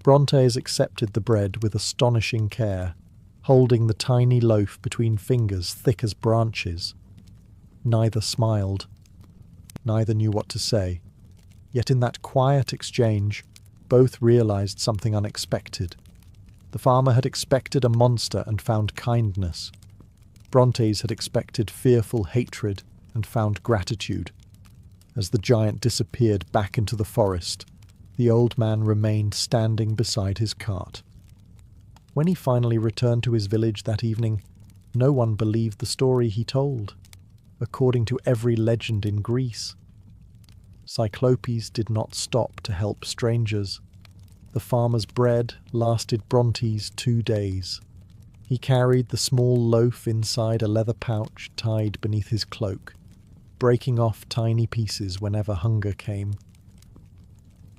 Brontes accepted the bread with astonishing care, holding the tiny loaf between fingers thick as branches. Neither smiled. Neither knew what to say. Yet in that quiet exchange, both realized something unexpected. The farmer had expected a monster and found kindness. Brontes had expected fearful hatred and found gratitude. As the giant disappeared back into the forest, the old man remained standing beside his cart. When he finally returned to his village that evening, no one believed the story he told, according to every legend in Greece. Cyclops did not stop to help strangers. The farmer's bread lasted Brontes 2 days. He carried the small loaf inside a leather pouch tied beneath his cloak, breaking off tiny pieces whenever hunger came.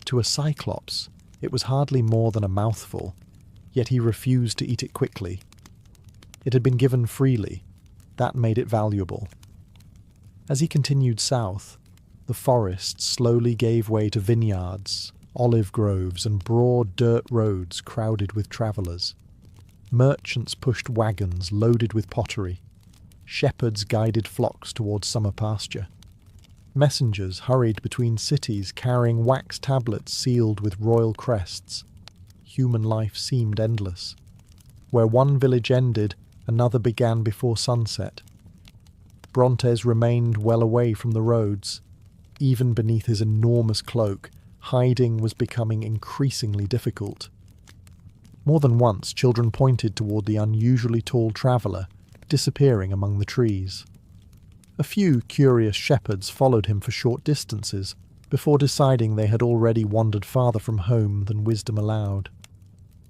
To a Cyclops, it was hardly more than a mouthful, yet he refused to eat it quickly. It had been given freely. That made it valuable. As he continued south, the forest slowly gave way to vineyards, olive groves, and broad dirt roads crowded with travellers. Merchants pushed wagons loaded with pottery. Shepherds guided flocks towards summer pasture. Messengers hurried between cities carrying wax tablets sealed with royal crests. Human life seemed endless. Where one village ended, another began before sunset. Brontes remained well away from the roads. Even beneath his enormous cloak, hiding was becoming increasingly difficult. More than once, children pointed toward the unusually tall traveller, disappearing among the trees. A few curious shepherds followed him for short distances, before deciding they had already wandered farther from home than wisdom allowed.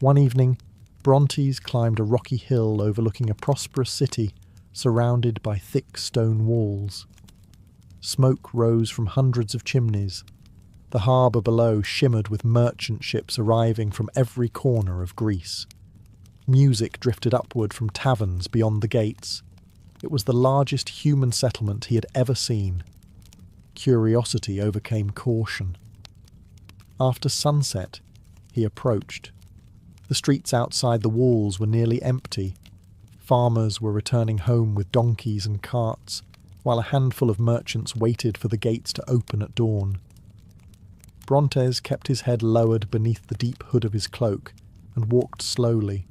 One evening, Brontes climbed a rocky hill overlooking a prosperous city, surrounded by thick stone walls. Smoke rose from hundreds of chimneys. The harbour below shimmered with merchant ships arriving from every corner of Greece. Music drifted upward from taverns beyond the gates. It was the largest human settlement he had ever seen. Curiosity overcame caution. After sunset, he approached. The streets outside the walls were nearly empty. Farmers were returning home with donkeys and carts, while a handful of merchants waited for the gates to open at dawn. Brontes kept his head lowered beneath the deep hood of his cloak and walked slowly,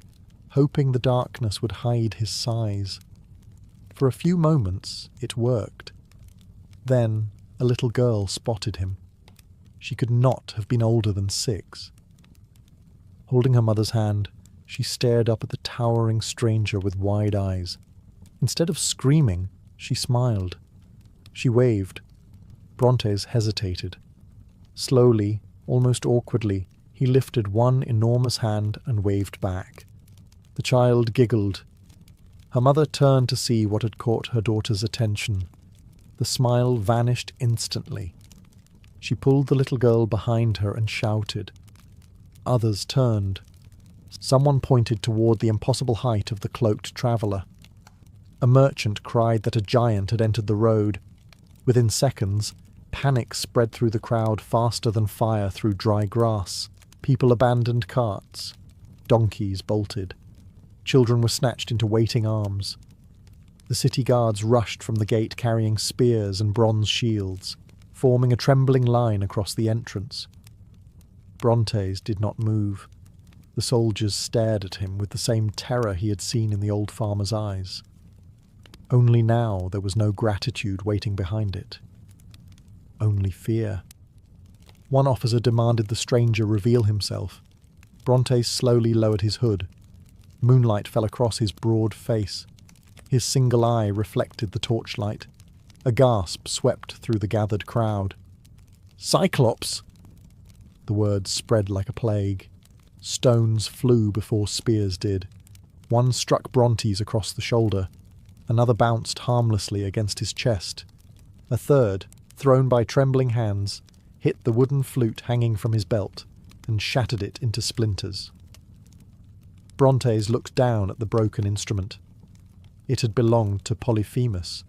hoping the darkness would hide his size. For a few moments it worked. Then a little girl spotted him. She could not have been older than 6. Holding her mother's hand, she stared up at the towering stranger with wide eyes. Instead of screaming, she smiled. She waved. Brontes hesitated. Slowly, almost awkwardly, he lifted one enormous hand and waved back. The child giggled. Her mother turned to see what had caught her daughter's attention. The smile vanished instantly. She pulled the little girl behind her and shouted. Others turned. Someone pointed toward the impossible height of the cloaked traveller. A merchant cried that a giant had entered the road. Within seconds, panic spread through the crowd faster than fire through dry grass. People abandoned carts. Donkeys bolted. Children were snatched into waiting arms. The city guards rushed from the gate carrying spears and bronze shields, forming a trembling line across the entrance. Brontes did not move. The soldiers stared at him with the same terror he had seen in the old farmer's eyes. Only now there was no gratitude waiting behind it. Only fear. One officer demanded the stranger reveal himself. Brontes slowly lowered his hood. Moonlight fell across his broad face. His single eye reflected the torchlight. A gasp swept through the gathered crowd. "Cyclops!" The words spread like a plague. Stones flew before spears did. One struck Brontes across the shoulder. Another bounced harmlessly against his chest. A third, thrown by trembling hands, hit the wooden flute hanging from his belt and shattered it into splinters. Brontes looked down at the broken instrument. It had belonged to Polyphemus.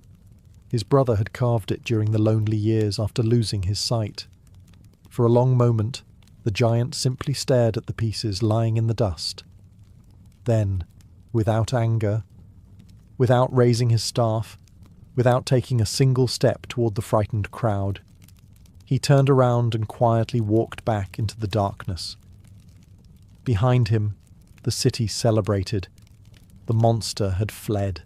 His brother had carved it during the lonely years after losing his sight. For a long moment, the giant simply stared at the pieces lying in the dust. Then, without anger, without raising his staff, without taking a single step toward the frightened crowd, he turned around and quietly walked back into the darkness. Behind him, the city celebrated. The monster had fled.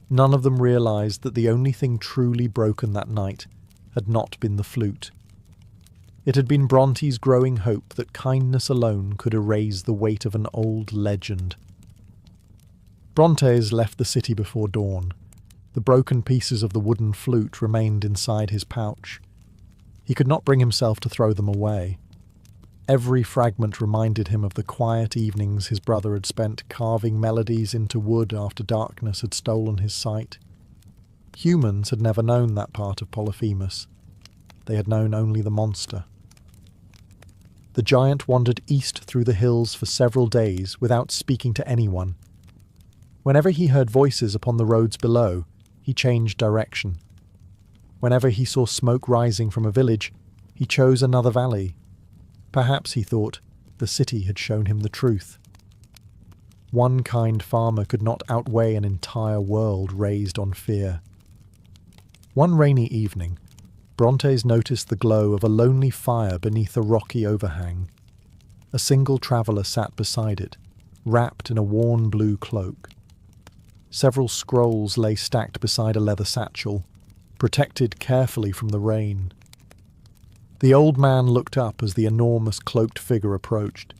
None of them realized that the only thing truly broken that night had not been the flute. It had been Brontes' growing hope that kindness alone could erase the weight of an old legend. Brontes left the city before dawn. The broken pieces of the wooden flute remained inside his pouch. He could not bring himself to throw them away. Every fragment reminded him of the quiet evenings his brother had spent carving melodies into wood after darkness had stolen his sight. Humans had never known that part of Polyphemus. They had known only the monster. The giant wandered east through the hills for several days without speaking to anyone. Whenever he heard voices upon the roads below, he changed direction. Whenever he saw smoke rising from a village, he chose another valley. Perhaps, he thought, the city had shown him the truth. One kind farmer could not outweigh an entire world raised on fear. One rainy evening, Brontes noticed the glow of a lonely fire beneath a rocky overhang. A single traveller sat beside it, wrapped in a worn blue cloak. Several scrolls lay stacked beside a leather satchel, protected carefully from the rain. The old man looked up as the enormous cloaked figure approached.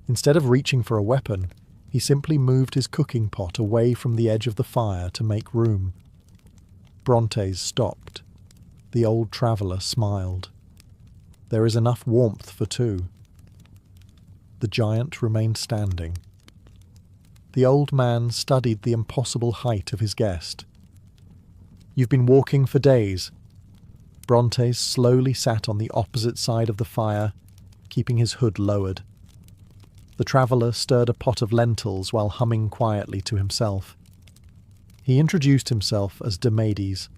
Instead of reaching for a weapon, he simply moved his cooking pot away from the edge of the fire to make room. Brontes stopped. The old traveller smiled. There is enough warmth for two. The giant remained standing. The old man studied the impossible height of his guest. "You've been walking for days." Brontes slowly sat on the opposite side of the fire, keeping his hood lowered. The traveller stirred a pot of lentils while humming quietly to himself. He introduced himself as Demades,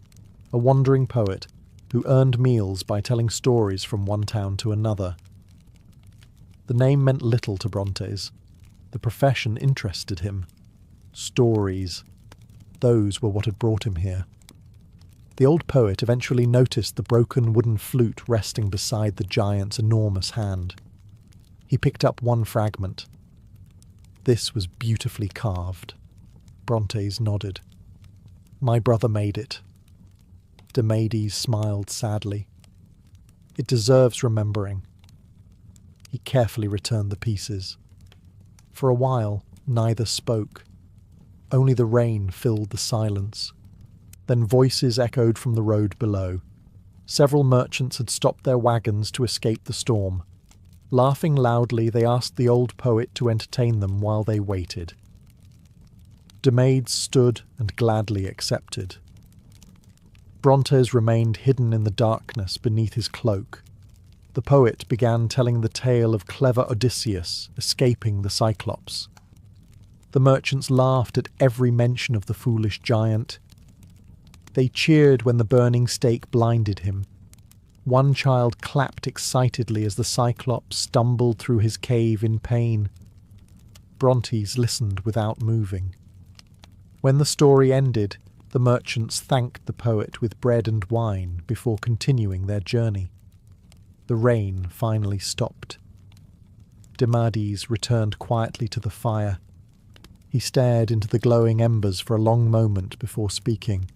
a wandering poet who earned meals by telling stories from one town to another. The name meant little to Brontes. The profession interested him. Stories. Those were what had brought him here. The old poet eventually noticed the broken wooden flute resting beside the giant's enormous hand. He picked up one fragment. This was beautifully carved. Brontes nodded. "My brother made it." Demades smiled sadly. "It deserves remembering." He carefully returned the pieces. For a while, neither spoke. Only the rain filled the silence. Then voices echoed from the road below. Several merchants had stopped their wagons to escape the storm. Laughing loudly, they asked the old poet to entertain them while they waited. Demades stood and gladly accepted. Brontes remained hidden in the darkness beneath his cloak. The poet began telling the tale of clever Odysseus escaping the Cyclops. The merchants laughed at every mention of the foolish giant. They cheered when the burning stake blinded him. One child clapped excitedly as the Cyclops stumbled through his cave in pain. Brontes listened without moving. When the story ended, the merchants thanked the poet with bread and wine before continuing their journey. The rain finally stopped. Demades returned quietly to the fire. He stared into the glowing embers for a long moment before speaking.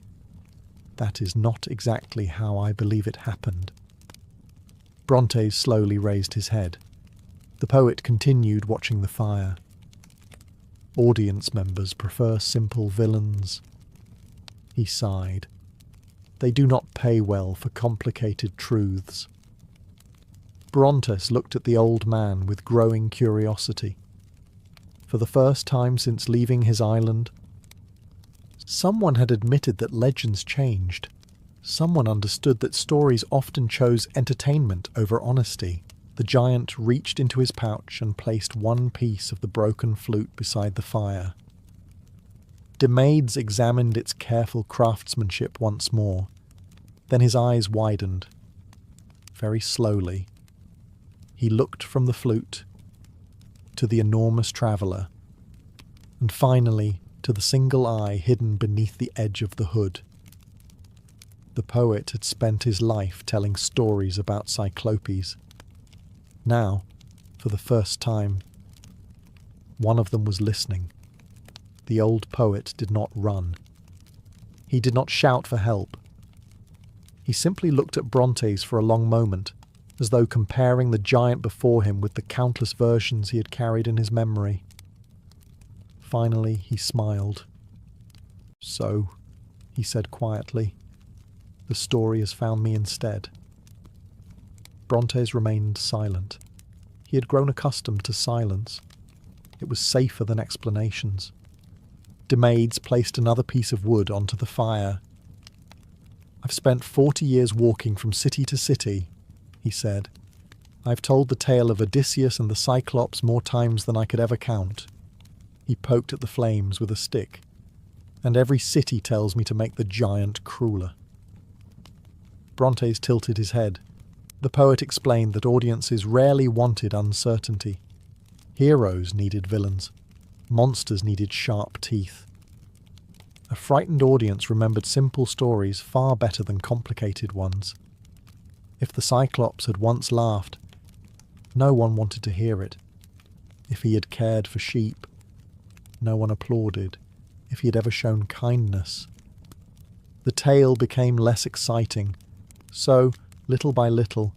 "That is not exactly how I believe it happened." Brontes slowly raised his head. The poet continued watching the fire. "Audience members prefer simple villains." He sighed. "They do not pay well for complicated truths." Brontes looked at the old man with growing curiosity. For the first time since leaving his island, someone had admitted that legends changed. Someone understood that stories often chose entertainment over honesty. The giant reached into his pouch and placed one piece of the broken flute beside the fire. Demades examined its careful craftsmanship once more. Then his eyes widened. Very slowly, he looked from the flute to the enormous traveller, and finally to the single eye hidden beneath the edge of the hood. The poet had spent his life telling stories about Cyclopes. Now, for the first time, one of them was listening. The old poet did not run. He did not shout for help. He simply looked at Brontes for a long moment, as though comparing the giant before him with the countless versions he had carried in his memory. Finally, he smiled. "So," he said quietly, "the story has found me instead." Brontes remained silent. He had grown accustomed to silence. It was safer than explanations. Demades placed another piece of wood onto the fire. "I've spent 40 years walking from city to city," he said. "I've told the tale of Odysseus and the Cyclops more times than I could ever count." He poked at the flames with a stick. "And every city tells me to make the giant crueler." Brontes tilted his head. The poet explained that audiences rarely wanted uncertainty. Heroes needed villains. Monsters needed sharp teeth. A frightened audience remembered simple stories far better than complicated ones. If the Cyclops had once laughed, no one wanted to hear it. If he had cared for sheep, no one applauded. If he had ever shown kindness, the tale became less exciting. So, little by little,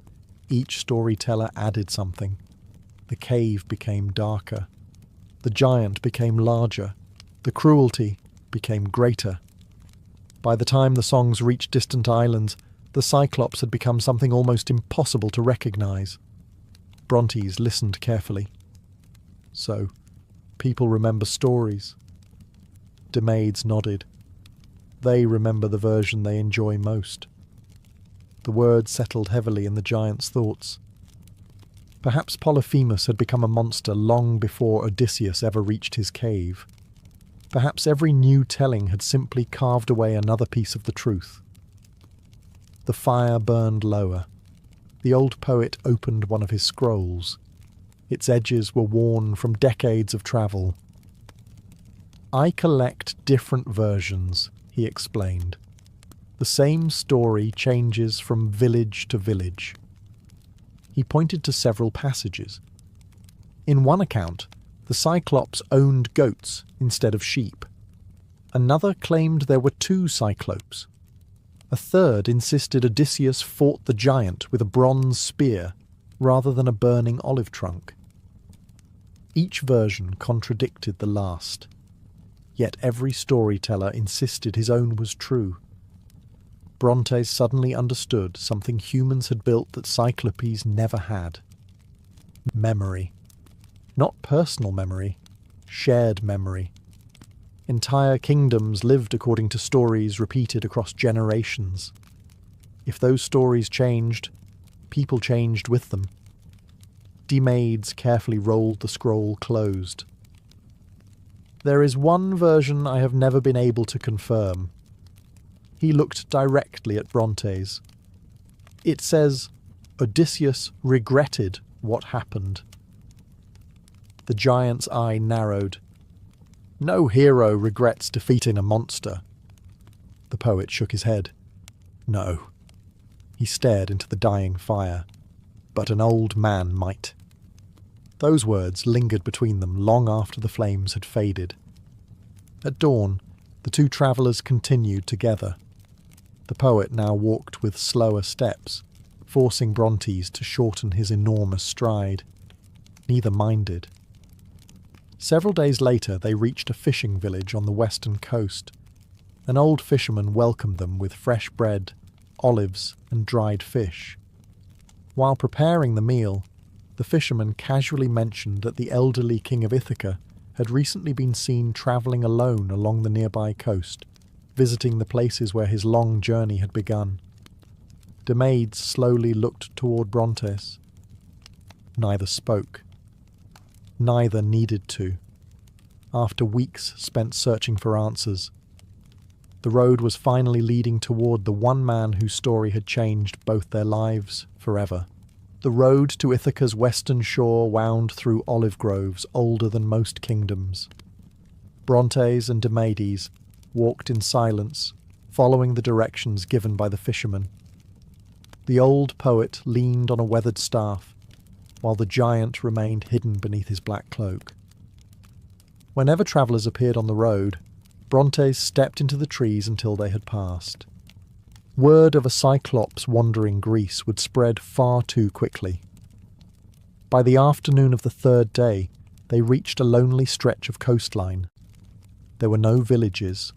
each storyteller added something. The cave became darker. The giant became larger. The cruelty became greater. By the time the songs reached distant islands, the Cyclops had become something almost impossible to recognize. Brontes listened carefully. "So, people remember stories." Demades nodded. "They remember the version they enjoy most." The words settled heavily in the giant's thoughts. Perhaps Polyphemus had become a monster long before Odysseus ever reached his cave. Perhaps every new telling had simply carved away another piece of the truth. The fire burned lower. The old poet opened one of his scrolls. Its edges were worn from decades of travel. "I collect different versions," he explained. "The same story changes from village to village." He pointed to several passages. In one account, the Cyclops owned goats instead of sheep. Another claimed there were 2 Cyclopes. A third insisted Odysseus fought the giant with a bronze spear rather than a burning olive trunk. Each version contradicted the last. Yet every storyteller insisted his own was true. Brontes suddenly understood something humans had built that Cyclopes never had. Memory. Not personal memory, shared memory. Entire kingdoms lived according to stories repeated across generations. If those stories changed, people changed with them. Demades carefully rolled the scroll closed. There is one version I have never been able to confirm. He looked directly at Brontes. It says, Odysseus regretted what happened. The giant's eye narrowed. No hero regrets defeating a monster. The poet shook his head. No. He stared into the dying fire. But an old man might. Those words lingered between them long after the flames had faded. At dawn, the two travellers continued together. The poet now walked with slower steps, forcing Brontes to shorten his enormous stride. Neither minded. Several days later they reached a fishing village on the western coast. An old fisherman welcomed them with fresh bread, olives and dried fish. While preparing the meal, the fisherman casually mentioned that the elderly king of Ithaca had recently been seen travelling alone along the nearby coast, visiting the places where his long journey had begun. Demades slowly looked toward Brontes. Neither spoke. Neither needed to. After weeks spent searching for answers, the road was finally leading toward the one man whose story had changed both their lives forever. The road to Ithaca's western shore wound through olive groves older than most kingdoms. Brontes and Demades walked in silence, following the directions given by the fisherman. The old poet leaned on a weathered staff, while the giant remained hidden beneath his black cloak. Whenever travellers appeared on the road, Brontes stepped into the trees until they had passed. Word of a Cyclops wandering Greece would spread far too quickly. By the afternoon of the third day, they reached a lonely stretch of coastline. There were no villages,